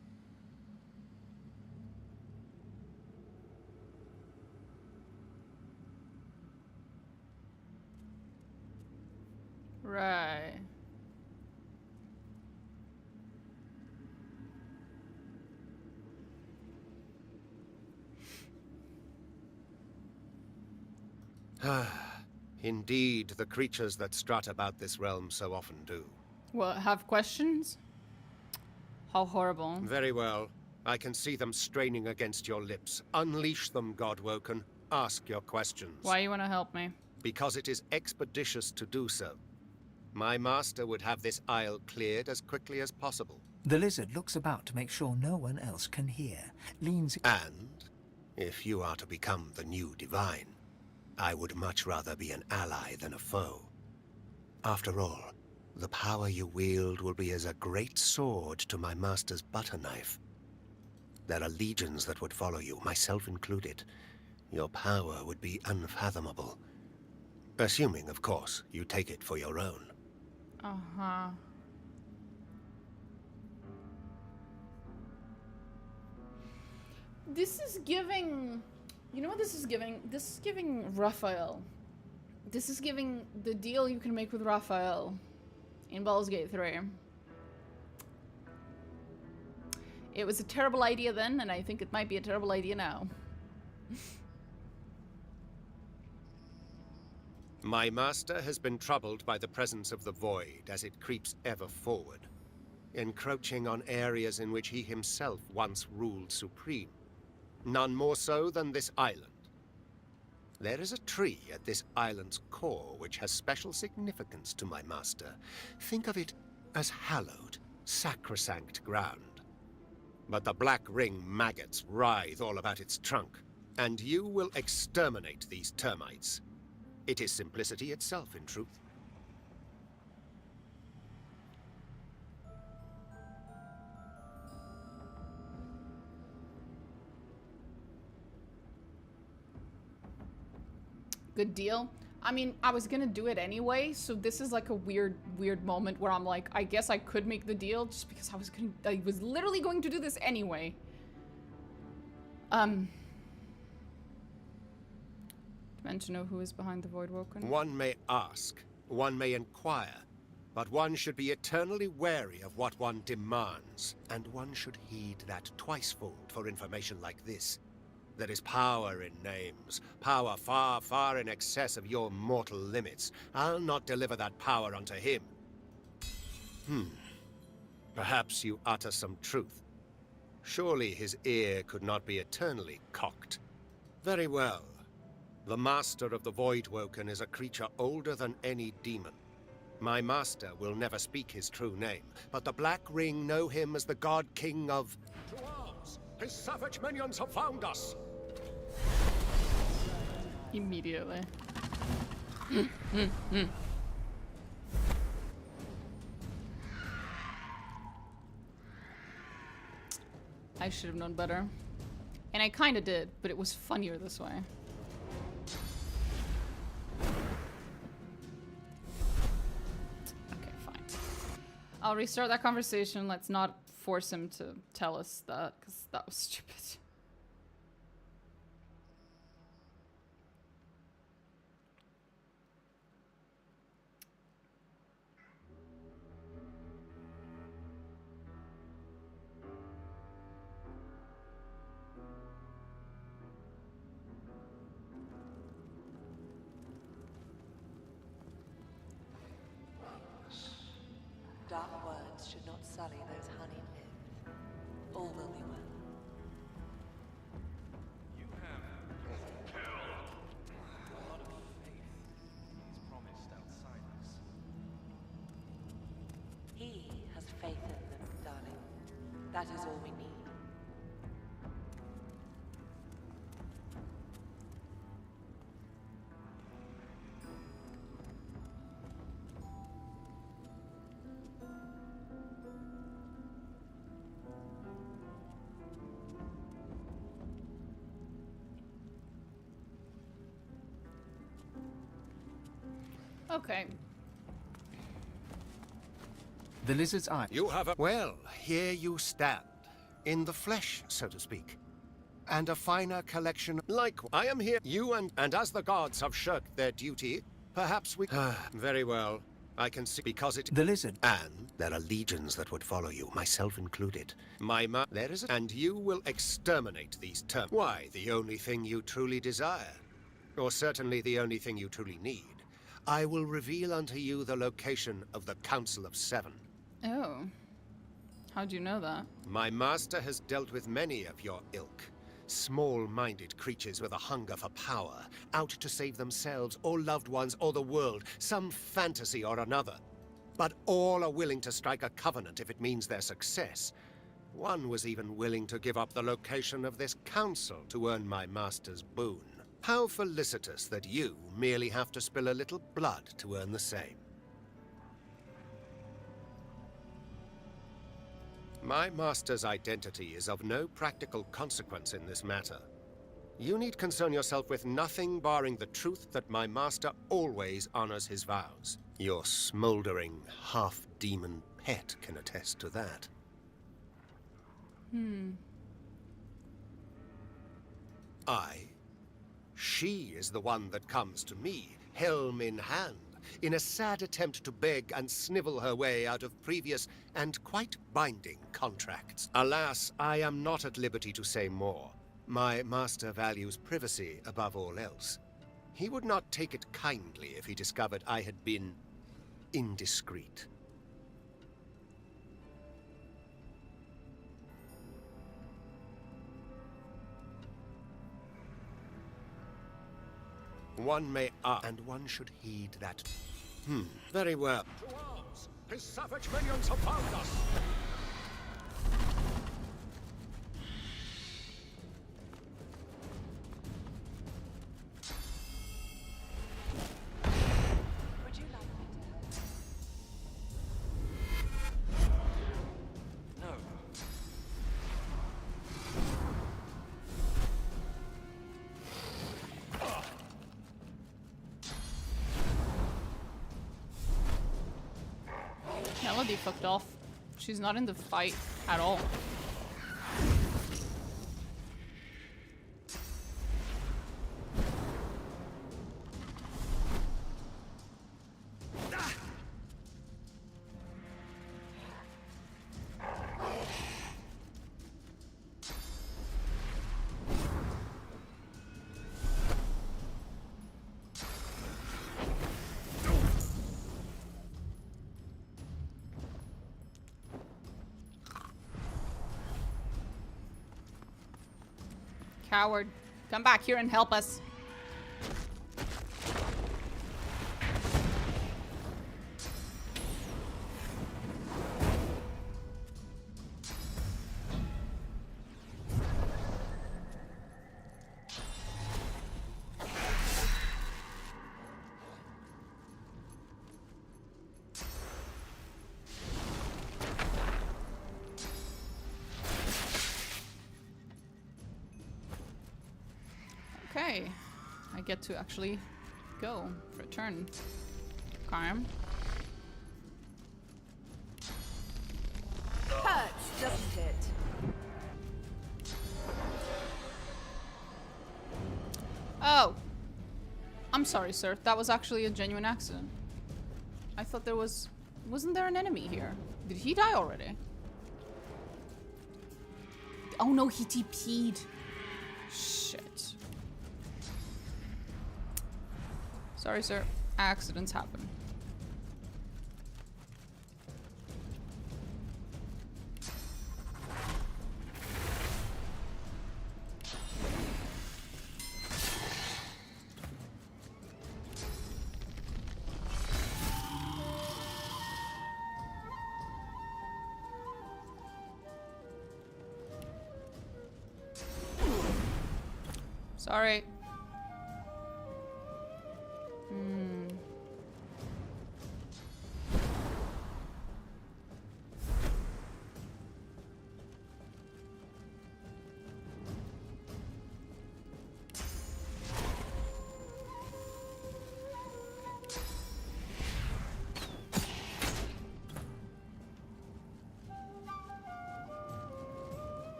Right. Indeed, the creatures that strut about this realm so often do. What, have questions? How horrible. Very well. I can see them straining against your lips. Unleash them, Godwoken. Ask your questions. Why you want to help me? Because it is expeditious to do so. My master would have this isle cleared as quickly as possible. The lizard looks about to make sure no one else can hear, leans... And, if you are to become the new Divine, I would much rather be an ally than a foe. After all, the power you wield will be as a great sword to my master's butter knife. There are legions that would follow you, myself included. Your power would be unfathomable. Assuming, of course, you take it for your own. Uh-huh. This is giving... You know what this is giving? This is giving Raphael. This is giving the deal you can make with Raphael in Baldur's Gate 3. It was a terrible idea then, and I think it might be a terrible idea now. My master has been troubled by the presence of the Void as it creeps ever forward, encroaching on areas in which he himself once ruled supreme. None more so than this island. There is a tree at this island's core which has special significance to my master. Think of it as hallowed, sacrosanct ground. But the black ring maggots writhe all about its trunk, and you will exterminate these termites. It is simplicity itself, in truth. Good deal. I mean, I was gonna do it anyway, so this is like a weird moment where I'm like, I guess I could make the deal just because I was literally going to do this anyway. Meant to know who is behind the Voidwoken. One may ask, one may inquire, but one should be eternally wary of what one demands, and one should heed that twicefold for information like this. There is power in names, power far, far in excess of your mortal limits. I'll not deliver that power unto him. Perhaps you utter some truth. Surely his ear could not be eternally cocked. Very well. The master of the Voidwoken is a creature older than any demon. My master will never speak his true name, but the Black Ring know him as the God King of... To arms! His savage minions have found us! Immediately. I should have known better. And I kind of did, but it was funnier this way. Okay, fine. I'll restart that conversation. Let's not force him to tell us that, because that was stupid. Dark words should not sully those honeyed lips. All will be well. You have killed a lot of faith he's promised outsiders. He has faith in them, darling. That is all we need. Okay. The lizard's eye. You have a... Well, here you stand. In the flesh, so to speak. And a finer collection like... I am here, you and as the gods have shirked their duty, perhaps we... Very well. I can see because it... The lizard. And there are legions that would follow you, myself included. There is a... And you will exterminate these terms. Why, the only thing you truly desire. Or certainly the only thing you truly need. I will reveal unto you the location of the Council of Seven. Oh. How'd you know that? My master has dealt with many of your ilk. Small-minded creatures with a hunger for power, out to save themselves or loved ones or the world, some fantasy or another. But all are willing to strike a covenant if it means their success. One was even willing to give up the location of this council to earn my master's boon. How felicitous that you merely have to spill a little blood to earn the same. My master's identity is of no practical consequence in this matter. You need concern yourself with nothing barring the truth that my master always honors his vows. Your smoldering, half-demon pet can attest to that. She is the one that comes to me, helm in hand, in a sad attempt to beg and snivel her way out of previous and quite binding contracts. Alas, I am not at liberty to say more. My master values privacy above all else. He would not take it kindly if he discovered I had been indiscreet. One may and one should heed that. Very well. To arms! His savage minions have found us! Would you like me to help? No. Melody fucked off. She's not in the fight at all. Coward. Come back here and help us. Okay, I get to actually go for a turn. Calm. Hurts, doesn't it? Oh! I'm sorry, sir. That was actually a genuine accident. I thought there was... Wasn't there an enemy here? Did he die already? Oh no, he TP'd. Shit. Sorry, sir. Accidents happen. Sorry.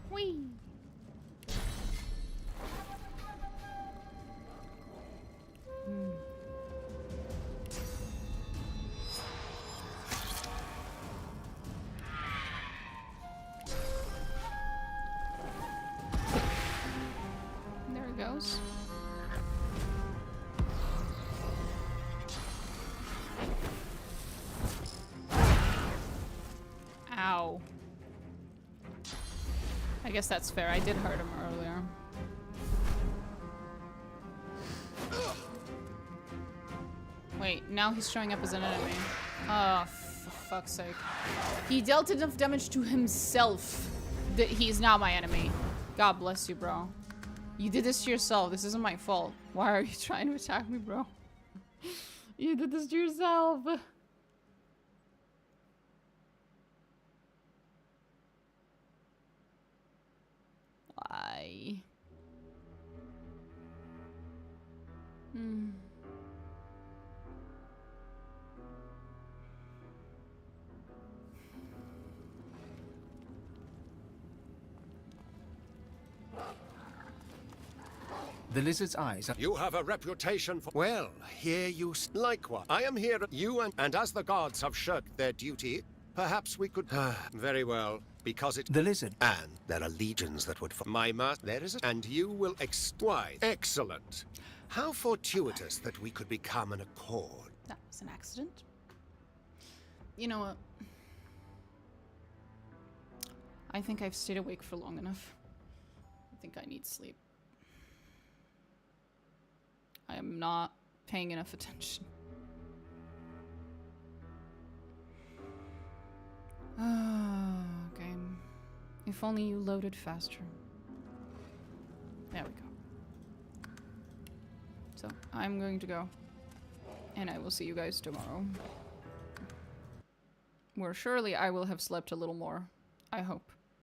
Whee! Ow. I guess that's fair. I did hurt him earlier. Wait, now he's showing up as an enemy. Oh, for fuck's sake. He dealt enough damage to himself that he's now my enemy. God bless you, bro. You did this to yourself. This isn't my fault. Why are you trying to attack me, bro? You did this to yourself. Why? The lizard's eyes are... You have a reputation for... Well, here you... Likewise. I am here, you and as the gods have shirked their duty, perhaps we could... Very well, because it... The lizard. And there are legions that would... My master, there is a... And you will Why, excellent. How fortuitous that we could become an accord. That was an accident. You know what? I think I've stayed awake for long enough. I think I need sleep. I am not paying enough attention. Game. If only you loaded faster. There we go. So, I'm going to go. And I will see you guys tomorrow. Where surely I will have slept a little more. I hope.